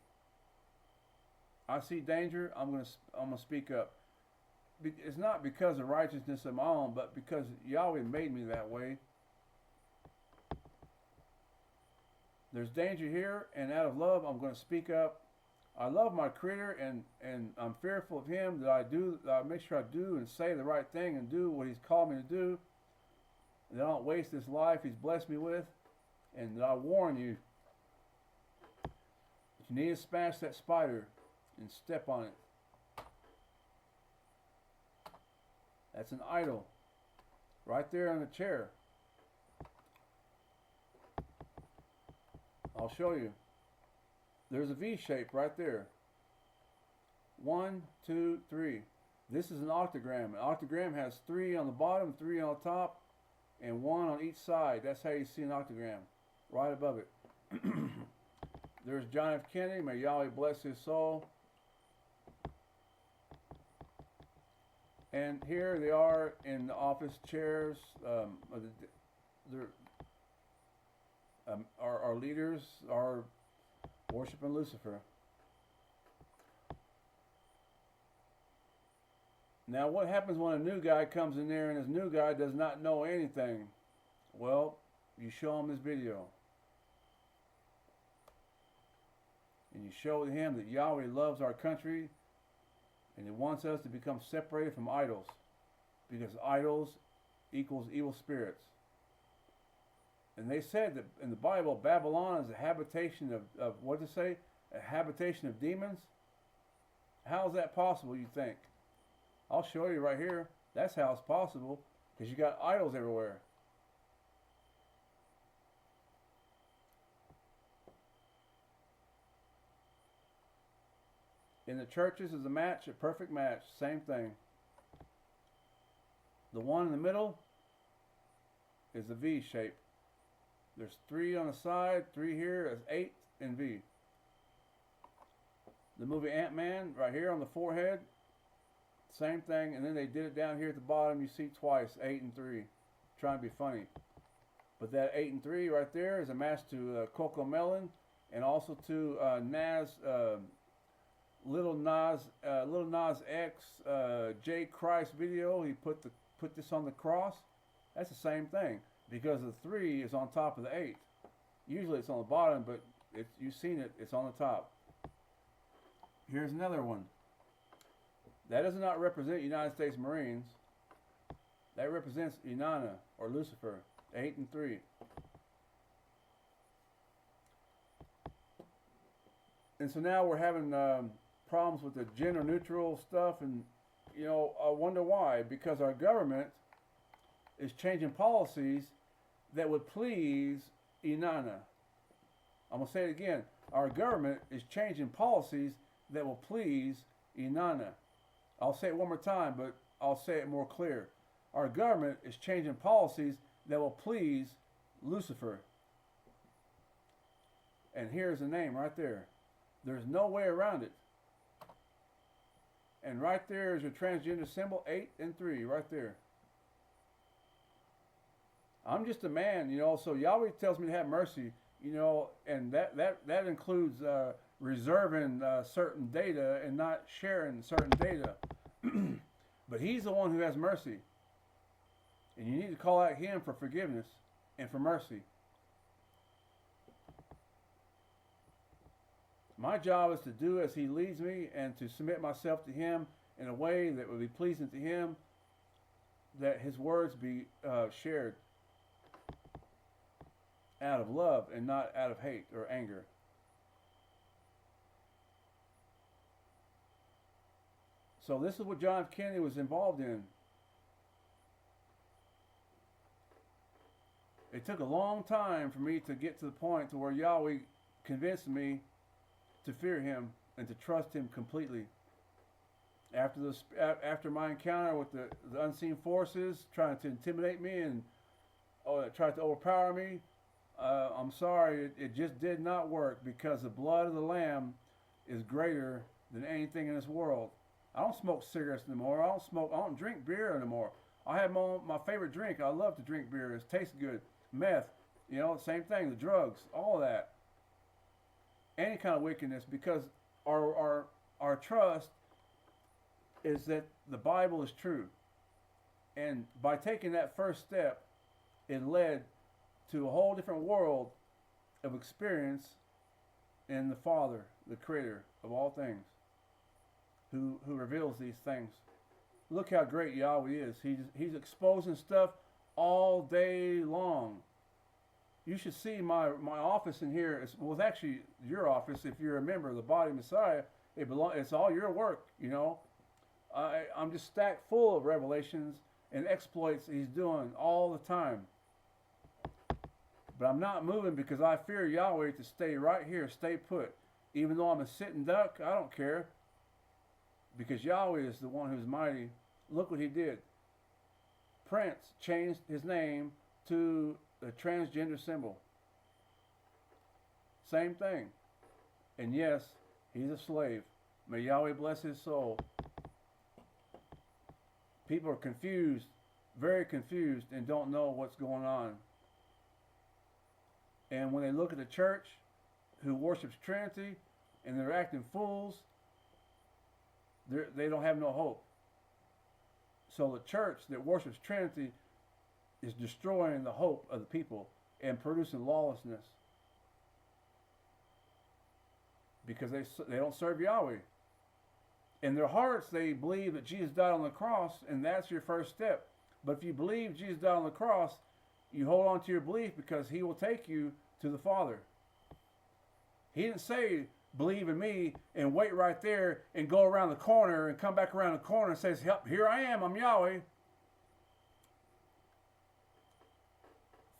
I see danger, I'm gonna speak up. It's not because of righteousness of my own, but because Yahweh made me that way. There's danger here, and out of love, I'm going to speak up. I love my Creator, and I'm fearful of Him, that I make sure I do and say the right thing and do what He's called me to do. And that I don't waste this life He's blessed me with. And that I warn you, if you need to smash that spider and step on it. That's an idol. Right there on the chair. I'll show you. There's a V shape right there. 1, 2, 3. This is an octagram. An octagram has 3 on the bottom, 3 on the top, and 1 on each side. That's how you see an octagram. Right above it. There's John F. Kennedy. May Yahweh bless his soul. And here they are in the office chairs. Our leaders are worshiping Lucifer. Now, what happens when a new guy comes in there and this new guy does not know anything? Well, you show him this video. And you show him that Yahweh loves our country and He wants us to become separated from idols, because idols equals evil spirits. And they said that in the Bible, Babylon is a habitation of what to say? A habitation of demons? How is that possible, you think? I'll show you right here. That's how it's possible, because you got idols everywhere. In the churches is a match, a perfect match, same thing. The one in the middle is a V shape. There's 3 on the side, 3 here, that's 8 in V. The movie Ant-Man, right here on the forehead, same thing, and then they did it down here at the bottom, you see twice, 8 and 3. Trying to be funny. But that 8 and 3 right there is a match to Coco Melon, and also to Little Nas X J Christ video. He put this on the cross. That's the same thing, because the 3 is on top of the 8. Usually it's on the bottom, but you've seen it. It's on the top. Here's another one. That does not represent United States Marines. That represents Inanna or Lucifer. 8 and 3. And so now we're having problems with the gender neutral stuff, and you know, I wonder why. Because our government is changing policies that would please Inanna. I'm going to say it again. Our government is changing policies that will please Inanna. I'll say it one more time, but I'll say it more clear. Our government is changing policies that will please Lucifer. And here's the name right there. There's no way around it. And right there is your transgender symbol, 8 and 3, right there. I'm just a man, you know, so Yahweh tells me to have mercy, you know, and that includes reserving certain data and not sharing certain data. But He's the one who has mercy. And you need to call out Him for forgiveness and for mercy. My job is to do as He leads me and to submit myself to Him in a way that will be pleasing to Him, that His words be shared out of love and not out of hate or anger. So this is what John F. Kennedy was involved in. It took a long time for me to get to the point to where Yahweh convinced me to fear Him and to trust Him completely. After my encounter with the unseen forces trying to intimidate me and tried to overpower me, I'm sorry, it just did not work, because the blood of the Lamb is greater than anything in this world. I don't smoke cigarettes anymore. I don't drink beer anymore. I have my favorite drink. I love to drink beer. It tastes good. Meth, you know, same thing. The drugs, all of that. Any kind of wickedness, because our our trust is that the Bible is true. And by taking that first step, it led to a whole different world of experience in the Father, the Creator of all things, who reveals these things. Look how great Yahweh is. He's exposing stuff all day long. You should see my office in here. It's actually your office if you're a member of the body of Messiah. It's all your work, you know. I'm just stacked full of revelations and exploits he's doing all the time. But I'm not moving because I fear Yahweh to stay right here, stay put. Even though I'm a sitting duck, I don't care. Because Yahweh is the one who's mighty. Look what he did. Prince changed his name to a transgender symbol. Same thing. And yes, he's a slave. May Yahweh bless his soul. People are confused, very confused, and don't know what's going on. And when they look at the church who worships Trinity and they're acting fools, they don't have no hope. So the church that worships Trinity is destroying the hope of the people and producing lawlessness. Because they don't serve Yahweh. In their hearts, they believe that Jesus died on the cross, and that's your first step. But if you believe Jesus died on the cross, you hold on to your belief because he will take you to the Father. He didn't say, believe in me and wait right there and go around the corner and come back around the corner and says, here I am, I'm Yahweh.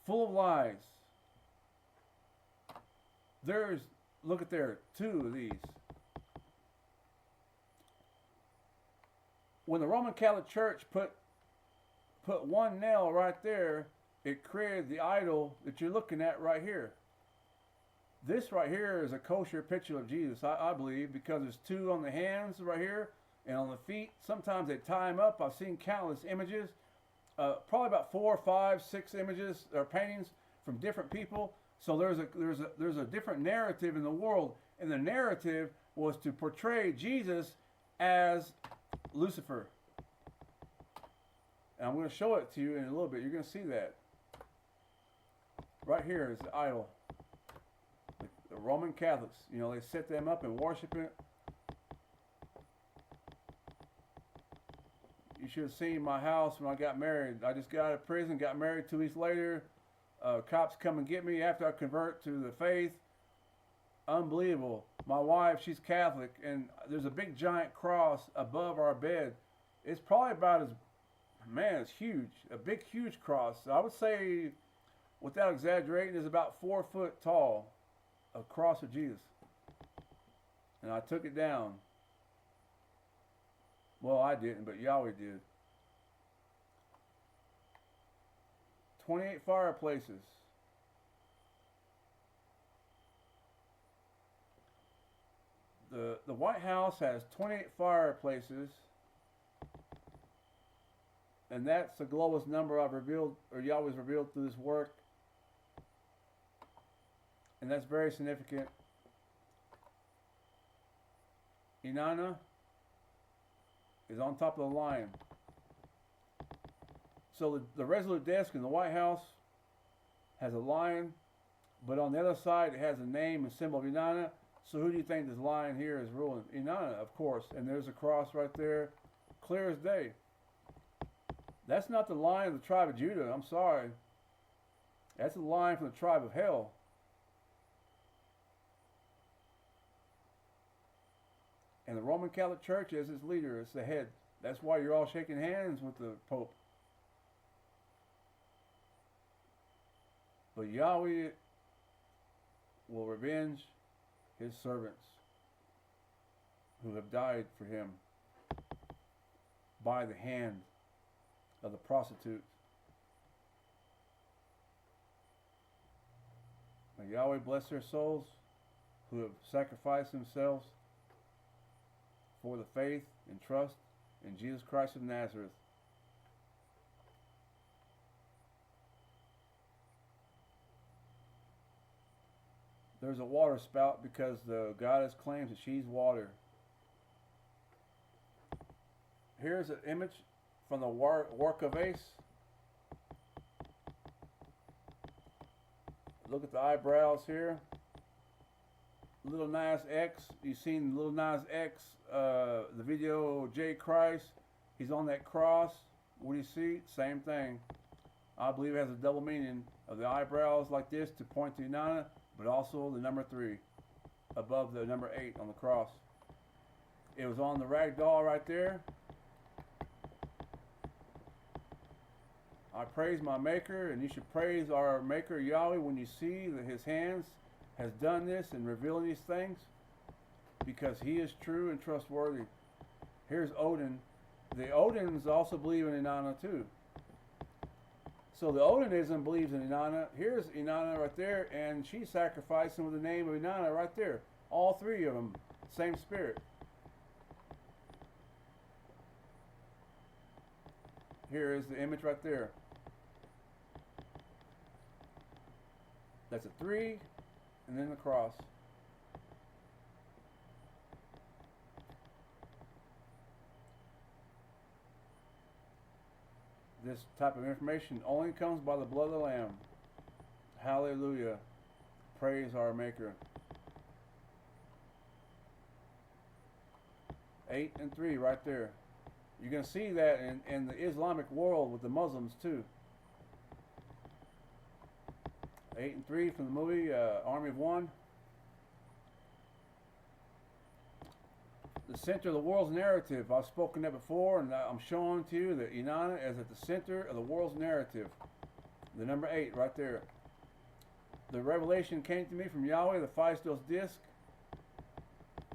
Full of lies. Look at there, 2 of these. When the Roman Catholic Church put one nail right there, it created the idol that you're looking at right here. This right here is a kosher picture of Jesus, I believe, because there's 2 on the hands right here and on the feet. Sometimes they tie them up. I've seen countless images, probably about 4, 5, 6 images or paintings from different people. So there's a different narrative in the world, and the narrative was to portray Jesus as Lucifer. And I'm going to show it to you in a little bit. You're going to see that. Right here is the idol. The Roman Catholics, you know, they set them up and worship it. You should have seen my house when I got married. I just got out of prison, got married 2 weeks later. Cops come and get me after I convert to the faith. Unbelievable. My wife, she's Catholic, and there's a big giant cross above our bed. It's probably about it's huge. A big, huge cross. I would say, without exaggerating, it's about 4 foot tall. A cross of Jesus. And I took it down. Well, I didn't, but Yahweh did. 28 fireplaces. The White House has 28 fireplaces, and that's the lowest number I've revealed, or Yahweh's revealed through this work. And that's very significant. Inanna is on top of the lion. So the Resolute desk in the White House has a lion, but on the other side it has a name and symbol of Inanna. So who do you think this lion here is ruling? Inanna, of course. And there's a cross right there, clear as day. That's not the lion of the tribe of Judah. I'm sorry. That's the lion from the tribe of hell. And the Roman Catholic Church is its leader, it's the head. That's why you're all shaking hands with the Pope. But Yahweh will revenge his servants who have died for him by the hand of the prostitute. May Yahweh bless their souls who have sacrificed themselves for the faith and trust in Jesus Christ of Nazareth. There's a water spout because the goddess claims that she's water. Here's an image from the work of Ace. Look at the eyebrows here. Lil Nas X. You've seen Lil Nas X, the video J. Christ. He's on that cross. What do you see? Same thing. I believe it has a double meaning of the eyebrows like this to point to Inanna, but also the number 3 above the number 8 on the cross. It was on the rag doll right there. I praise my Maker, and you should praise our Maker Yahweh when you see that His hands has done this and revealing these things, because He is true and trustworthy. Here's Odin. The Odins also believe in Inanna too. So the Odinism believes in Inanna. Here's Inanna right there, and she's sacrificing with the name of Inanna right there. All 3 of them, same spirit. Here is the image right there. That's a 3, and then the cross. This type of information only comes by the blood of the Lamb. Hallelujah. Praise our Maker. 8 and 3 right there. You're going to see that in the Islamic world with the Muslims too. 8 and 3 from the movie Army of One. The center of the world's narrative. I've spoken that before, and I'm showing to you that Inanna is at the center of the world's narrative. The number 8 right there. The revelation came to me from Yahweh, the Phaistos disc.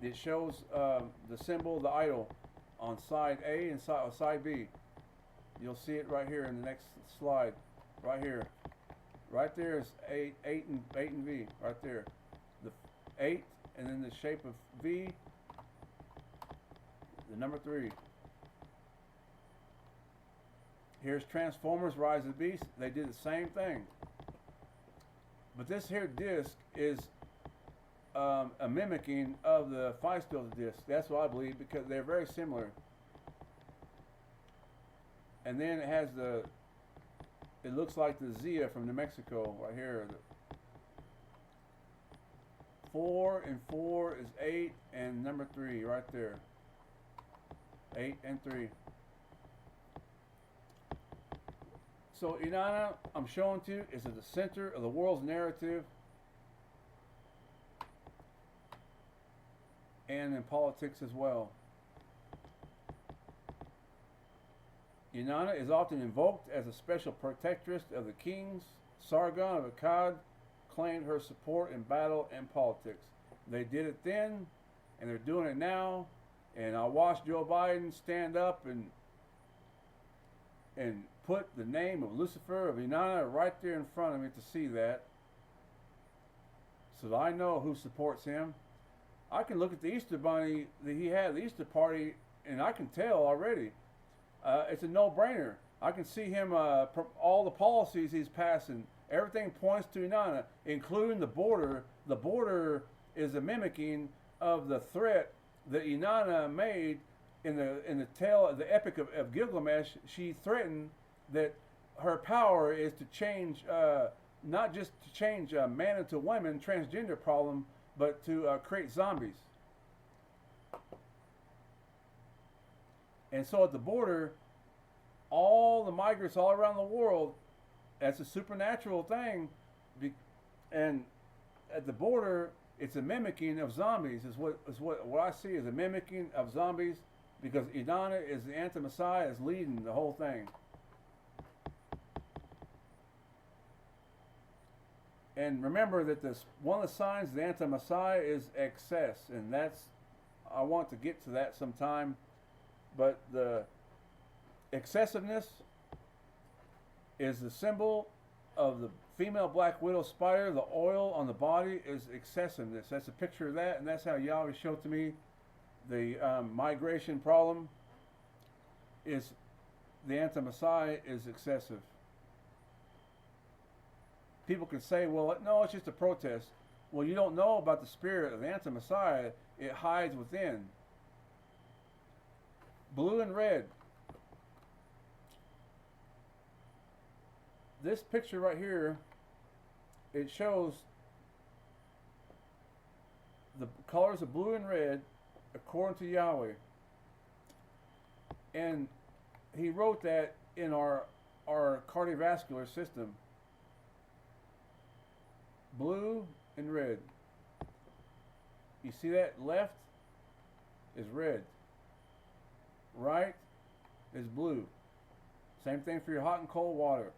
It shows the symbol of the idol on side A and side B. You'll see it right here in the next slide. Right here. Right there is 8 and V. Right there. The 8 and then the shape of V. The number 3. Here's Transformers Rise of the Beast. They did the same thing. But this here disc is a mimicking of the Phaistos disc. That's what I believe, because they're very similar. And then it has it looks like the Zia from New Mexico right here. 4 and 4 is 8 and number 3 right there. 8 and 3. So Inanna, I'm showing to you, is at the center of the world's narrative and in politics as well. Inanna is often invoked as a special protectress of the kings. Sargon of Akkad claimed her support in battle and politics. They did it then, and they're doing it now. And I watched Joe Biden stand up and put the name of Lucifer, of Inanna, right there in front of me to see that. So that I know who supports him. I can look at the Easter Bunny that he had, the Easter party, and I can tell already. It's a no-brainer. I can see him, all the policies he's passing, everything points to Inanna, including the border. The border is a mimicking of the threat that Inanna made in the tale of the Epic of Gilgamesh. She threatened that her power is to change, not just to change man into woman, transgender problem, but to create zombies. And so at the border, all the migrants all around the world, that's a supernatural thing. And at the border, it's a mimicking of zombies, is what I see as a mimicking of zombies, because Inanna is the anti-Messiah, is leading the whole thing. And remember that one of the signs of the anti-Messiah is excess, and I want to get to that sometime, but the excessiveness is the symbol of the female black widow spider. The oil on the body is excessiveness. That's a picture of that, and that's how Yahweh showed to me the migration problem is the anti-Messiah is excessive. People can say, well, no, it's just a protest. Well, you don't know about the spirit of the anti-Messiah. It hides within. blue and red. This picture right here, it shows the colors of blue and red according to Yahweh. And he wrote that in our cardiovascular system. Blue and red. You see that? Left is red. Right is blue. Same thing for your hot and cold water.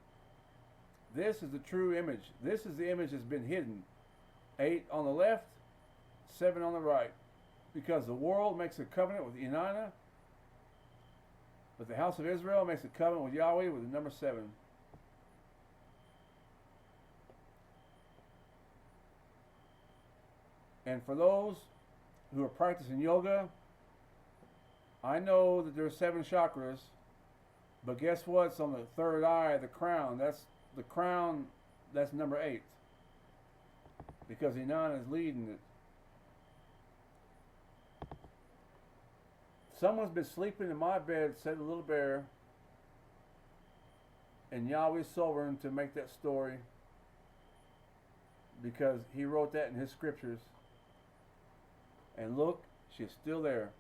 This is the true image. This is the image that's been hidden. 8 on the left, 7 on the right. Because the world makes a covenant with Inanna, but the house of Israel makes a covenant with Yahweh with the number 7. And for those who are practicing yoga, I know that there's 7 chakras, but guess what? It's on the third eye, the crown. That's the crown, that's number 8. Because Inanna is leading it. Someone's been sleeping in my bed, said the little bear, and Yahweh's sovereign to make that story because he wrote that in his scriptures. And look, she's still there.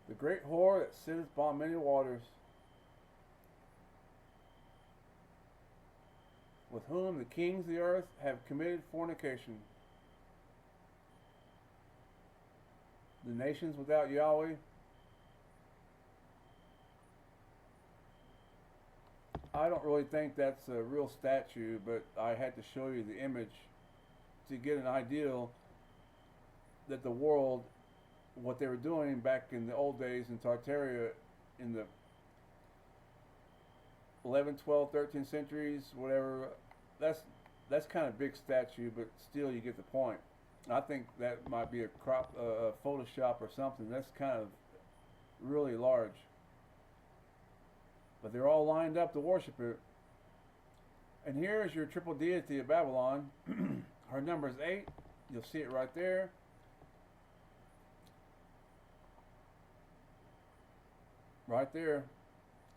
The great whore that sitteth upon many waters, with whom the kings of the earth have committed fornication. The nations without Yahweh. I don't really think that's a real statue, but I had to show you the image to get an idea that the world, what they were doing back in the old days in Tartaria in the 11th, 12th, 13th centuries, whatever, that's kind of big statue, but still you get the point. I think that might be a Photoshop or something. That's kind of really large. But they're all lined up to worship it. And here is your triple deity of Babylon. Her number is 8. You'll see it right there. Right there.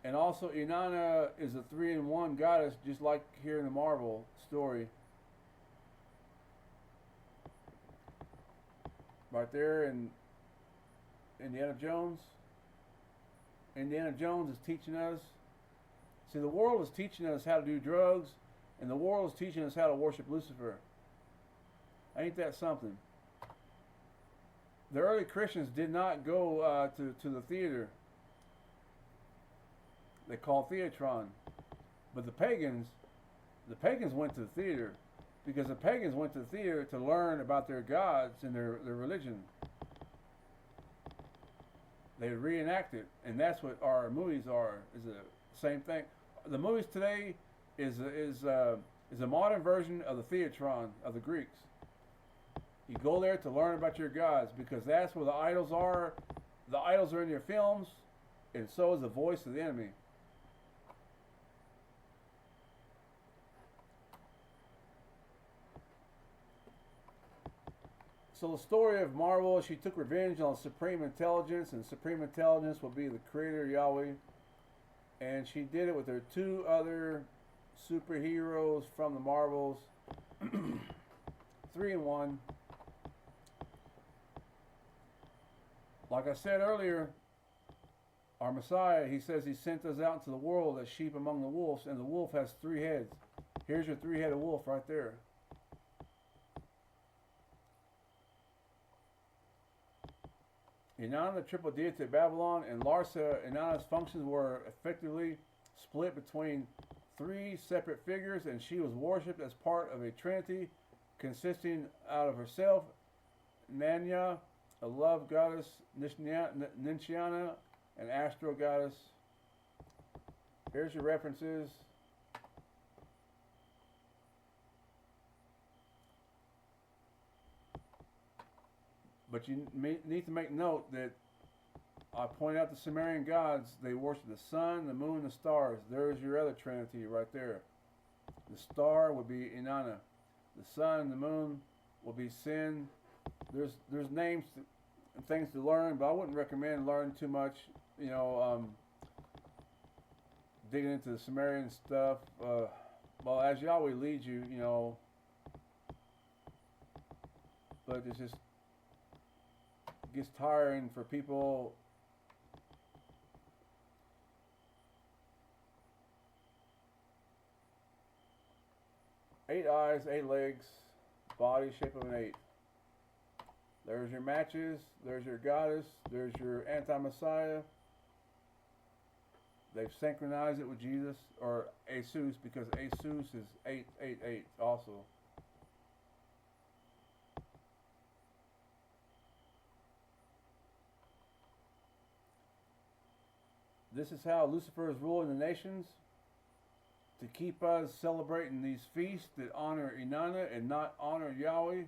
And also Inanna is a 3-in-1 goddess, just like here in the Marvel story. Right there in Indiana Jones. Indiana Jones is teaching us. See, the world is teaching us how to do drugs, and the world is teaching us how to worship Lucifer. Ain't that something? The early Christians did not go to the theater. They call theatron. But the pagans went to the theater because the pagans went to the theater to learn about their gods and their religion. They reenact it, and that's what our movies are. Is the same thing. The movies today is a modern version of the theatron of the Greeks. You go there to learn about your gods because that's where the idols are. The idols are in your films, and so is the voice of the enemy. So the story of Marvel, she took revenge on Supreme Intelligence, and Supreme Intelligence will be the creator Yahweh. And she did it with her 2 other superheroes from the Marvels. 3-in-1. Like I said earlier, our Messiah, he says he sent us out into the world as sheep among the wolves, and the wolf has 3 heads. Here's your 3-headed wolf right there. Inanna, the triple deity of Babylon, and Larsa, Inanna's functions were effectively split between 3 separate figures, and she was worshipped as part of a trinity consisting out of herself, Nanya, a love goddess, Ninciana, an astro goddess. Here's your references. But you need to make note that I point out the Sumerian gods, they worship the sun, the moon, the stars. There's your other trinity right there. The star would be Inanna. The sun and the moon will be sin. There's names and things to learn, but I wouldn't recommend learning too much. Digging into the Sumerian stuff. Well, as Yahweh leads you, but it just gets tiring for people. Eight eyes, 8 legs, body shape of an 8. There's your matches, there's your goddess, there's your anti-Messiah. They've synchronized it with Jesus, or Asus, because Asus is 888 also. This is how Lucifer is ruling the nations, to keep us celebrating these feasts that honor Inanna and not honor Yahweh.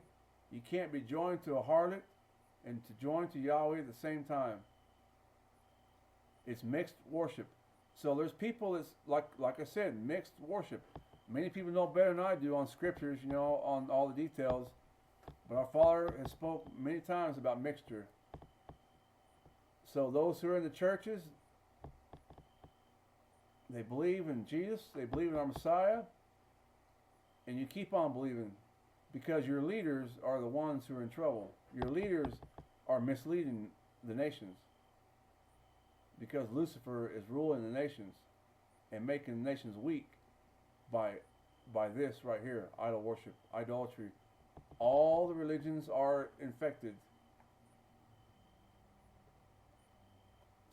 You can't be joined to a harlot and to join to Yahweh at the same time. It's mixed worship. So there's people that's, like I said, mixed worship. Many people know better than I do on scriptures, on all the details. But our Father has spoke many times about mixture. So those who are in the churches, they believe in Jesus, they believe in our Messiah, and you keep on believing, because your leaders are the ones who are in trouble. Your leaders are misleading the nations, because Lucifer is ruling the nations and making the nations weak by this right here, idol worship, idolatry. All the religions are infected.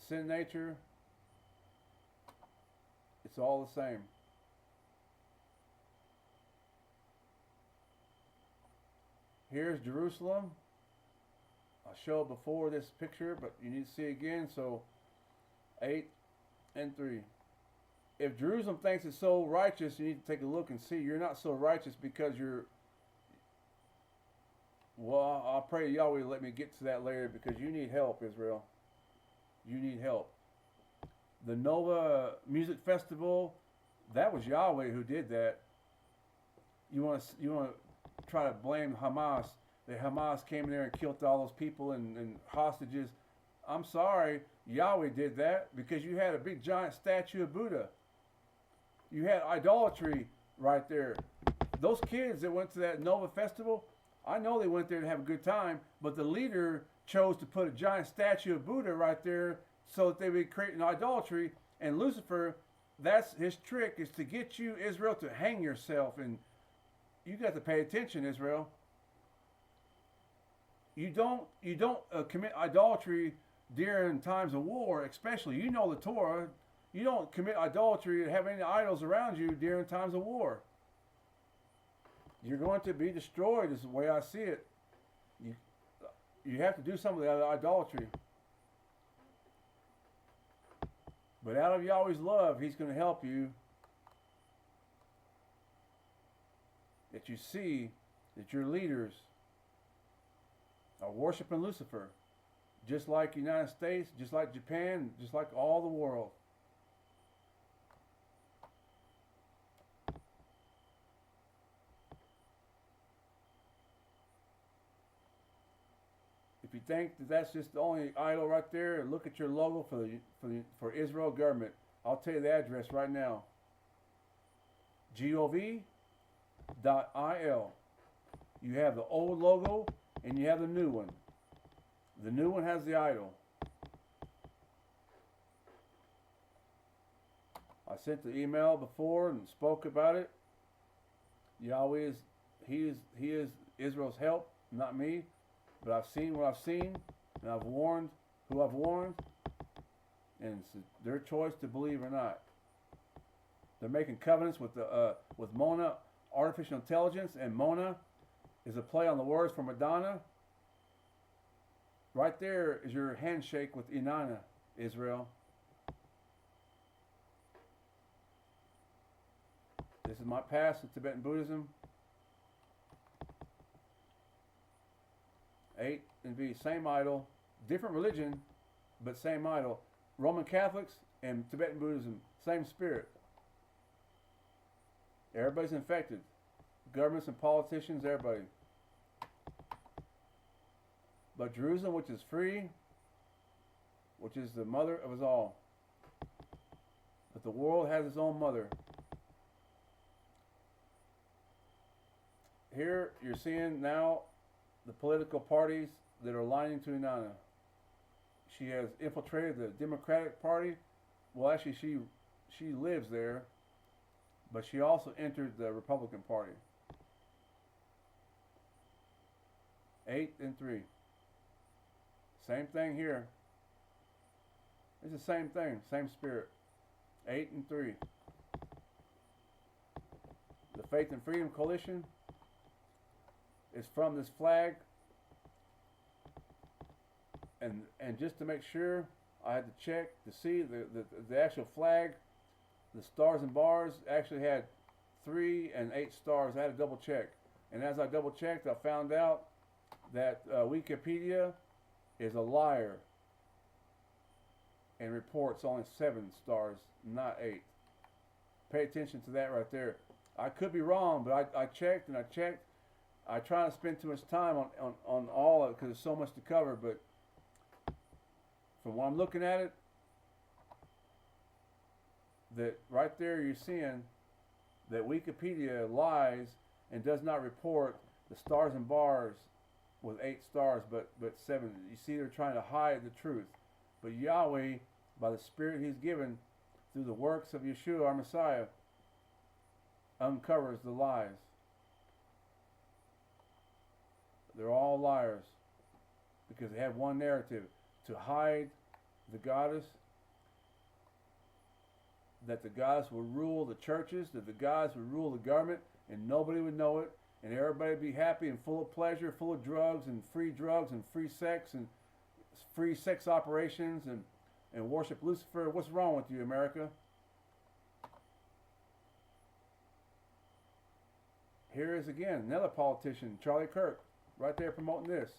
Sin nature, it's all the same. Here's Jerusalem. I'll show it before this picture, but you need to see it again. So 8 and 3. If Jerusalem thinks it's so righteous, you need to take a look and see you're not so righteous, because you're... Well, I'll pray Yahweh let me get to that later, because you need help, Israel. You need help. The Nova Music Festival, that was Yahweh who did that. You want to try to blame Hamas. The Hamas came in there and killed all those people and hostages. I'm sorry, Yahweh did that, because you had a big giant statue of Buddha. You had idolatry right there. Those kids that went to that Nova Festival, I know they went there to have a good time, but the leader chose to put a giant statue of Buddha right there so that they would create an idolatry. And Lucifer, that's his trick, is to get you, Israel, to hang yourself. And you got to pay attention, Israel. You don't commit idolatry during times of war, especially. You know the Torah. You don't commit idolatry and have any idols around you during times of war. You're going to be destroyed, is the way I see it. You have to do some of the idolatry. But out of Yahweh's love, He's going to help you. That you see that your leaders are worshiping Lucifer. Just like the United States, just like Japan, just like all the world. If you think that that's just the only idol right there, look at your logo for Israel government. I'll tell you the address right now. gov.il. You have the old logo and you have the new one. The new one has the idol. I sent the email before and spoke about it. Yahweh is Israel's help, not me. But I've seen what I've seen, and I've warned who I've warned, and it's their choice to believe or not. They're making covenants with Mona, artificial intelligence, and Mona is a play on the words for Madonna. Right there is your handshake with Inanna, Israel. This is my past in Tibetan Buddhism. 8 and B, same idol, different religion, but same idol. Roman Catholics and Tibetan Buddhism, same spirit. Everybody's infected. governments and politicians, everybody. But Jerusalem, which is free, which is the mother of us all. But the world has its own mother. Here you're seeing now the political parties that are aligning to Inanna. She has infiltrated the Democratic Party. Well, actually, she lives there, but she also entered the Republican Party. 8 and 3. Same thing here. It's the same thing, same spirit. 8 and 3. The Faith and Freedom Coalition is from this flag. And just to make sure, I had to check to see the actual flag. The stars and bars actually had 3 and 8 stars. I had to double check. And as I double checked, I found out that Wikipedia is a liar and reports only 7 stars, not 8. Pay attention to that right there. I could be wrong, but I checked and I checked. I try not to spend too much time on all of it because there's so much to cover, but from what I'm looking at it, that right there you're seeing that Wikipedia lies and does not report the stars and bars with 8 stars, but 7. You see, they're trying to hide the truth. But Yahweh, by the Spirit He's given through the works of Yeshua, our Messiah, uncovers the lies. They're all liars because they have one narrative: to hide the goddess, that the goddess will rule the churches, that the goddess will rule the government, and nobody would know it, and everybody would be happy and full of pleasure, full of drugs and free sex operations and worship Lucifer. What's wrong with you, America? Here is again another politician, Charlie Kirk, right there promoting this.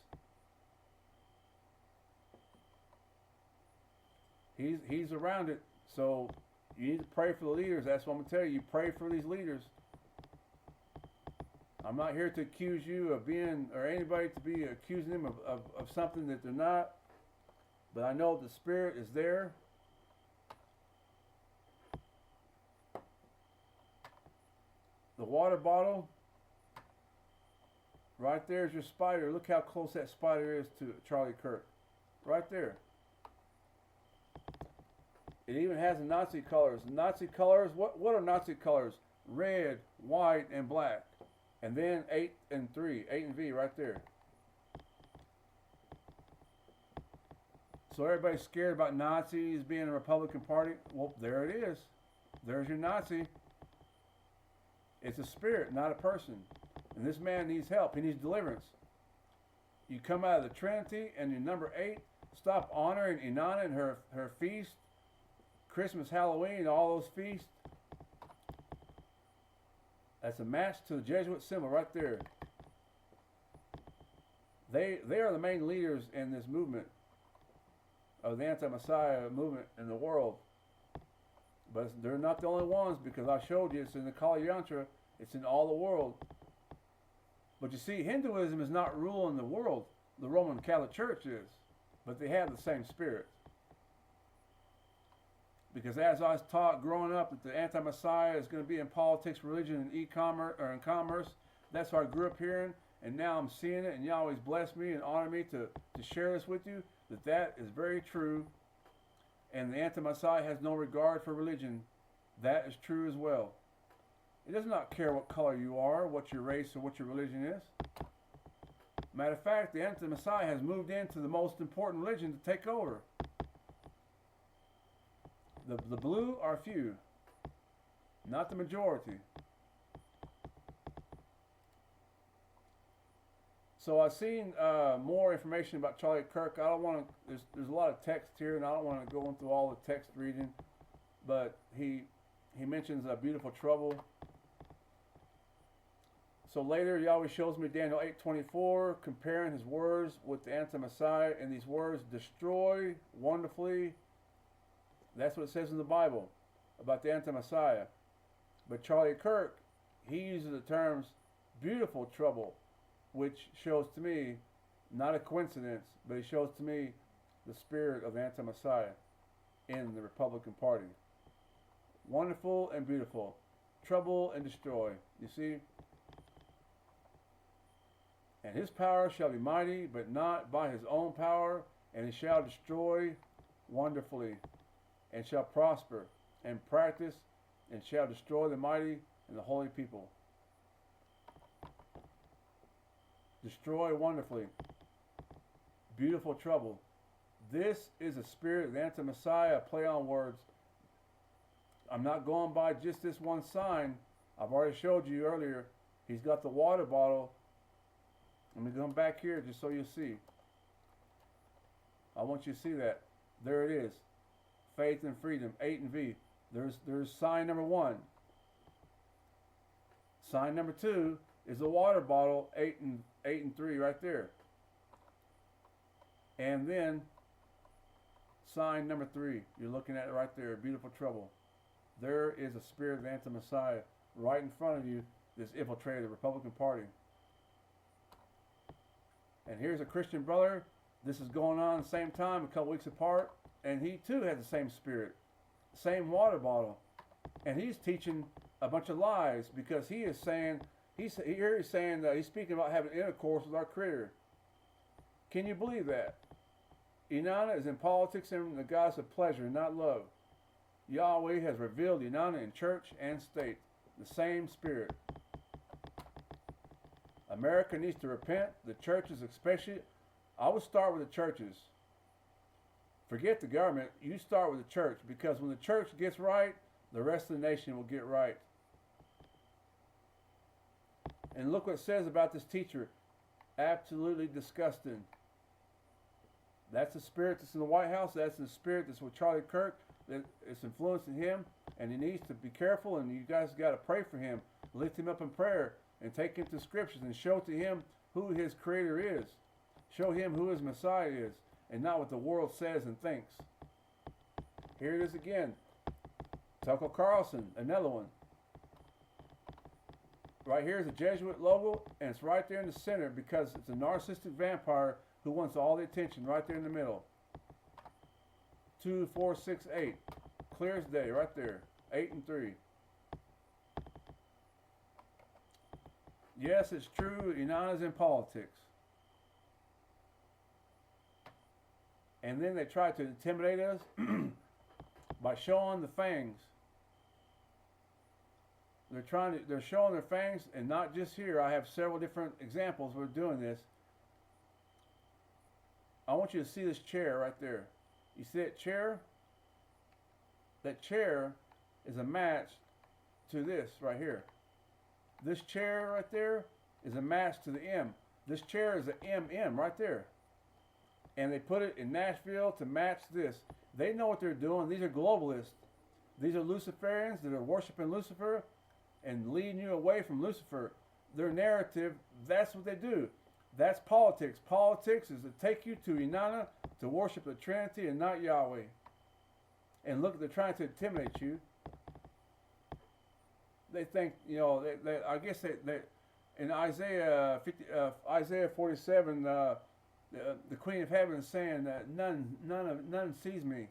He's around it, so you need to pray for the leaders. That's what I'm going to tell you. You pray for these leaders. I'm not here to accuse you of being, or anybody to be accusing them of something that they're not. But I know the Spirit is there. The water bottle, right there is your spider. Look how close that spider is to Charlie Kirk. Right there. It even has the Nazi colors. Nazi colors, what are Nazi colors? Red, white, and black. And then 8 and 3, 8 and V right there. So everybody's scared about Nazis being a Republican Party. Well, there it is. There's your Nazi. It's a spirit, not a person. And this man needs help. He needs deliverance. You come out of the Trinity and you're number 8. Stop honoring Inanna and her feast. Christmas, Halloween, all those feasts. That's a match to the Jesuit symbol right there. They are the main leaders in this movement of the anti-Messiah movement in the world. But they're not the only ones, because I showed you it's in the Kali Yantra, it's in all the world. But you see, Hinduism is not ruling the world. The Roman Catholic Church is. But they have the same spirit. Because as I was taught growing up that the anti-Messiah is going to be in politics, religion, and e-commerce, or in commerce, that's what I grew up hearing, and now I'm seeing it, and you always bless me and honor me to share this with you, that is very true, and the anti-Messiah has no regard for religion. That is true as well. It does not care what color you are, what your race, or what your religion is. Matter of fact, the anti-Messiah has moved into the most important religion to take over. The blue are few, not the majority. So I've seen more information about Charlie Kirk. I don't want to. There's a lot of text here, and I don't want to go into all the text reading. But he mentions a beautiful trouble. So later, Yahweh shows me Daniel 8:24, comparing his words with the anti-Messiah, and these words destroy wonderfully. That's what it says in the Bible about the anti-Messiah. But Charlie Kirk, he uses the terms beautiful trouble, which shows to me, not a coincidence, but it shows to me the spirit of the anti-Messiah in the Republican Party. Wonderful and beautiful. Trouble and destroy. You see? And his power shall be mighty, but not by his own power, and he shall destroy wonderfully, and shall prosper, and practice, and shall destroy the mighty and the holy people. Destroy wonderfully. Beautiful trouble. This is a spirit of the anti-Messiah, play on words. I'm not going by just this one sign. I've already showed you earlier. He's got the water bottle. Let me come back here just so you see. I want you to see that. There it is. Faith and freedom, 8 and V. There's sign number 1. Sign number 2 is the water bottle, 8 and 3 right there. And then sign number 3. You're looking at it right there. Beautiful trouble. There is a spirit of anti-Messiah right in front of you that's infiltrated the Republican Party. And here's a Christian brother. This is going on at the same time, a couple weeks apart. And he too has the same spirit. Same water bottle. And he's teaching a bunch of lies because he is saying, he's saying that he's speaking about having intercourse with our Creator. Can you believe that? Inanna is in politics and the goddess of pleasure, not love. Yahweh has revealed Inanna in church and state. The same spirit. America needs to repent. The churches especially. I would start with the churches. Forget the government. You start with the church, because when the church gets right, the rest of the nation will get right. And look what it says about this teacher. Absolutely disgusting. That's the spirit that's in the White House. That's the spirit that's with Charlie Kirk. That it's influencing him, and he needs to be careful, and you guys got to pray for him. Lift him up in prayer and take him to scriptures and show to him who his Creator is. Show him who his Messiah is, and not what the world says and thinks. Here it is again. Tucker Carlson, another one. Right here is a Jesuit logo, and it's right there in the center because it's a narcissistic vampire who wants all the attention right there in the middle. 2, 4, 6, 8. Clear as day, right there. 8 and 3. Yes, it's true. Inanna's in politics. And then they try to intimidate us by showing the fangs. They're showing their fangs, and not just here. I have several different examples where we're doing this. I want you to see this chair right there. You see that chair? That chair is a match to this right here. This chair right there is a match to the M. This chair is an MM right there. And they put it in Nashville to match this. They know what they're doing. These are globalists. These are Luciferians that are worshiping Lucifer and leading you away from Lucifer. Their narrative, that's what they do. That's politics. Politics is to take you to Inanna to worship the Trinity and not Yahweh. And look, they're trying to intimidate you. They think, you know, I guess they in Isaiah 47, the Queen of Heaven is saying that none sees me.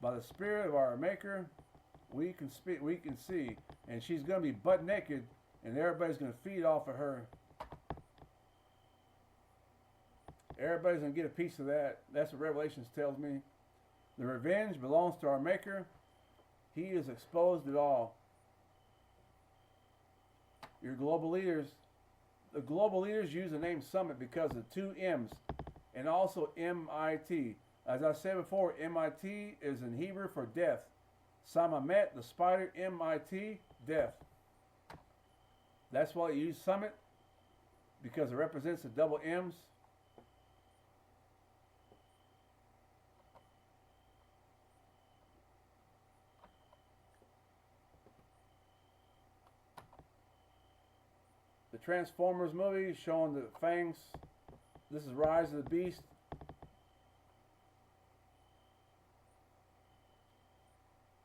By the Spirit of our Maker, we can see, and she's going to be butt naked, and everybody's going to feed off of her. Everybody's going to get a piece of that. That's what Revelations tells me. The revenge belongs to our Maker. He has exposed it all. Your global leaders, the global leaders use the name Summit because of 2 M's and also MIT. As I said before, MIT is in Hebrew for death. Samamet, the spider, MIT, death. That's why you use Summit, because it represents the double M's. The Transformers movie showing the fangs. This is Rise of the Beast.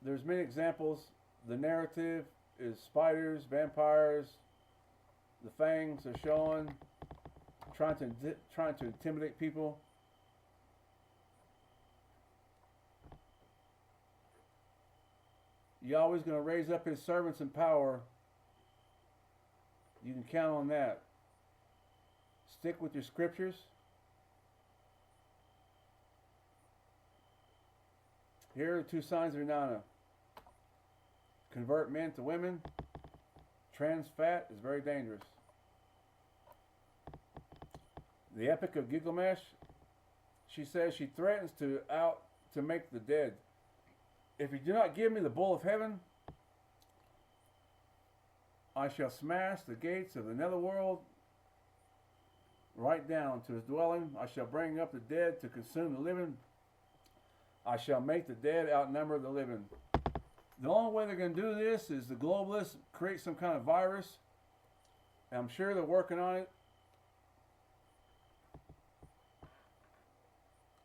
There's many examples. The narrative is spiders, vampires, the fangs are showing, trying to intimidate people. Yahweh's going to raise up his servants in power. You can count on that. Stick with your scriptures. Here are the two signs of Inanna. Convert men to women. Trans fat is very dangerous. The Epic of Gilgamesh, she says she threatens to make the dead. If you do not give me the bowl of heaven, I shall smash the gates of the netherworld right down to his dwelling. I shall bring up the dead to consume the living. I shall make the dead outnumber the living. The only way they're going to do this is the globalists create some kind of virus. And I'm sure they're working on it.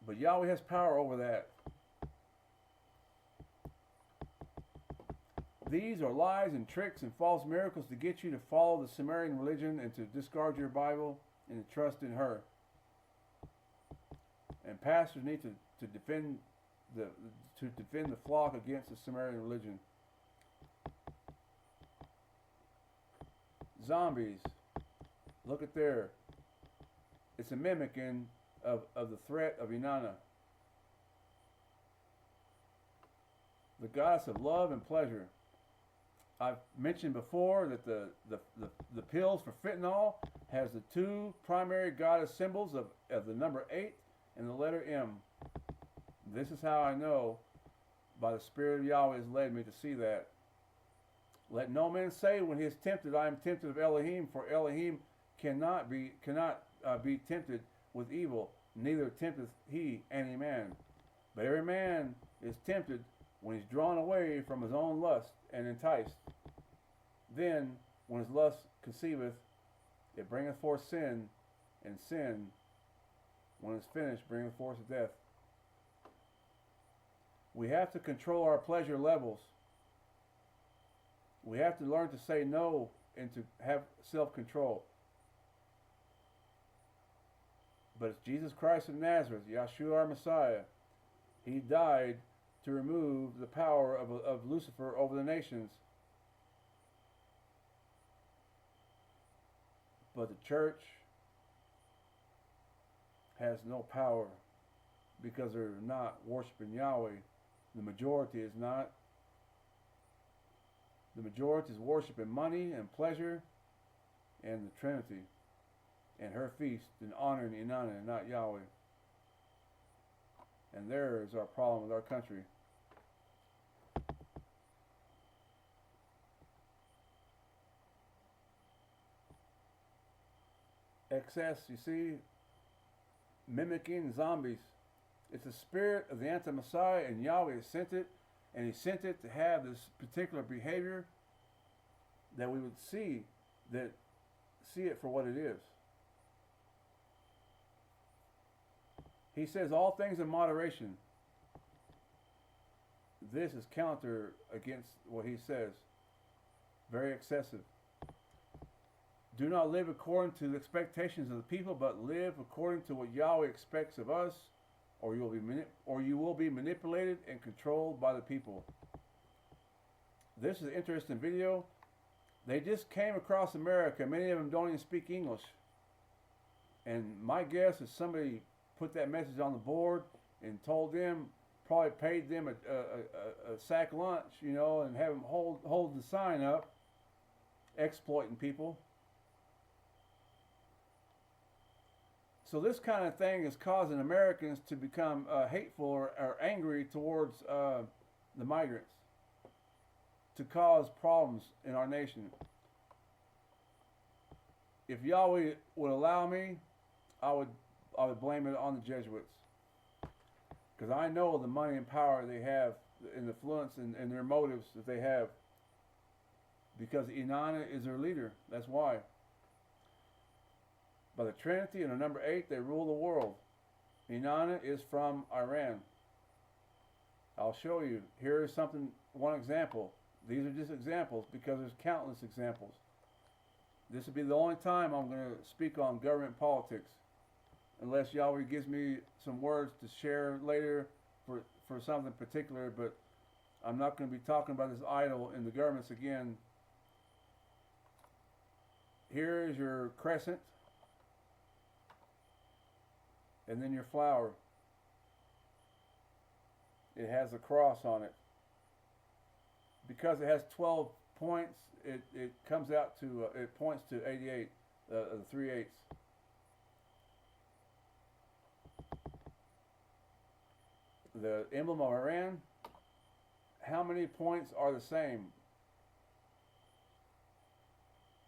But Yahweh has power over that. These are lies and tricks and false miracles to get you to follow the Sumerian religion and to discard your Bible and to trust in her. And pastors need to defend the flock against the Sumerian religion. Zombies. Look at there. It's a mimicking of the threat of Inanna. The goddess of love and pleasure. I've mentioned before that the pills for fentanyl has the two primary goddess symbols of the number 8 and the letter M. This is how I know by the Spirit of Yahweh has led me to see that. Let no man say when he is tempted, I am tempted of Elohim, for Elohim cannot be tempted with evil, neither tempteth he any man. But every man is tempted when he's drawn away from his own lust and enticed. Then, when his lust conceiveth, it bringeth forth sin, and sin, when it's finished, bringeth forth death. We have to control our pleasure levels. We have to learn to say no and to have self-control. But it's Jesus Christ of Nazareth, Yeshua our Messiah. He died to remove the power of Lucifer over the nations. But the church has no power because they're not worshiping Yahweh. The majority is not. The majority is worshiping money and pleasure and the Trinity and her feast and honoring Inanna and not Yahweh. And there is our problem with our country. Excess, you see, mimicking zombies. It's the spirit of the anti-Messiah, and Yahweh has sent it, and he sent it to have this particular behavior that we would see it for what it is. He says all things in moderation. This is counter against what he says. Very excessive. Do not live according to the expectations of the people, but live according to what Yahweh expects of us, or you will be manipulated and controlled by the people. This is an interesting video. They just came across America. Many of them don't even speak English. And my guess is somebody put that message on the board and told them, probably paid them a sack lunch, you know, and have them hold the sign up, exploiting people. So this kind of thing is causing Americans to become hateful or angry towards the migrants, to cause problems in our nation. If Yahweh would allow me, I would blame it on the Jesuits, because I know the money and power they have, and the influence and their motives that they have, because Inanna is their leader. That's why. By the Trinity and the number 8, they rule the world. Inanna is from Iran. I'll show you. Here is one example. These are just examples because there's countless examples. This will be the only time I'm going to speak on government politics, unless Yahweh gives me some words to share later for something particular, but I'm not going to be talking about this idol in the governments again. Here is your crescent, and then your flower. It has a cross on it. Because it has 12 points, it comes out to, it points to 88, the 3/8. The emblem of Iran, how many points are the same?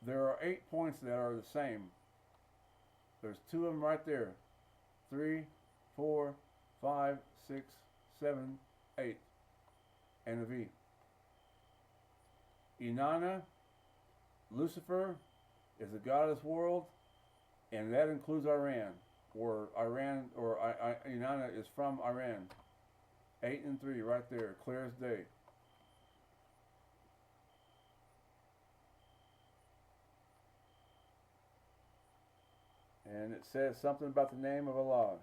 There are 8 points that are the same. There's 2 of them right there. 3, 4, 5, 6, 7, 8. And a V. Inanna, Lucifer, is the god of this world, and that includes Iran. Or Inanna is from Iran. 8 and 3 right there, clear as day. And it says something about the name of Allah.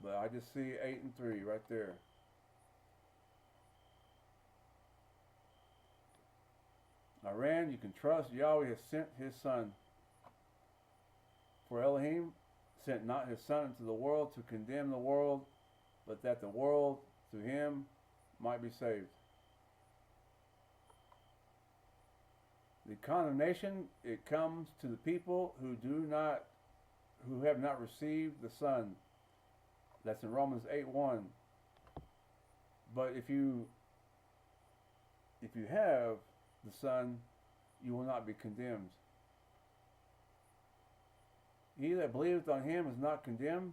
But I just see 8 and 3 right there. Iran, you can trust Yahweh has sent his son. For Elohim sent not his son into the world to condemn the world, but that the world through him might be saved. The condemnation, it comes to the people who have not received the Son. That's in Romans 8:1. But if you have the Son, you will not be condemned. He that believeth on him is not condemned,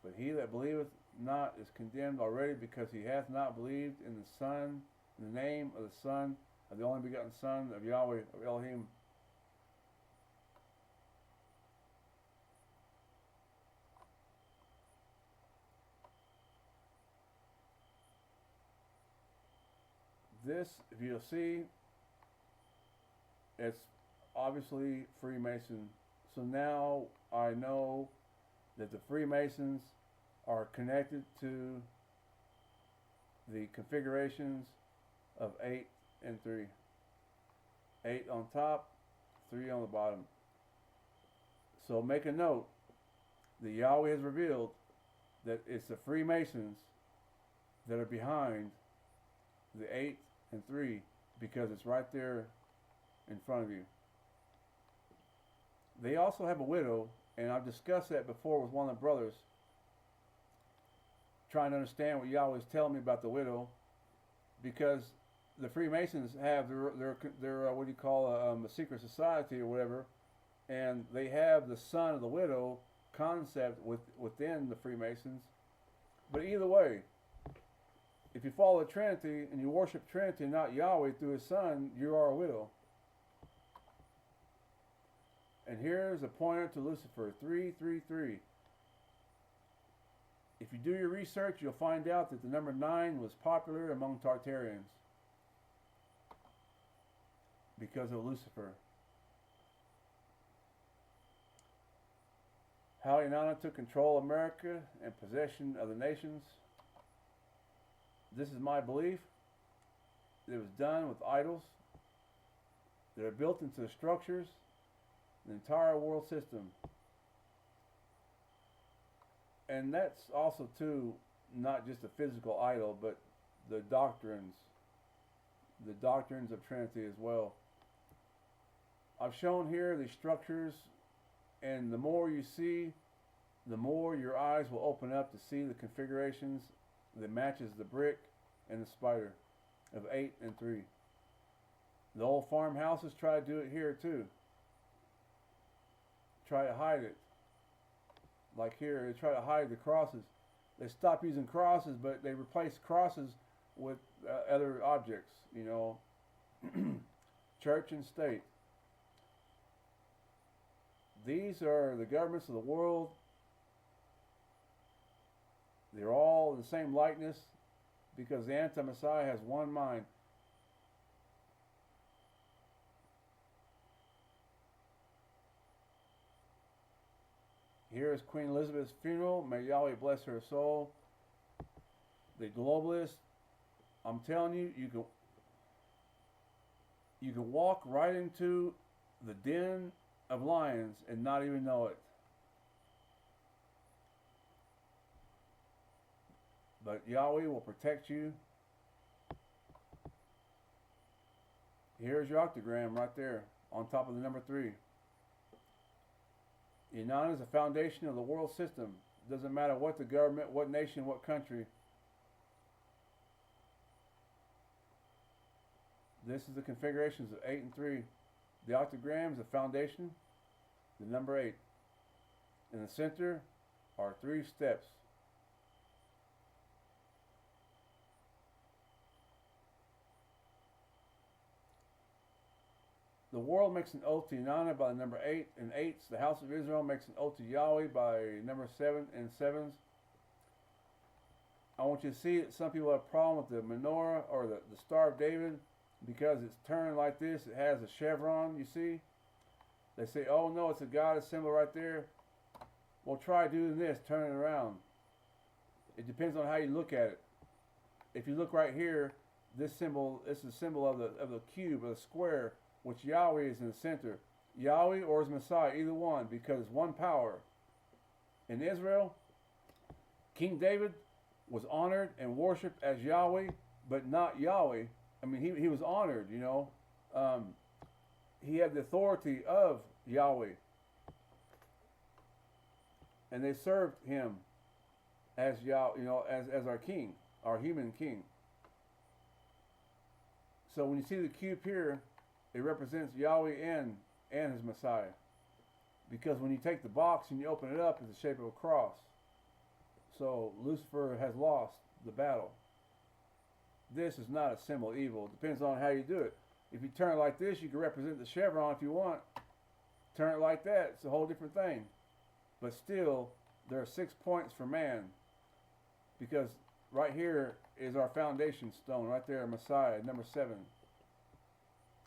but he that believeth not is condemned already, because he hath not believed in the Son, in the name of the Son, of the only begotten Son of Yahweh, of Elohim. This, if you'll see, it's obviously Freemason. So now I know that the Freemasons are connected to the configurations of 8 and 3. 8 on top, 3 on the bottom. So make a note that Yahweh has revealed that it's the Freemasons that are behind the 8 and 3, because it's right there in front of you. They also have a widow, and I've discussed that before with one of the brothers, trying to understand what Yahweh is telling me about the widow, because the Freemasons have their what do you call a secret society or whatever, and they have the son of the widow concept within the Freemasons. But either way, if you follow the Trinity and you worship Trinity, not Yahweh through his Son, you are a widow. And here's a pointer to Lucifer, 333. If you do your research, you'll find out that the number 9 was popular among Tartarians because of Lucifer. How Inanna took control of America and possession of the nations. This is my belief. It was done with idols that are built into the structures, the entire world system. And that's also too, not just a physical idol, but the doctrines of Trinity as well. I've shown here the structures, and the more you see, the more your eyes will open up to see the configurations that matches the brick and the spider of 8 and 3. The old farmhouses try to do it here too. Try to hide it. Like here, they try to hide the crosses. They stop using crosses, but they replace crosses with other objects, you know, church and state. These are the governments of the world. They're all the same likeness, because the anti-Messiah has one mind. Here is Queen Elizabeth's funeral. May Yahweh bless her soul. The globalists, I'm telling you, you can walk right into the den of lions and not even know it. But Yahweh will protect you. Here's your octagram right there on top of the number 3. Inan is the foundation of the world system. It doesn't matter what the government, what nation, what country. This is the configurations of 8 and 3. The octagram is the foundation, the number 8. In the center are 3 steps. The world makes an oath to Inanna by the number 8 and 8s. The house of Israel makes an oath to Yahweh by number 7 and 7s. I want you to see that some people have a problem with the menorah or the Star of David because it's turned like this. It has a chevron, you see. They say, oh no, it's a goddess symbol right there. Well, try doing this, turn it around. It depends on how you look at it. If you look right here, this symbol, this is a symbol of the cube, or the square, which Yahweh is in the center. Yahweh or his Messiah, either one, because one power. In Israel, King David was honored and worshipped as Yahweh, but not Yahweh. I mean, he was honored, you know. He had the authority of Yahweh. And they served him as as our king, our human king. So when you see the cube here, it represents Yahweh and his Messiah. Because when you take the box and you open it up, it's the shape of a cross. So Lucifer has lost the battle. This is not a symbol of evil. It depends on how you do it. If you turn it like this, you can represent the chevron if you want. Turn it like that, it's a whole different thing. But still, there are 6 points for man. Because right here is our foundation stone, right there, Messiah, number 7.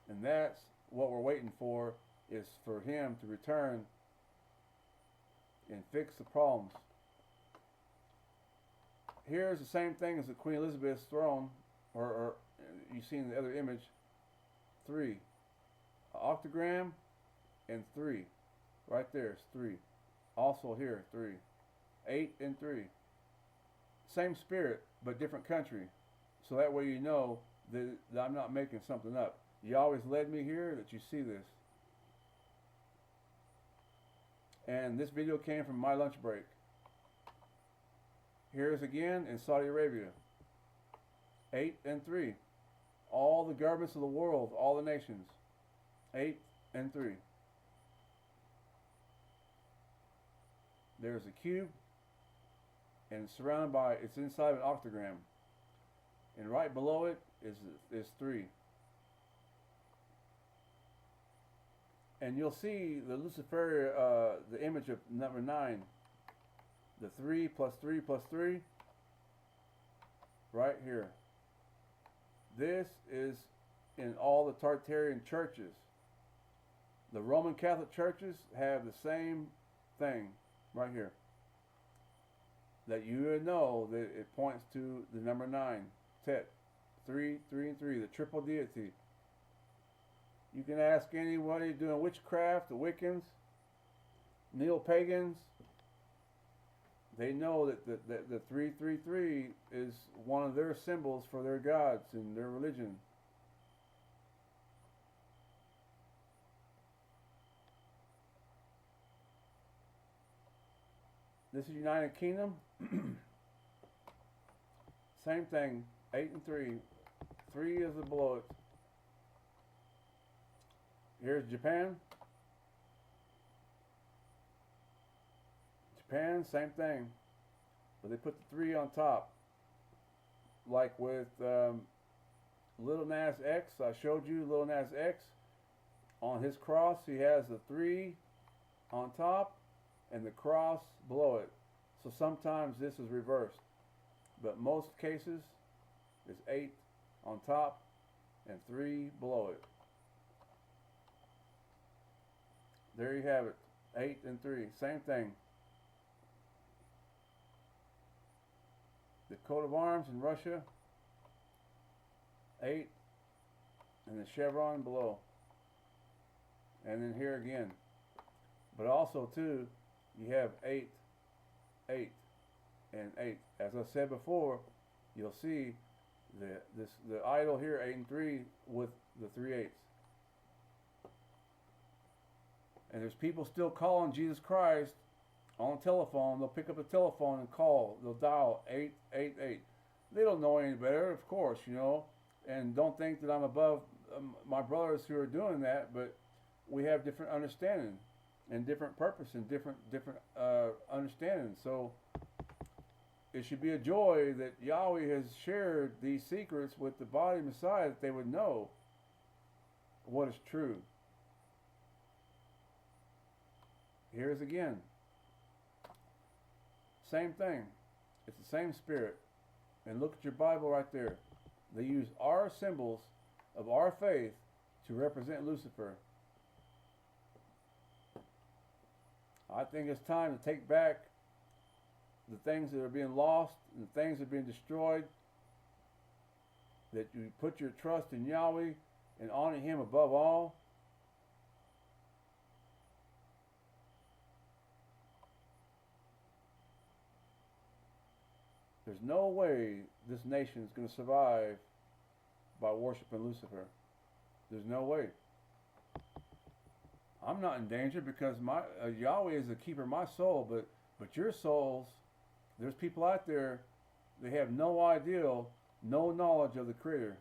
And that's what we're waiting for, is for him to return and fix the problems. Here's the same thing as the Queen Elizabeth's throne, or you see in the other image, 3. An octagram and 3. Right there, it's 3. Also here, 3. 8 and 3. Same spirit, but different country. So that way you know that I'm not making something up. You always led me here that you see this. And this video came from my lunch break. Here's again in Saudi Arabia. 8 and 3. All the governments of the world, all the nations. 8 and 3. There's a cube, and it's surrounded by, it's inside of an octagram. And right below it is 3. And you'll see the Lucifer, the image of number 9. The 3 plus 3 plus 3. Right here. This is in all the Tartarian churches. The Roman Catholic churches have the same thing right here. That you would know that it points to the number 9. Tet. 3, 3, and 3. The triple deity. You can ask anybody doing witchcraft, the Wiccans, neo-pagans. They know that the 333 is one of their symbols for their gods and their religion. This is United Kingdom. Same thing, 8 and 3. 3 is below it. Here's Japan. Japan, same thing. But they put the 3 on top. Like with Lil Nas X, I showed you Lil Nas X. On his cross, he has the 3 on top and the cross below it. So sometimes this is reversed. But most cases, it's 8 on top and 3 below it. There you have it. 8 and 3. Same thing. The coat of arms in Russia, 8, and the chevron below. And then here again. But also, too, you have 8, 8, and 8. As I said before, you'll see the idol here, 8 and 3, with the 3 8s. And there's people still calling Jesus Christ on the telephone. They'll pick up the telephone and call. They'll dial 888. They don't know any better, of course, you know. And don't think that I'm above my brothers who are doing that, but we have different understanding and different purpose and different understanding. So it should be a joy that Yahweh has shared these secrets with the body of Messiah, that they would know what is true. Here's again. Same thing. It's the same spirit. And look at your Bible right there. They use our symbols of our faith to represent Lucifer. I think it's time to take back the things that are being lost and the things that are being destroyed. That you put your trust in Yahweh and honor Him above all. There's no way this nation is going to survive by worshiping Lucifer. There's no way. I'm not in danger because my Yahweh is the keeper of my soul, but your souls, there's people out there, they have no idea, no knowledge of the Creator.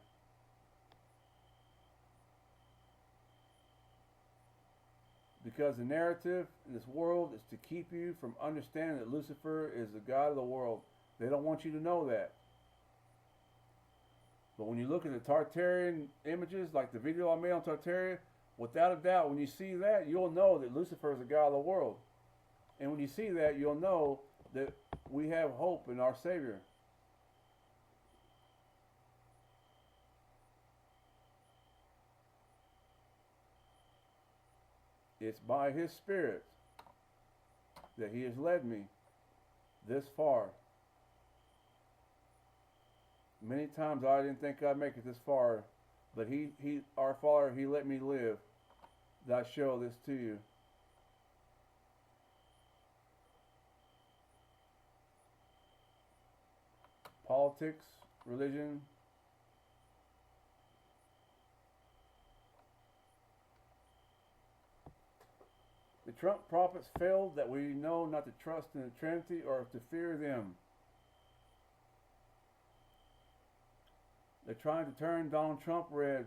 Because the narrative in this world is to keep you from understanding that Lucifer is the God of the world. They don't want you to know that. But when you look at the Tartarian images, like the video I made on Tartaria, without a doubt, when you see that, you'll know that Lucifer is the God of the world. And when you see that, you'll know that we have hope in our Savior. It's by His Spirit that He has led me this far. Many times I didn't think I'd make it this far, but our Father, He let me live, that I show this to you. Politics, religion, the Trump prophets failed that we know not to trust in the Trinity or to fear them. They're trying to turn Donald Trump red.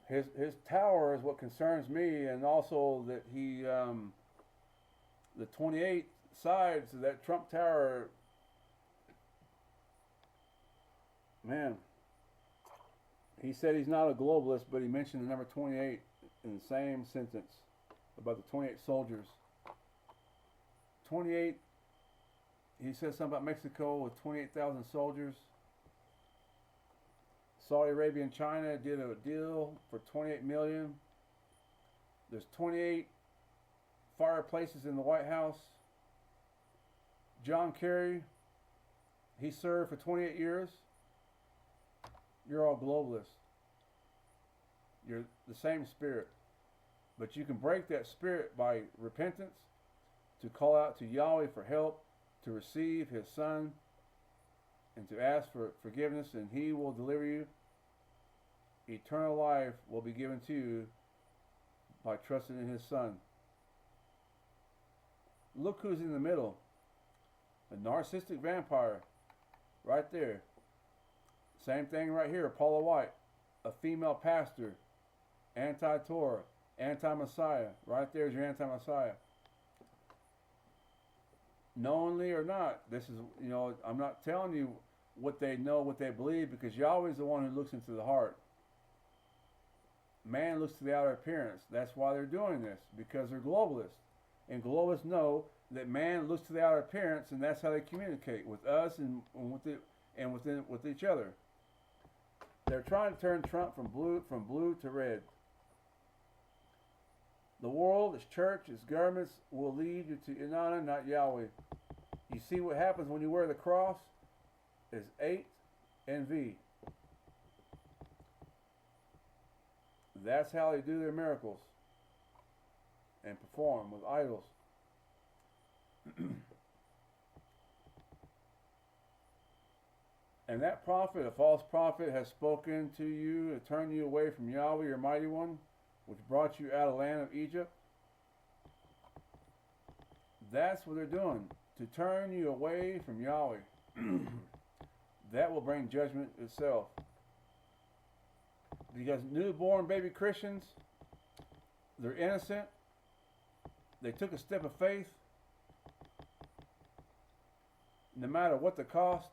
His tower is what concerns me, and also that he, the 28 sides of that Trump tower, man, he said he's not a globalist, but he mentioned the number 28 in the same sentence about the 28 soldiers. 28. He said something about Mexico with 28,000 soldiers. Saudi Arabia and China did a deal for 28 million. There's 28 fireplaces in the White House. John Kerry, he served for 28 years. You're all globalists. You're the same spirit. But you can break that spirit by repentance, to call out to Yahweh for help, to receive His Son, and to ask for forgiveness, and He will deliver you. Eternal life will be given to you by trusting in His Son. Look who's in the middle. A narcissistic vampire. Right there. Same thing right here. Paula White. A female pastor. Anti-Torah. Anti-Messiah. Right there's your anti-Messiah. Knowingly or not, this is, you know, I'm not telling you what they know, what they believe, because Yahweh is the one who looks into the heart. Man looks to the outer appearance. That's why they're doing this, because they're globalists. And globalists know that man looks to the outer appearance, and that's how they communicate with us and with each other. They're trying to turn Trump from blue to red. The world, its church, its governments will lead you to Inanna, not Yahweh. You see what happens when you wear the cross is H and V. That's how they do their miracles and perform with idols. And that prophet, a false prophet, has spoken to you to turn you away from Yahweh, your mighty one, which brought you out of the land of Egypt. That's what they're doing, to turn you away from Yahweh. That will bring judgment itself. Because newborn baby Christians, they're innocent. They took a step of faith, no matter what the cost.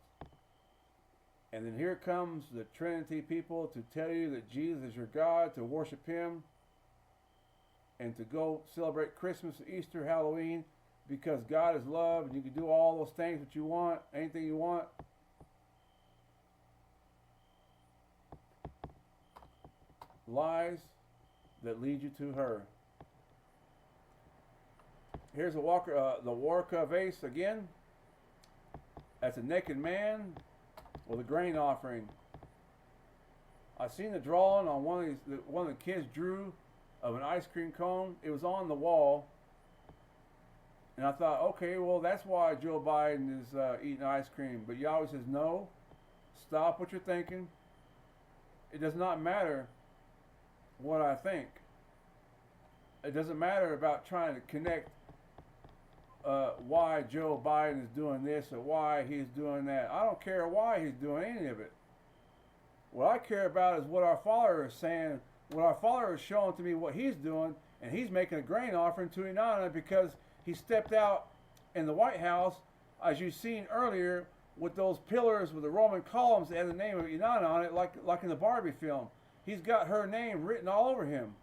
And then here comes the Trinity people to tell you that Jesus is your God, to worship Him, and to go celebrate Christmas, Easter, Halloween, because God is love and you can do all those things that you want, anything you want. Lies that lead you to her. Here's the Warka vase again. That's a naked man with a grain offering. I seen the drawing on one of the kids drew of an ice cream cone. It was on the wall, and I thought, okay, well that's why Joe Biden is eating ice cream. But Yahweh says, no, stop what you're thinking. It does not matter what I think. It doesn't matter about trying to connect why Joe Biden is doing this or why he's doing that. I don't care why he's doing any of it. What I care about is what our Father is saying. What our Father is showing to me what He's doing, and He's making a grain offering to Inanna because He stepped out in the White House, as you've seen earlier, with those pillars with the Roman columns that have the name of Inanna on it, like in the Barbie film. He's got her name written all over him.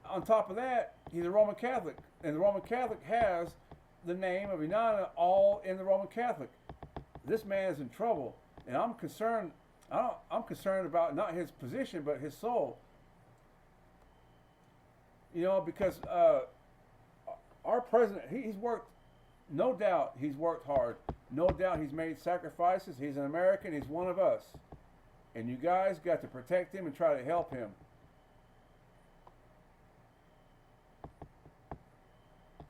On top of that, he's a Roman Catholic, and the Roman Catholic has the name of Inanna all in the Roman Catholic. This man is in trouble, and I'm concerned. I'm concerned about not his position, but his soul. You know, because our president, he's worked. No doubt, he's worked hard. No doubt, he's made sacrifices. He's an American. He's one of us, and you guys got to protect him and try to help him.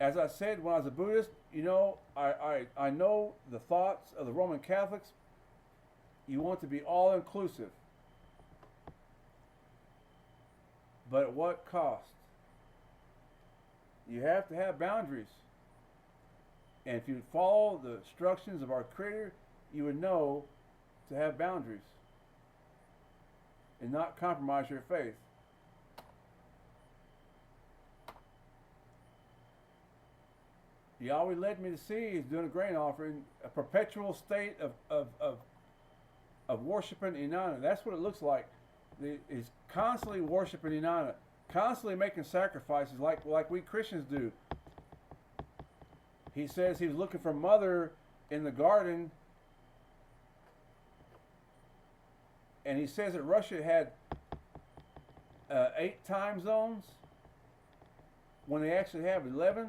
As I said when I was a Buddhist, you know, I know the thoughts of the Roman Catholics. You want to be all-inclusive. But at what cost? You have to have boundaries. And if you follow the instructions of our Creator, you would know to have boundaries and not compromise your faith. Yahweh led me to see he's doing a grain offering, a perpetual state of worshiping Inanna. That's what it looks like. He's constantly worshiping Inanna, constantly making sacrifices like we Christians do. He says he was looking for mother in the garden, and he says that Russia had 8 time zones when they actually have 11.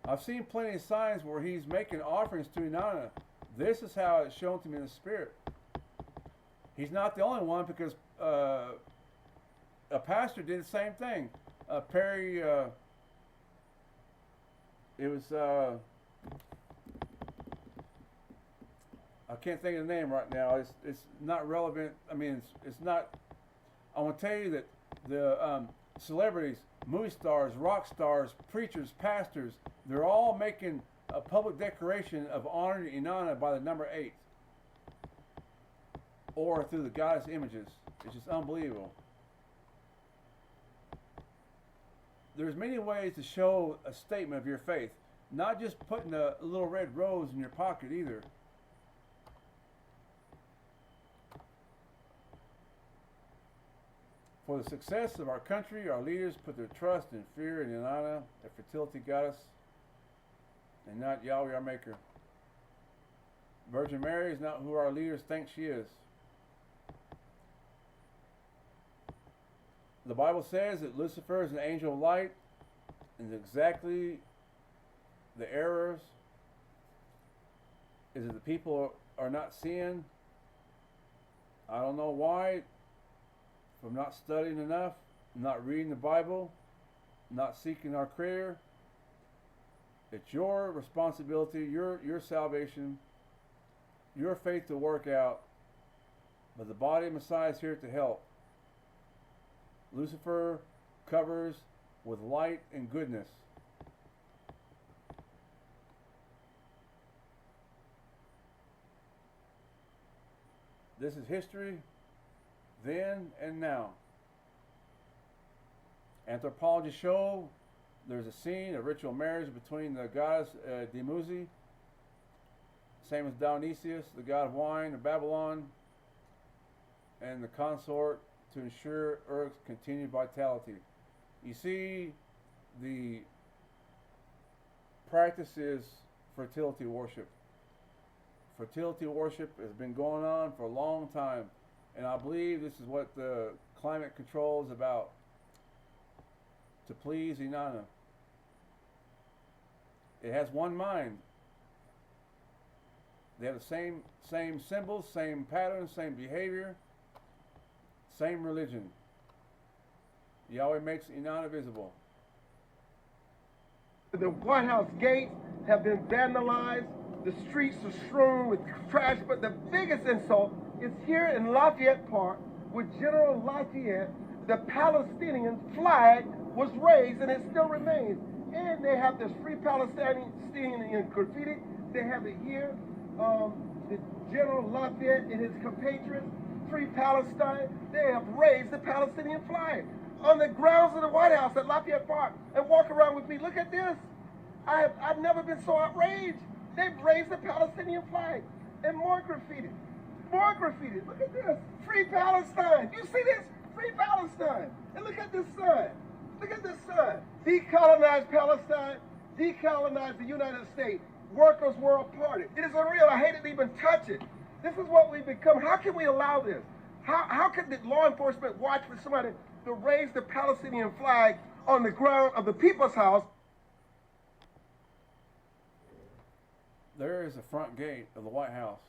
I've seen plenty of signs where he's making offerings to Inanna. This is how it's shown to me in the Spirit. He's not the only one, because a pastor did the same thing. Perry, it was, I can't think of the name right now. It's not relevant. I mean, it's not. I want to tell you that the celebrities, movie stars, rock stars, preachers, pastors, they're all making a public declaration of honoring Inanna by the number 8. Or through the goddess images. It's just unbelievable. There's many ways to show a statement of your faith. Not just putting a little red rose in your pocket either. For the success of our country, our leaders put their trust and fear in Inanna, the fertility goddess, and not Yahweh our Maker. Virgin Mary is not who our leaders think she is. The Bible says that Lucifer is an angel of light, and exactly the errors Is it the people are not seeing? I don't know why. From not studying enough, not reading the Bible, not seeking our Creator. It's your responsibility, your salvation, your faith to work out. But the body of Messiah is here to help. Lucifer covers with light and goodness. This is history, then and now. Anthropology show there's a scene, a ritual marriage between the goddess Demuzi, same as Dionysius, the god of wine of Babylon, and the consort to ensure Earth's continued vitality. You see, the practice is fertility worship. Fertility worship has been going on for a long time, and I believe this is what the climate control is about, to please Inanna. It has one mind. They have the same symbols, same patterns, same behavior, same religion. Yahweh makes Inanna visible. The White House gates have been vandalized. The streets are strewn with trash. But the biggest insult is here in Lafayette Park with General Lafayette. The Palestinian flag was raised and it still remains. And they have this Free Palestinian graffiti. They have it here. The General Lafayette and his compatriots, Free Palestine, they have raised the Palestinian flag on the grounds of the White House at Lafayette Park. And walk around with me. Look at this. I've never been so outraged. They've raised the Palestinian flag. And more graffiti. More graffiti. Look at this. Free Palestine. You see this? Free Palestine. And look at this sign. Look at this sign. Decolonize Palestine. Decolonize the United States. Workers' World Party. It is unreal. I hate to even touch it. This is what we've become. How can we allow this? How can the law enforcement watch for somebody to raise the Palestinian flag on the ground of the People's House? There is the front gate of the White House.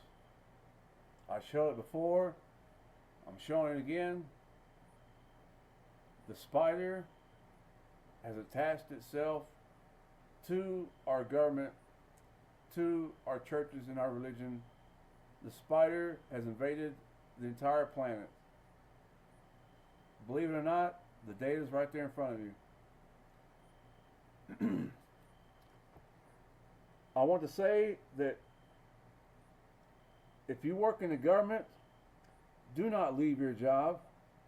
I showed it before. I'm showing it again. The spider has attached itself to our government, to our churches and our religion. The spider has invaded the entire planet. Believe it or not, the data is right there in front of you. I want to say that if you work in the government, do not leave your job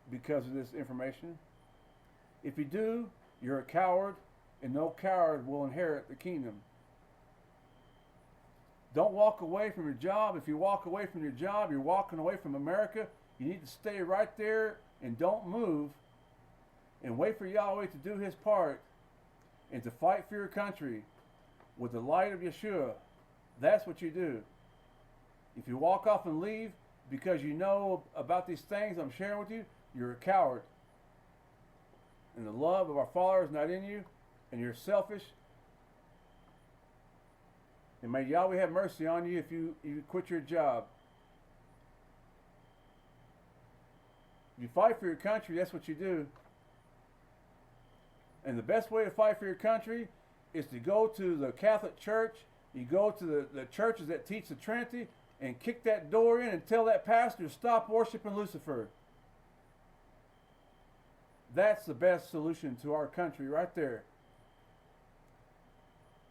because of this information. If you do, you're a coward, and no coward will inherit the kingdom. Don't walk away from your job. If you walk away from your job, you're walking away from America. You need to stay right there and don't move and wait for Yahweh to do his part and to fight for your country with the light of Yeshua. That's what you do. If you walk off and leave because you know about these things I'm sharing with you, you're a coward. And the love of our Father is not in you, and you're selfish. And may Yahweh have mercy on you if you quit your job. You fight for your country, that's what you do. And the best way to fight for your country is to go to the Catholic Church, you go to the churches that teach the Trinity, and kick that door in and tell that pastor to stop worshiping Lucifer. That's the best solution to our country right there.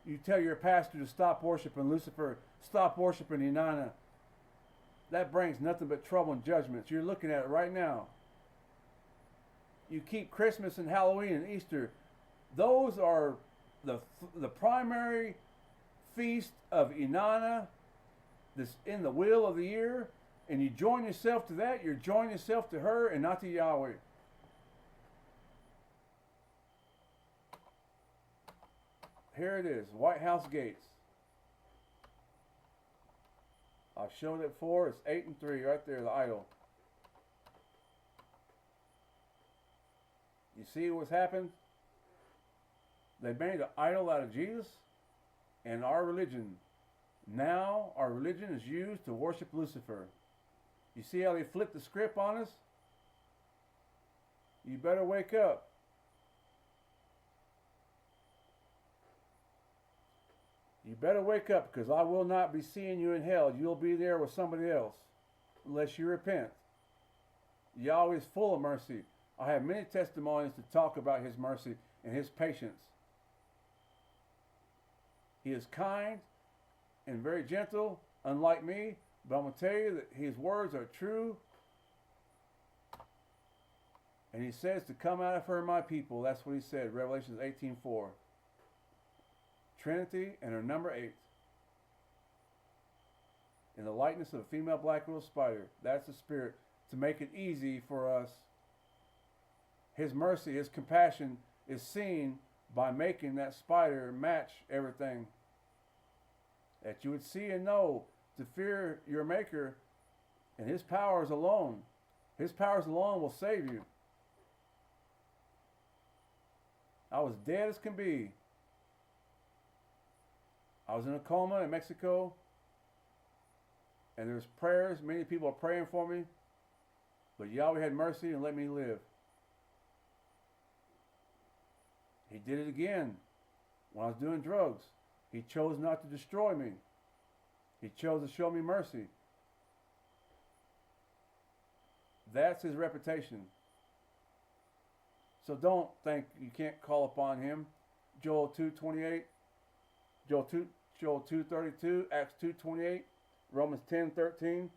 You tell your pastor to stop worshiping Lucifer, stop worshiping Inanna. That brings nothing but trouble and judgments. You're looking at it right now. You keep Christmas and Halloween and Easter. Those are the primary feast of Inanna that's in the wheel of the year. And you join yourself to that, you're joining yourself to her and not to Yahweh. Here it is, White House gates. I showed it before. It's 8 and 3 right there, the idol. You see what's happened? They made an idol out of Jesus and our religion. Now our religion is used to worship Lucifer. You see how they flip the script on us? You better wake up. You better wake up, because I will not be seeing you in hell. You'll be there with somebody else, unless you repent. Yahweh is full of mercy. I have many testimonies to talk about his mercy and his patience. He is kind and very gentle, unlike me, but I'm going to tell you that his words are true. And he says to come out of her, my people. That's what he said, Revelation 18:4. Trinity and her number 8. In the likeness of a female black widow spider. That's the spirit, to make it easy for us. His mercy, his compassion is seen by making that spider match everything. That you would see and know to fear your maker and his powers alone. His powers alone will save you. I was dead as can be. I was in a coma in Mexico, and there's prayers. Many people are praying for me, but Yahweh had mercy and let me live. He did it again when I was doing drugs. He chose not to destroy me. He chose to show me mercy. That's his reputation. So don't think you can't call upon him. Joel 2:28, Joel 2:32, Acts 2:28, Romans 10:13.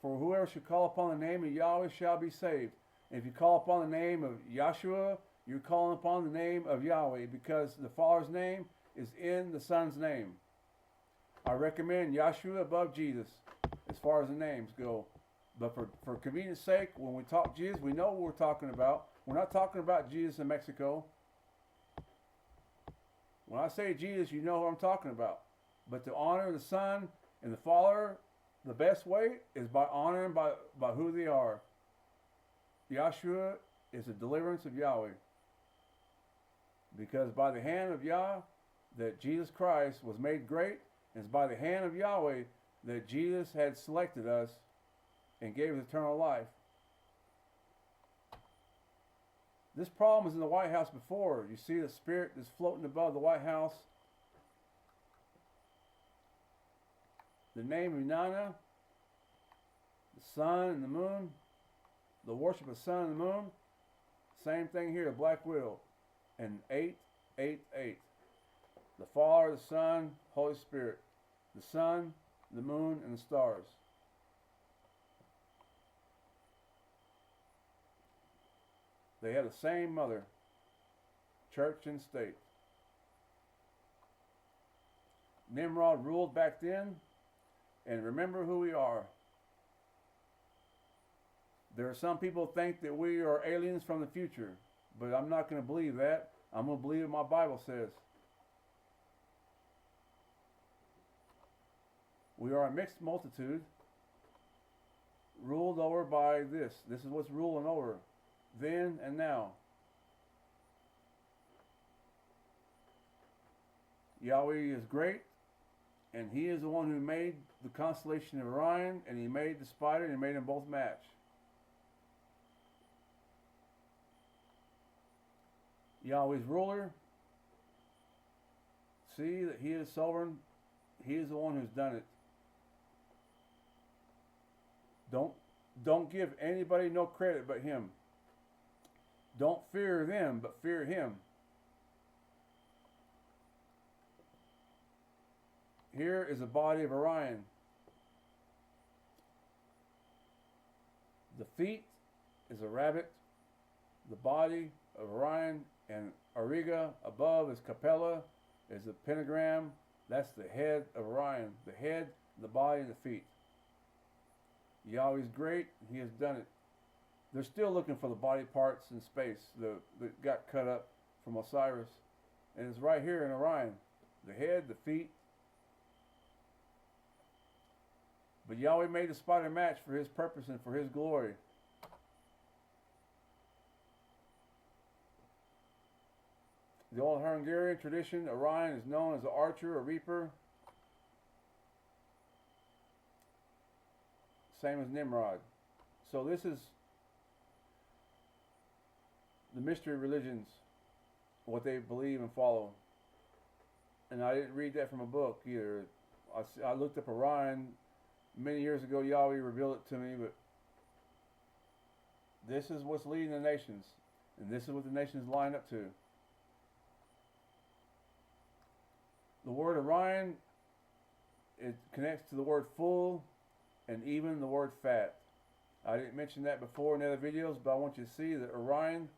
For whoever shall call upon the name of Yahweh shall be saved. And if you call upon the name of Yahshua, you're calling upon the name of Yahweh, because the Father's name is in the Son's name. I recommend Yahshua above Jesus as far as the names go. But for convenience sake, when we talk Jesus, we know what we're talking about. We're not talking about Jesus in Mexico. When I say Jesus, you know who I'm talking about. But to honor the Son and the Father, the best way is by honoring by who they are. Yahshua is the deliverance of Yahweh. Because by the hand of Yah, that Jesus Christ was made great, and it's by the hand of Yahweh that Jesus had selected us and gave us eternal life. This problem was in the White House before. You see the spirit that's floating above the White House. The name of Inanna, the sun and the moon, the worship of the sun and the moon. Same thing here, the Black Widow. And 888. The Father, the Son, Holy Spirit. The sun, the moon, and the stars. They had the same mother, church and state. Nimrod ruled back then, and remember who we are. There are some people who think that we are aliens from the future, but I'm not going to believe that. I'm going to believe what my Bible says. We are a mixed multitude, ruled over by this. This is what's ruling over, then and now. Yahweh is great, and he is the one who made the constellation of Orion, and he made the spider, and he made them both match. Yahweh's ruler. See that he is sovereign. He is the one who's done it. Don't give anybody no credit but him. Don't fear them, but fear him. Here is the body of Orion. The feet is a rabbit. The body of Orion and Auriga above is Capella, is the pentagram. That's the head of Orion. The head, the body, and the feet. Yahweh's great. He has done it. They're still looking for the body parts in space that got cut up from Osiris. And it's right here in Orion. The head, the feet. But Yahweh made the spider match for his purpose and for his glory. The old Hungarian tradition, Orion is known as the archer or reaper. same as Nimrod. So this is the mystery religions, what they believe and follow. And I didn't read that from a book either. I looked up Orion many years ago. Yahweh revealed it to me, but this is what's leading the nations, and this is what the nations line up to. The word Orion, it connects to the word full and even the word fat. I didn't mention that before in other videos, but I want you to see that Orion,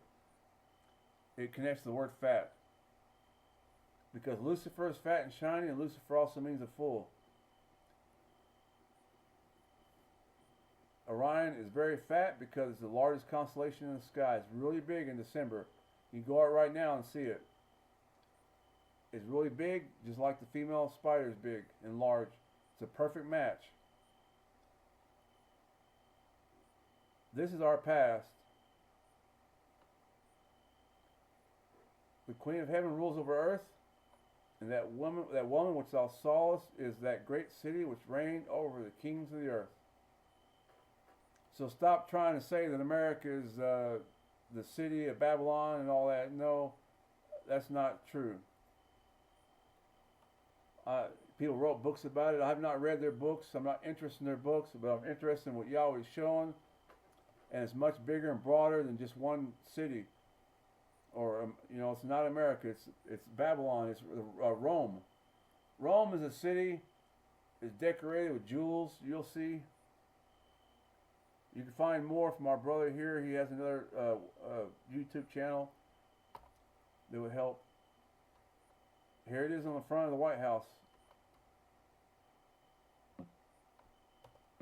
it connects to the word fat. Because Lucifer is fat and shiny, and Lucifer also means a fool. Orion is very fat because it's the largest constellation in the sky. It's really big in December. You can go out right now and see it. It's really big, just like the female spider is big and large. It's a perfect match. This is our past. The Queen of Heaven rules over earth, and that woman which thou sawest is that great city which reigned over the kings of the earth. So stop trying to say that America is the city of Babylon and all that. No, that's not true. People wrote books about it. I have not read their books. I'm not interested in their books, but I'm interested in what Yahweh is showing. And it's much bigger and broader than just one city. Or, it's not America. It's Babylon. It's Rome. Rome is a city. It's decorated with jewels. You'll see. You can find more from our brother here. He has another YouTube channel that would help. Here it is on the front of the White House.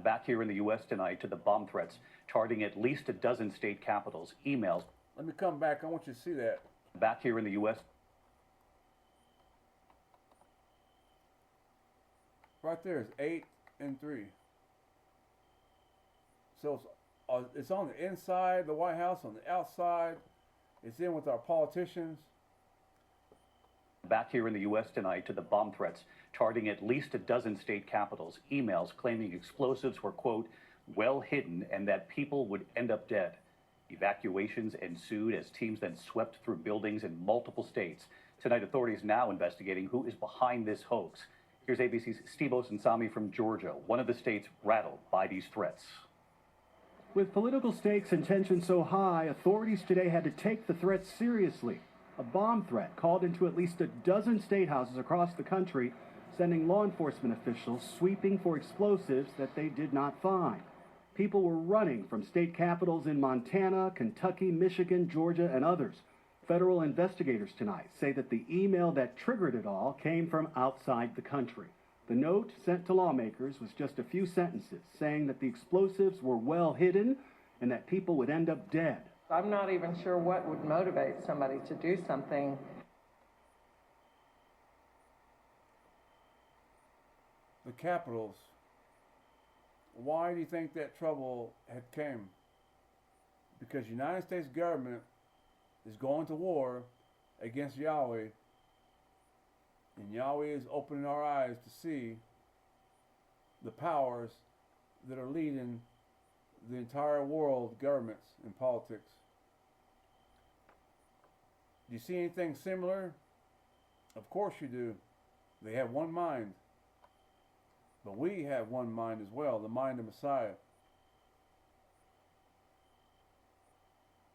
Back here in the U.S. tonight to the bomb threats, targeting at least a dozen state capitals, emails. Let me come back. I want you to see that. Back here in the U.S. Right there is 8 and 3. So it's on the inside of the White House, on the outside. It's in with our politicians. Back here in the U.S. tonight to the bomb threats, targeting at least a dozen state capitals, emails claiming explosives were, quote, well hidden and that people would end up dead. Evacuations ensued as teams then swept through buildings in multiple states. Tonight, authorities now investigating who is behind this hoax. Here's ABC's Steve Osunsami from Georgia, one of the states rattled by these threats. With political stakes and tension so high, authorities today had to take the threat seriously. A bomb threat called into at least a dozen state houses across the country, sending law enforcement officials sweeping for explosives that they did not find. People were running from state capitals in Montana, Kentucky, Michigan, Georgia, and others. Federal investigators tonight say that the email that triggered it all came from outside the country. The note sent to lawmakers was just a few sentences saying that the explosives were well hidden and that people would end up dead. I'm not even sure what would motivate somebody to do something. The capitals. Why do you think that trouble had came? Because the United States government is going to war against Yahweh, and Yahweh is opening our eyes to see the powers that are leading the entire world, governments and politics. Do you see anything similar? Of course you do. They have one mind. But we have one mind as well, the mind of Messiah.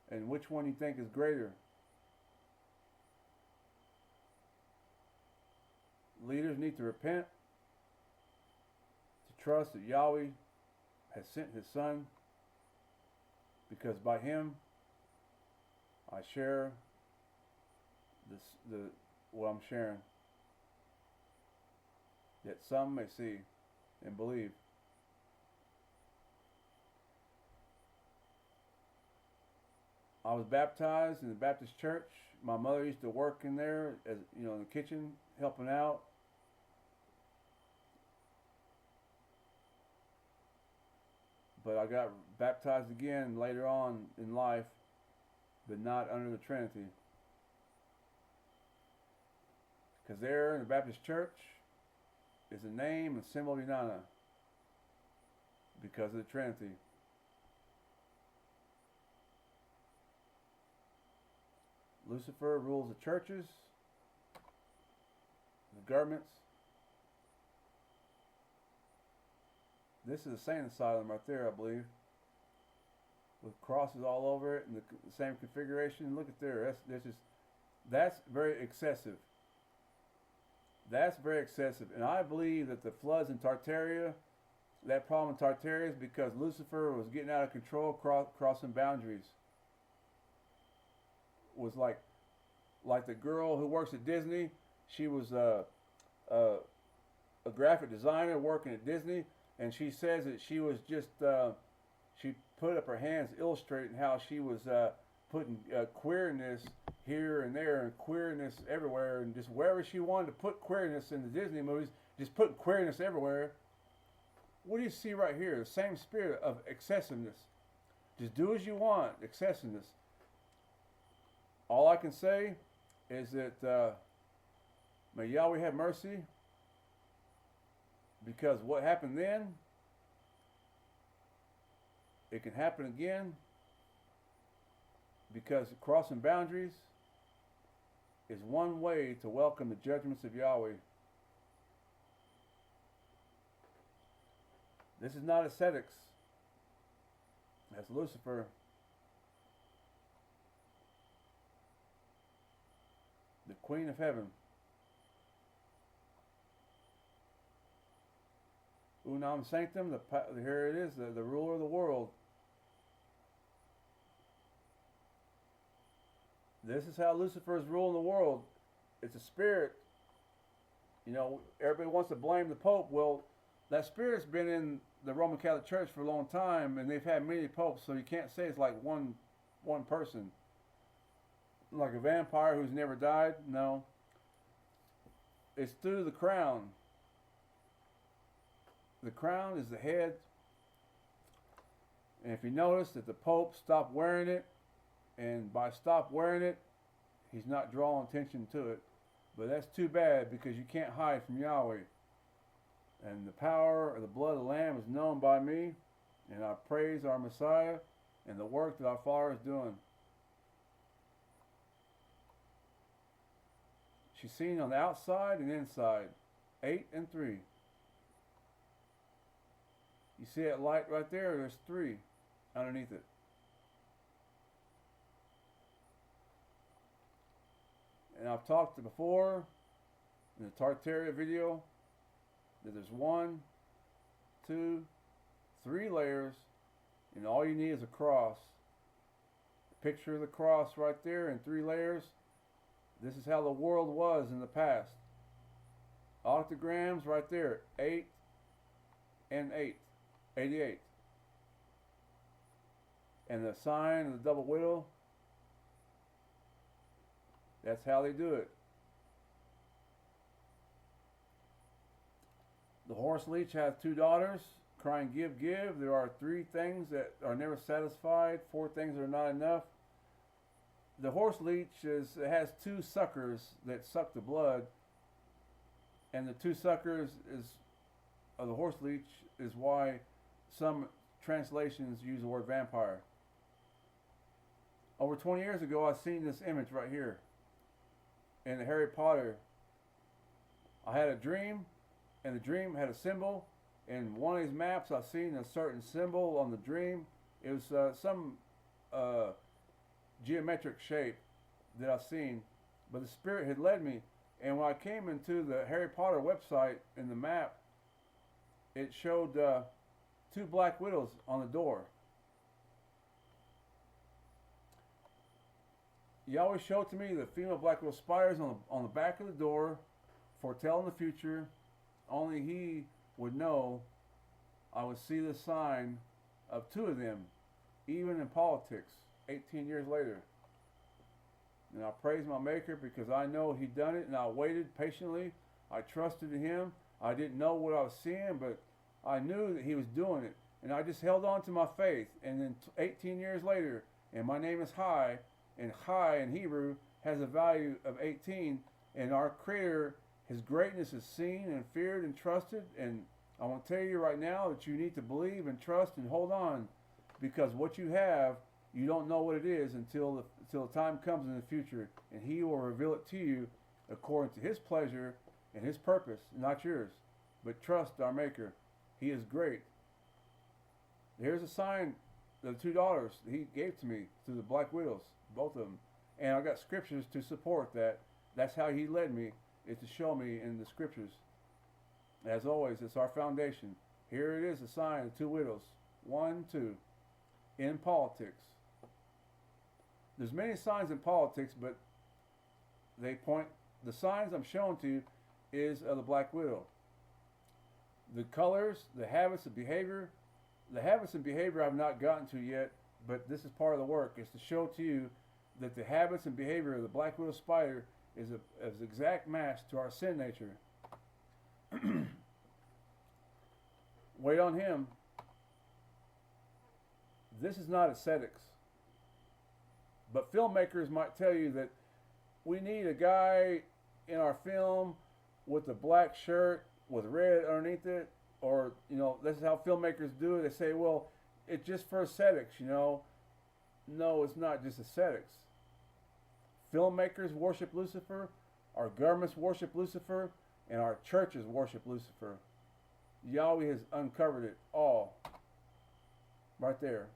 And which one do you think is greater? Leaders need to repent, to trust that Yahweh has sent his son, because by him I share what I'm sharing, that some may see and believe. I was baptized in the Baptist church. My mother used to work in there, as in the kitchen, helping out. But I got baptized again later on in life, but not under the Trinity. Because there in the Baptist church is a name and symbol of Inanna. because of the Trinity. Lucifer rules the churches, the governments. This is a sane asylum right there, I believe, with crosses all over it and the same configuration. Look at there. That's very excessive. That's very excessive. And I believe that the floods in Tartaria, that problem in Tartaria is because Lucifer was getting out of control, crossing boundaries. Was like the girl who works at Disney. She was a graphic designer working at Disney, and she says that she was just she put up her hands illustrating how she was putting queerness here and there and queerness everywhere, and just wherever she wanted to put queerness in the Disney movies, just putting queerness everywhere. What do you see right here? The same spirit of excessiveness. Just do as you want, excessiveness. All I can say is that may Yahweh have mercy, because what happened then, it can happen again, because crossing boundaries is one way to welcome the judgments of Yahweh. This is not ascetics. That's Lucifer. The Queen of Heaven. Unam Sanctum, here it is, the ruler of the world. This is how Lucifer is ruling the world. It's a spirit. You know, everybody wants to blame the Pope. Well, that spirit's been in the Roman Catholic Church for a long time, and they've had many popes, so you can't say it's like one person. Like a vampire who's never died? No. It's through the crown. The crown is the head. And if you notice that the Pope stopped wearing it, and by stop wearing it, he's not drawing attention to it. But that's too bad, because you can't hide from Yahweh. And the power of the blood of the Lamb is known by me, and I praise our Messiah and the work that our Father is doing. She's seen on the outside and inside. 8 and 3. You see that light right there? There's 3 underneath it. And I've talked before in the Tartaria video that there's 1, 2, 3 layers, and all you need is a cross. Picture of the cross right there in 3 layers. This is how the world was in the past. Octograms right there, 8 and 8, 88. And the sign of the double widow, that's how they do it. The horse leech has 2 daughters, crying, give, give. There are 3 things that are never satisfied, 4 things that are not enough. The horse leech has 2 suckers that suck the blood, and the 2 suckers of the horse leech is why some translations use the word vampire. Over 20 years ago, I seen this image right here in the Harry Potter. I had a dream, and the dream had a symbol. In one of these maps, I seen a certain symbol on the dream. It was some geometric shape that I seen, but the Spirit had led me. And when I came into the Harry Potter website in the map, it showed 2 black widows on the door. Yahweh showed to me the female black widow spires on the back of the door, foretelling the future. Only He would know I would see the sign of 2 of them, even in politics, 18 years later. And I praise my Maker, because I know He done it, and I waited patiently. I trusted in Him. I didn't know what I was seeing, but I knew that He was doing it. And I just held on to my faith. And then 18 years later, and my name is Chai, and Chai in Hebrew has a value of 18, and our Creator, His greatness is seen and feared and trusted, and I want to tell you right now that you need to believe and trust and hold on, because what you have, you don't know what it is until the time comes in the future, and He will reveal it to you according to His pleasure and His purpose, not yours. But trust our Maker. He is great. Here's a sign, the $2 He gave to me through the Black Widows, both of them. And I got scriptures to support that. That's how He led me, is to show me in the scriptures. As always, it's our foundation. Here it is, a sign of 2 widows. 1, 2. In politics. There's many signs in politics, but they point, the signs I'm showing to you is of the Black Widow. The colors, the habits of behavior. The habits and behavior I've not gotten to yet, but this is part of the work, is to show to you that the habits and behavior of the Black Widow spider is an exact match to our sin nature. Wait on Him. This is not aesthetics. But filmmakers might tell you that we need a guy in our film with a black shirt with red underneath it, or, you know, this is how filmmakers do it. They say, well, it's just for aesthetics, you know. No, it's not just aesthetics. Filmmakers worship Lucifer, our governments worship Lucifer, and our churches worship Lucifer. Yahweh has uncovered it all. Right there.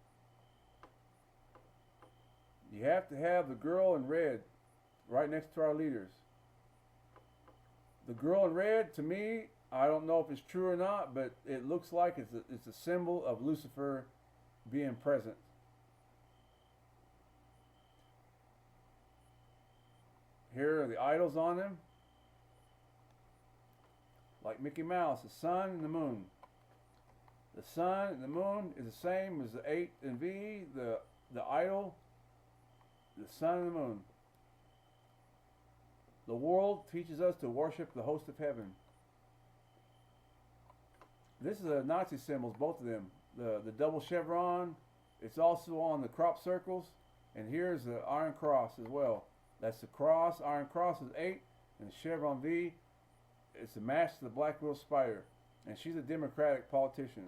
You have to have the girl in red right next to our leaders. The girl in red, to me, I don't know if it's true or not, but it looks like it's a symbol of Lucifer being present. Here are the idols on them. Like Mickey Mouse, the sun and the moon. The sun and the moon is the same as the 8 and V, the idol, the sun and the moon. The world teaches us to worship the host of heaven. This is a Nazi symbols, both of them. The double chevron, it's also on the crop circles, and here's the Iron Cross as well. That's the cross. Iron Cross is 8, and the chevron V, it's a match to the Black Widow spider, and she's a Democratic politician.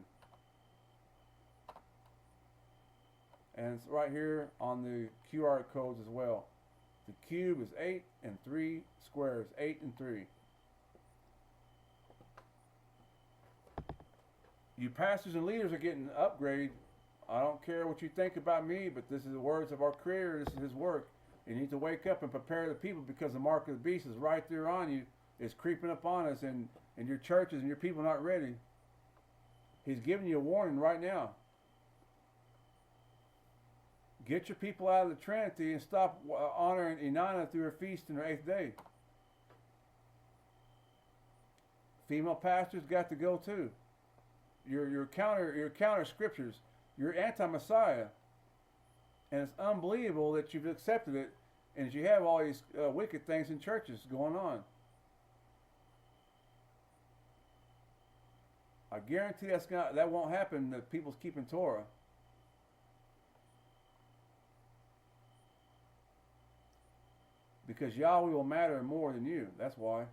And it's right here on the QR codes as well. The cube is 8 and 3 squares, 8 and 3. You pastors and leaders are getting an upgrade. I don't care what you think about me, but this is the words of our Creator. This is His work. You need to wake up and prepare the people, because the mark of the beast is right there on you. It's creeping up on us, and your churches and your people not ready. He's giving you a warning right now. Get your people out of the Trinity and stop honoring Inanna through her feast in her 8th day. Female pastors got to go too. You're counter scriptures. You're anti-Messiah. And it's unbelievable that you've accepted it, and that you have all these wicked things in churches going on. I guarantee that won't happen if people's keeping Torah. Because Yahweh will matter more than you. That's why.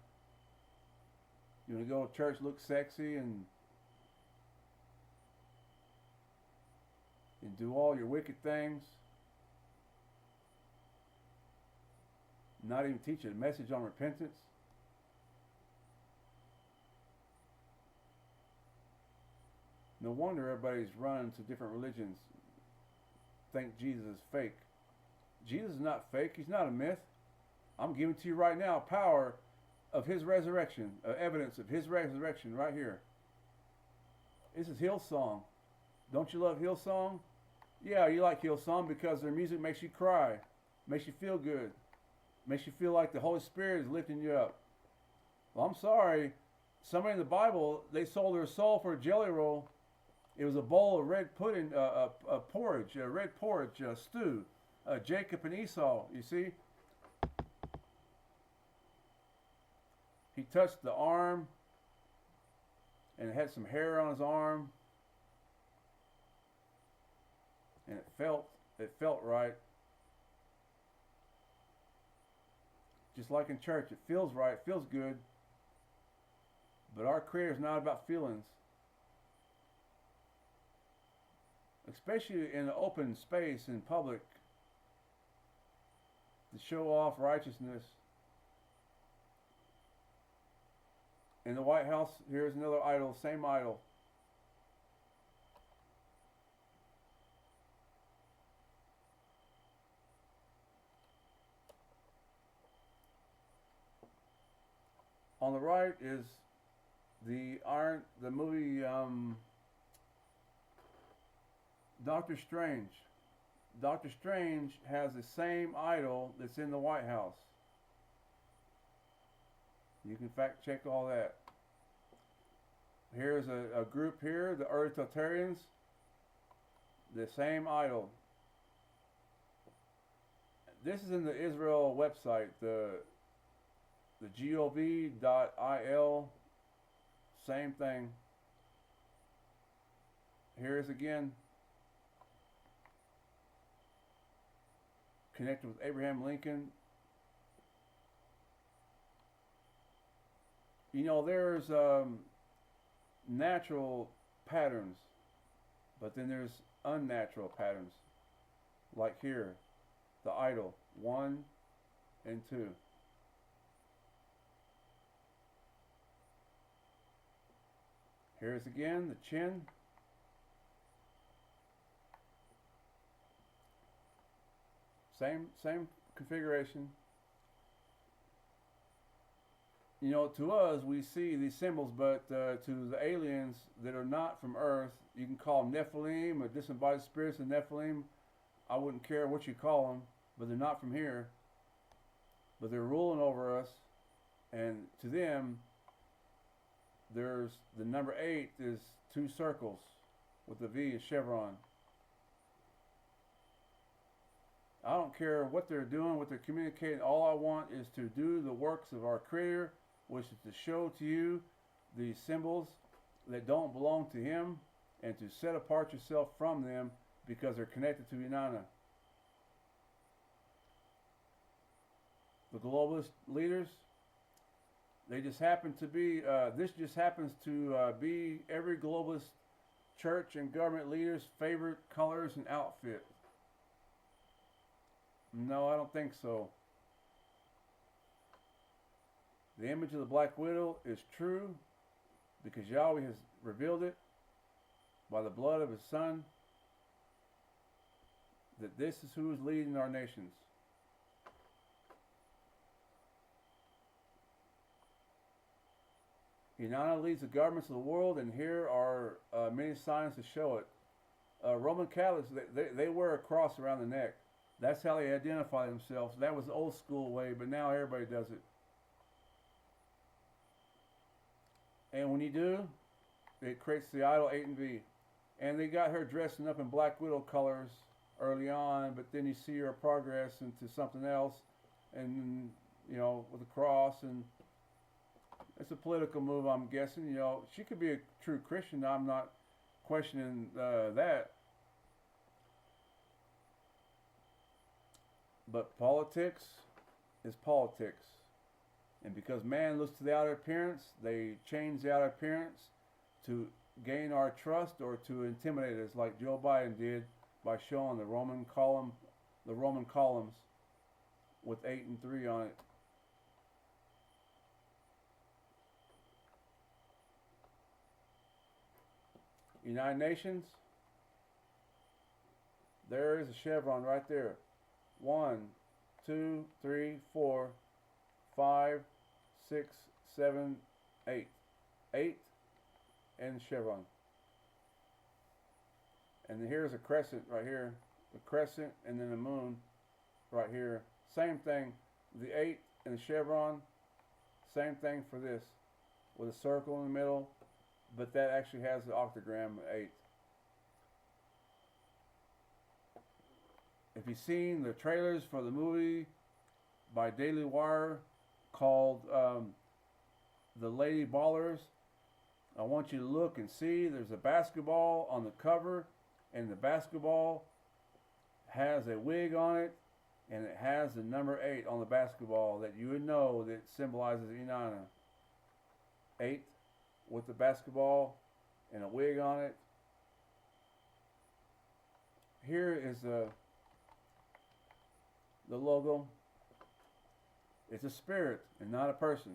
You want to go to church, look sexy, and do all your wicked things. Not even teach a message on repentance. No wonder everybody's running to different religions. Think Jesus is fake. Jesus is not fake. He's not a myth. I'm giving to you right now power of His resurrection, evidence of His resurrection right here. This is Hillsong. Don't you love Hillsong? Yeah, you like Hillsong because their music makes you cry, makes you feel good, makes you feel like the Holy Spirit is lifting you up. Well, I'm sorry. Somebody in the Bible, they sold their soul for a jelly roll. It was a bowl of red pudding, porridge, red porridge, stew. Jacob and Esau, you see? He touched the arm, and it had some hair on his arm, and it felt right. Just like in church, it feels right, it feels good. But our Creator is not about feelings. especially in the open space in public, to show off righteousness. In the White House, here's another idol, same idol. On the right is the movie Doctor Strange. Doctor Strange has the same idol that's in the White House. You can fact check all that. Here's a group here, the Unitarians. The same idol. This is in the Israel website, the gov.il. Same thing. Here's again. Connected with Abraham Lincoln. You know, there's natural patterns, but then there's unnatural patterns. Like here, the idol, 1 and 2. Here's again the chin. Same configuration. You know, to us, we see these symbols, but to the aliens that are not from Earth, you can call them Nephilim or disembodied spirits of Nephilim. I wouldn't care what you call them, but they're not from here. But they're ruling over us, and to them, there's the number 8 is 2 circles with the V, a chevron. I don't care what they're doing, what they're communicating. All I want is to do the works of our Creator, which is to show to you these symbols that don't belong to Him, and to set apart yourself from them because they're connected to Inanna. The globalist leaders, they just happen to be, this just happens to be every globalist church and government leader's favorite colors and outfit. No, I don't think so. The image of the Black Widow is true because Yahweh has revealed it by the blood of His Son, that this is who is leading our nations. Inanna leads the governments of the world, and here are many signs to show it. Roman Catholics, they wear a cross around the neck. That's how they identify themselves. That was the old school way, but now everybody does it. And when you do, it creates the idol 8 and V. And they got her dressing up in Black Widow colors early on, but then you see her progress into something else, and you know, with a cross, and it's a political move, I'm guessing. You know, she could be a true Christian. I'm not questioning that. But politics is politics. And because man looks to the outer appearance, they change the outer appearance to gain our trust or to intimidate us, like Joe Biden did by showing the Roman columns with 8 and 3 on it. United Nations, there is a chevron right there. 1, 2, 3, 4, 5, 6, 7, 8. 8 and chevron. And then here's a crescent right here. A crescent and then a moon right here. Same thing. The 8 and the chevron, same thing for this. With a circle in the middle, but that actually has the octagram 8. If you've seen the trailers for the movie by Daily Wire called The Lady Ballers, I want you to look and see there's a basketball on the cover, and the basketball has a wig on it, and it has the number 8 on the basketball that you would know that symbolizes Inanna. 8 with the basketball and a wig on it. here is the logo. It's a spirit and not a person.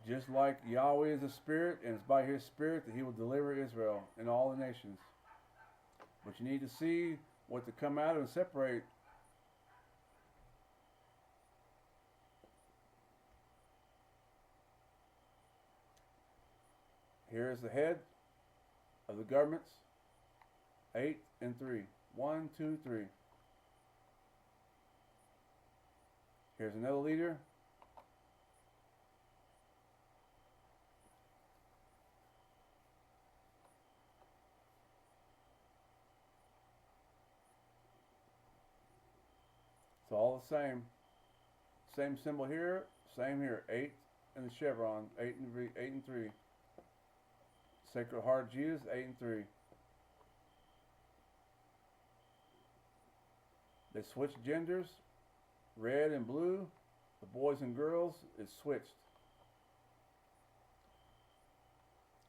Just like Yahweh is a spirit, and it's by his spirit that he will deliver Israel and all the nations. But you need to see what to come out and separate. Here is the head of the governments. 8 and 3. 1, 2, 3. Here's another leader. It's all the same. Same symbol here, same here. 8 and the chevron. 8 and 3. Sacred Heart of Jesus, 8 and 3. They switched genders. Red and blue, the boys and girls, is switched.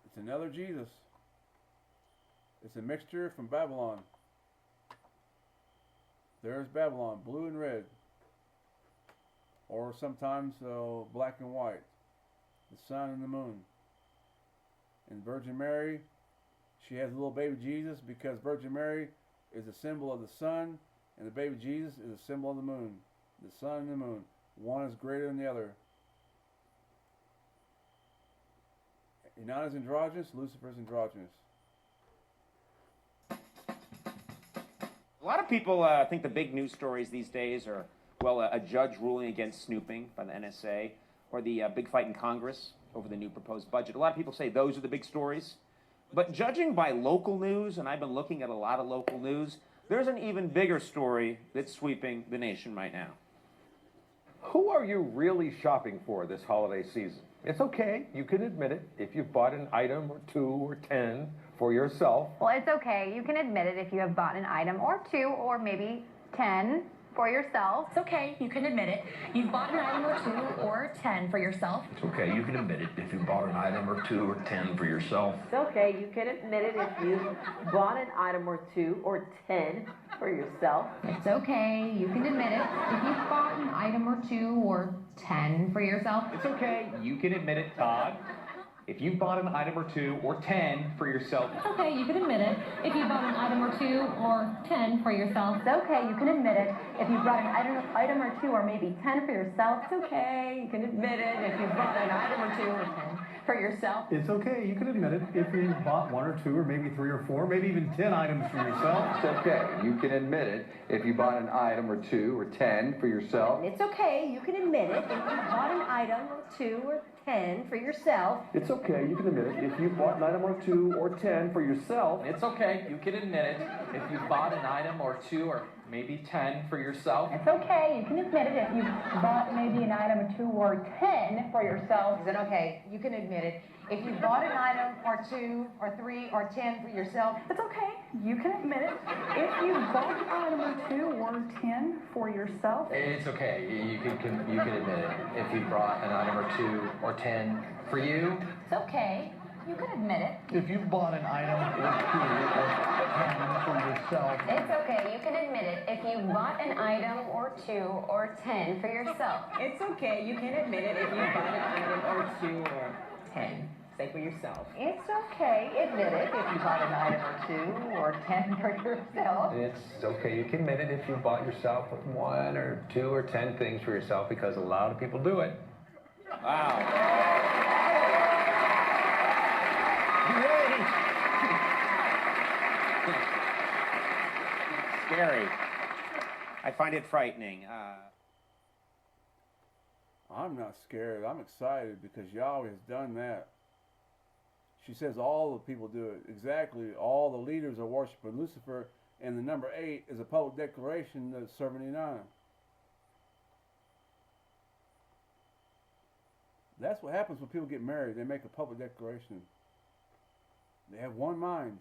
It's another Jesus. It's a mixture from Babylon. There's Babylon, blue and red. Or sometimes black and white. The sun and the moon. And Virgin Mary, she has a little baby Jesus because Virgin Mary is a symbol of the sun, and the baby Jesus is a symbol of the moon. The sun and the moon. One is greater than the other. You're not as androgynous, Lucifer's androgynous. A lot of people think the big news stories these days are, well, a judge ruling against snooping by the NSA, or the big fight in Congress over the new proposed budget. A lot of people say those are the big stories. But judging by local news, and I've been looking at a lot of local news, there's an even bigger story that's sweeping the nation right now. Who are you really shopping for this holiday season? It's okay, you can admit it, if you've bought an item or 2 or 10 for yourself. Well, it's okay, you can admit it if you have bought an item or 2 or maybe 10 for yourself. It's okay, you can admit it. You've bought an item or 2 or 10 for yourself. It's okay, you can admit it if you bought an item or 2 or 10 for yourself. It's okay, you can admit it if you bought an item or 2 or 10 for yourself. It's okay, you can admit it if you've bought an item or 2 or 10 for yourself. It's okay, you can admit it, Todd. If you bought an item or 2 or 10 for yourself. It's okay, you can admit it if you bought an item or 2 or 10 for yourself. It's okay, you can admit it if you bought an item or 2 or maybe 10 for yourself. It's okay, you can admit it if you bought an item or 2 or 10 for yourself. It's okay, you can admit it if you bought 1 or 2 or maybe 3 or 4, maybe even 10 items for yourself. It's okay, you can admit it if you bought an item or 2 or 10 for yourself. It's okay, you can admit it if you bought an item or 2 or 10 for yourself. It's okay, you can admit it if you bought an item or 2 or 10 for yourself. It's okay, you can admit it if you bought an item or 2 or maybe 10 for yourself. It's okay, you can admit it if you bought maybe an item or 2 or 10 for yourself. Is it okay? You can admit it if you bought an item or 2 or 3 or 10 for yourself. It's okay, you can admit it if you bought an item or 2 or 10 for yourself. It's okay, you can admit it if you brought an item or 2 or 10 for you. It's okay, you can admit it. If you bought an item or 2 or 10 for yourself. It's okay, you can admit it if you bought an item or 2 or 10 for yourself. It's okay, you can admit it if you bought an item or 2 or 10. Say for yourself. It's okay, admit it if you bought an item or 2 or 10 for yourself. It's okay, you can admit it if you bought yourself 1 or 2 or 10 things for yourself, because a lot of people do it. Wow. Scary. I find it frightening. I'm not scared. I'm excited because Yahweh has done that. She says all the people do it. Exactly. All the leaders are worshiping Lucifer, and the number 8 is a public declaration that's serving Inanna. That's what happens when people get married. They make a public declaration. They have one mind.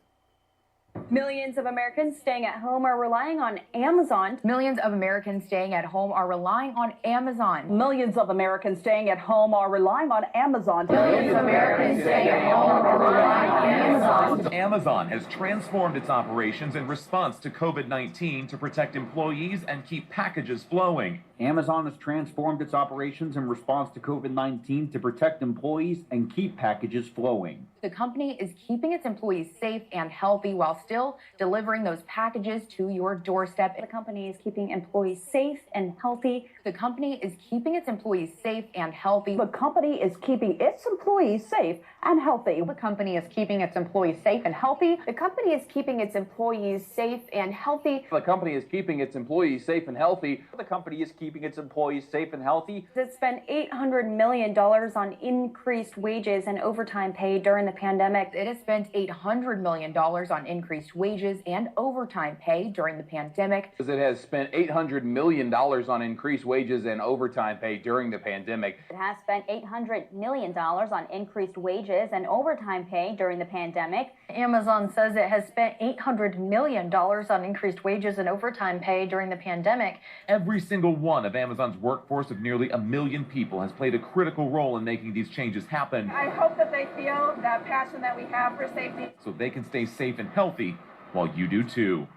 Millions of Americans staying at home are relying on Amazon. Millions of Americans staying at home are relying on Amazon. Millions of Americans staying at home are relying on Amazon. Millions of Americans staying at home are relying on Amazon. Amazon has transformed its operations in response to COVID-19 to protect employees and keep packages flowing. Amazon has transformed its operations in response to COVID-19 to protect employees and keep packages flowing. The company is keeping its employees safe and healthy while still delivering those packages to your doorstep. The company is keeping employees safe and healthy. The company is keeping its employees safe and healthy. The company is keeping its employees safe and healthy. The company is keeping its employees safe and healthy. The company is keeping its employees safe and healthy. The company is keeping its employees safe and healthy. The company is keeping its employees safe and healthy. It spent $800 million on increased wages and overtime pay during the pandemic. It has spent $800 million on increased wages and overtime pay during the pandemic. It has spent $800 million on increased wages and overtime pay during the pandemic. It has spent $800 million on increased wages and overtime pay during the pandemic. Amazon says it has spent $800 million on increased wages and overtime pay during the pandemic. Every single one of Amazon's workforce of nearly 1 million people has played a critical role in making these changes happen. I hope that they feel that passion that we have for safety. So they can stay safe and healthy while you do too.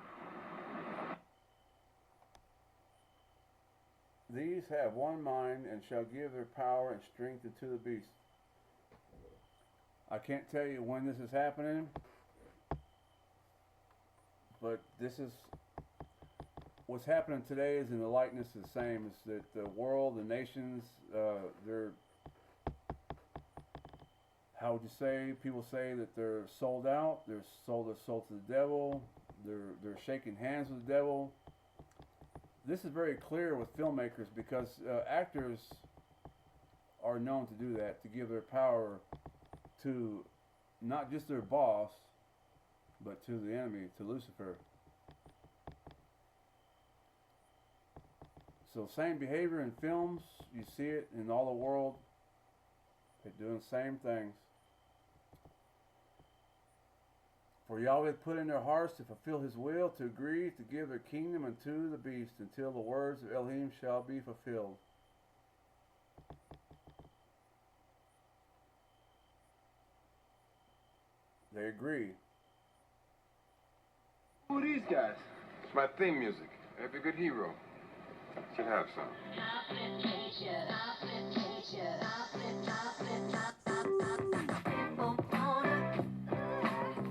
These have one mind and shall give their power and strength unto the beast. I can't tell you when this is happening, but this is what's happening today. Is in the likeness of the same. Is that the world, the nations, they're, how would you say? People say that they're sold out. They're sold their soul to the devil. They're shaking hands with the devil. This is very clear with filmmakers because actors are known to do that, to give their power to not just their boss, but to the enemy, to Lucifer. So same behavior in films, you see it in all the world. They're doing the same things. For Yahweh hath put in their hearts to fulfill his will, to agree to give their kingdom unto the beast, until the words of Elohim shall be fulfilled. They agree. Who are these guys? It's my theme music. Every good hero should have some.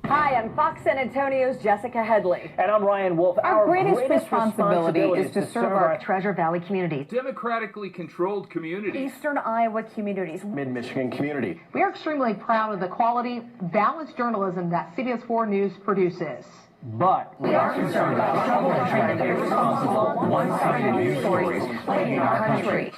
Hi, I'm Fox San Antonio's Jessica Headley. And I'm Ryan Wolf. Our greatest responsibility is to serve our Treasure Valley communities, Democratically controlled communities, Eastern Iowa communities, Mid-Michigan community. We are extremely proud of the quality, balanced journalism that CBS 4 News produces. But we are concerned about trouble and trying to get responsible, one-sided news stories plaguing our country.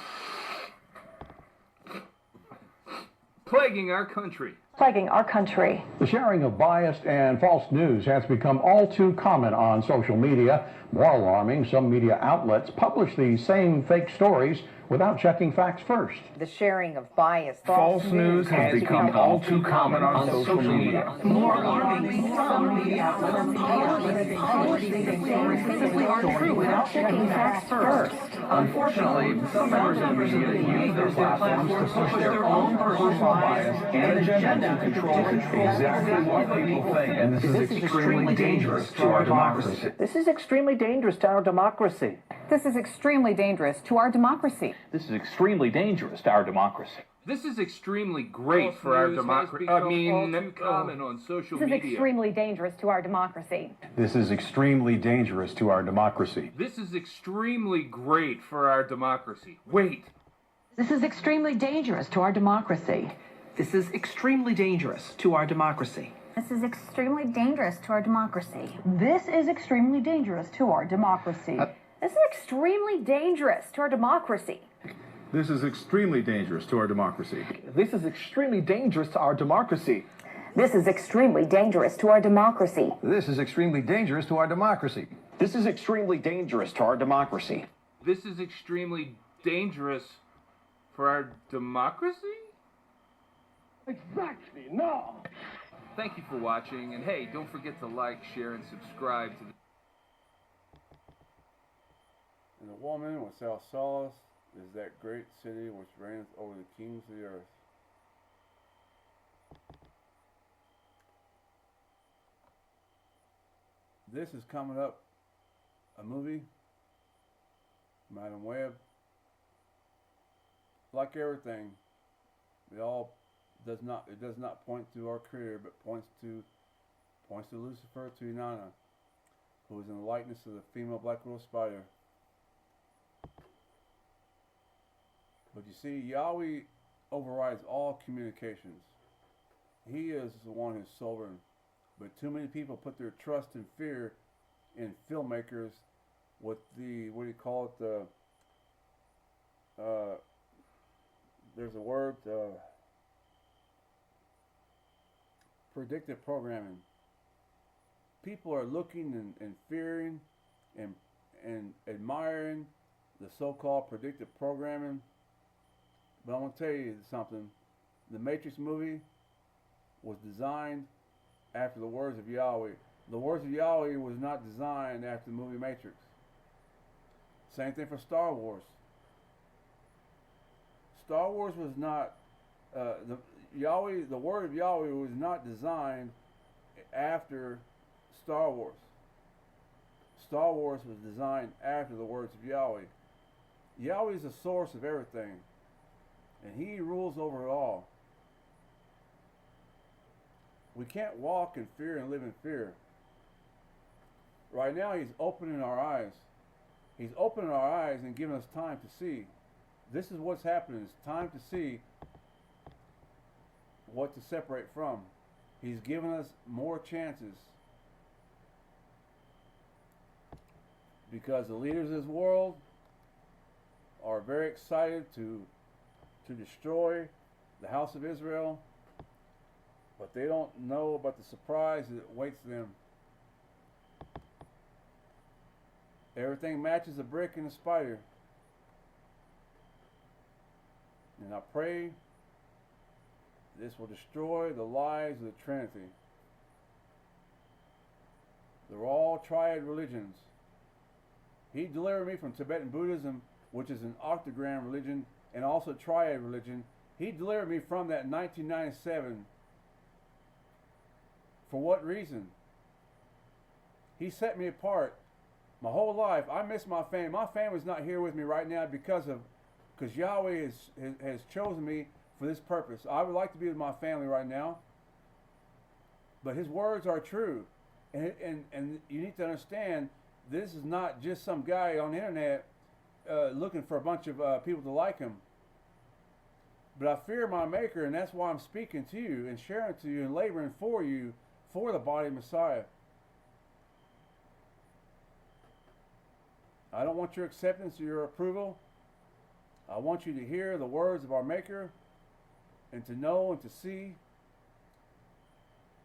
plaguing our country. Plaguing our country. The sharing of biased and false news has become all too common on social media. More alarming, some media outlets publish these same fake stories without checking facts first. The sharing of biased, false news has become all too common on social media. More alarming, some media outlets publish these stories simply aren't true without checking facts first. Unfortunately, some members of the media use their platforms to push their own personal bias and agenda to control exactly what people think, and this is extremely dangerous to our democracy. This is extremely dangerous to our democracy. This is extremely dangerous to our democracy. This is extremely dangerous to our democracy. This is extremely great for our democracy. I mean, too common on social This is media. extremely dangerous to our democracy. This is extremely dangerous to our democracy. This is extremely great for our democracy. Wait. This is extremely dangerous to our democracy. This is extremely dangerous to our democracy. This is extremely dangerous to our democracy. This is extremely dangerous to our democracy. This is extremely dangerous to our democracy. This is extremely dangerous to our democracy. This is extremely dangerous to our democracy. This is extremely dangerous to our democracy. This is extremely dangerous to our democracy. This is extremely dangerous to our democracy. This is extremely dangerous for our democracy? Exactly, no. Thank you for watching, and hey, don't forget to like, share, and subscribe to the... And the woman without solace is that great city which reigneth over the kings of the earth. This is coming up, a movie, Madam Web. Like everything, it does not point to our Creator, but points to Lucifer, to Inanna, who is in the likeness of the female black widow spider. But you see, Yahweh overrides all communications. He is the one who's sovereign. But too many people put their trust and fear in filmmakers with the, what do you call it, there's a word, predictive programming. People are looking and fearing and admiring the so-called predictive programming. But I want to tell you something. The Matrix movie was designed after the words of Yahweh. The words of Yahweh was not designed after the movie Matrix. Same thing for Star Wars. Star Wars was not, the word of Yahweh was not designed after Star Wars. Star Wars was designed after the words of Yahweh. Yahweh is the source of everything, and He rules over it all. We can't walk in fear and live in fear. Right now, He's opening our eyes. He's opening our eyes and giving us time to see. This is what's happening. It's time to see what to separate from. He's given us more chances. Because the leaders of this world are very excited to destroy the house of Israel, but they don't know about the surprise that awaits them. Everything matches a brick and a spider. And I pray this will destroy the lies of the Trinity. They're all triad religions. He delivered me from Tibetan Buddhism, which is an octagram religion, and also triad religion. He delivered me from that in 1997. For what reason? He set me apart. My whole life, I miss my family. My family's not here with me right now because Yahweh has chosen me for this purpose. I would like to be with my family right now, but His words are true. And you need to understand, this is not just some guy on the internet looking for a bunch of people to like him. But I fear my Maker, and that's why I'm speaking to you and sharing to you and laboring for you, for the body of Messiah. I don't want your acceptance or your approval. I want you to hear the words of our Maker and to know and to see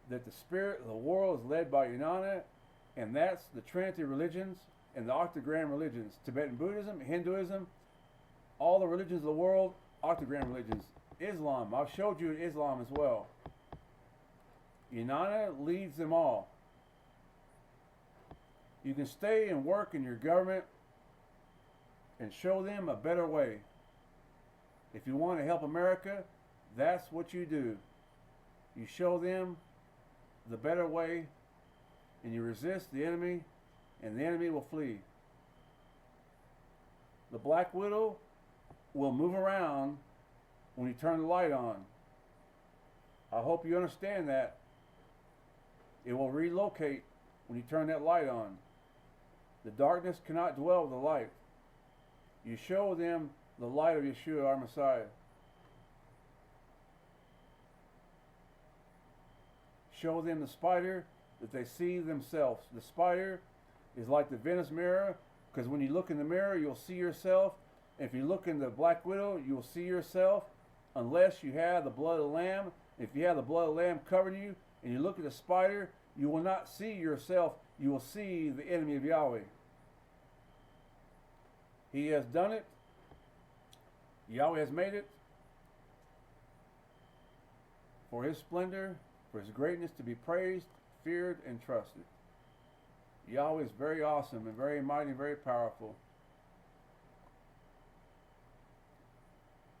that the spirit of the world is led by Inanna, and that's the Trinity religions and the octagram religions. Tibetan Buddhism, Hinduism, all the religions of the world, octagram religions. Islam, I've showed you Islam as well. Inanna leads them all. You can stay and work in your government and show them a better way. If you want to help America, that's what you do. You show them the better way, and you resist the enemy, and the enemy will flee. The Black Widow will move around when you turn the light on. I hope you understand that. It will relocate when you turn that light on. The darkness cannot dwell with the light. You show them the light of Yeshua, our Messiah. Show them the spider that they see themselves. The spider is like the Venice mirror, because when you look in the mirror, you'll see yourself. If you look in the Black Widow, you'll see yourself, unless you have the blood of the Lamb. If you have the blood of the Lamb covering you, and you look at the spider, you will not see yourself. You will see the enemy of Yahweh. He has done it. Yahweh has made it for His splendor for his greatness to be praised, feared, and trusted. Yahweh is very awesome and very mighty and very powerful.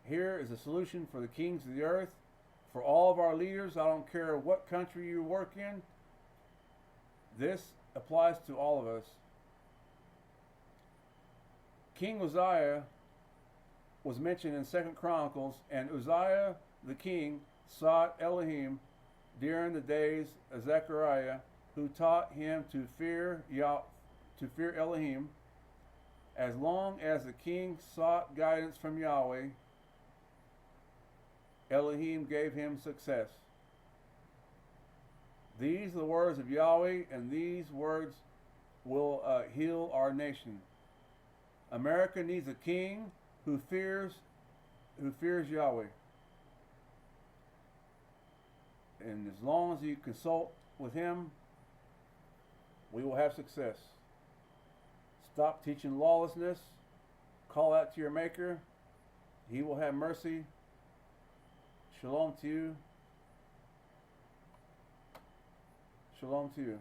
Here is a solution for the kings of the earth, for all of our leaders. I don't care what country you work in. This applies to all of us. King Uzziah was mentioned in 2 Chronicles, and Uzziah the king sought Elohim during the days of Zechariah, who taught him to fear Elohim. As long as the king sought guidance from Yahweh, Elohim gave him success. These are the words of Yahweh, and these words will heal our nation. America needs a king who fears Yahweh. And as long as you consult with him, we will have success. Stop teaching lawlessness. Call out to your Maker. He will have mercy. Shalom to you. Shalom to you.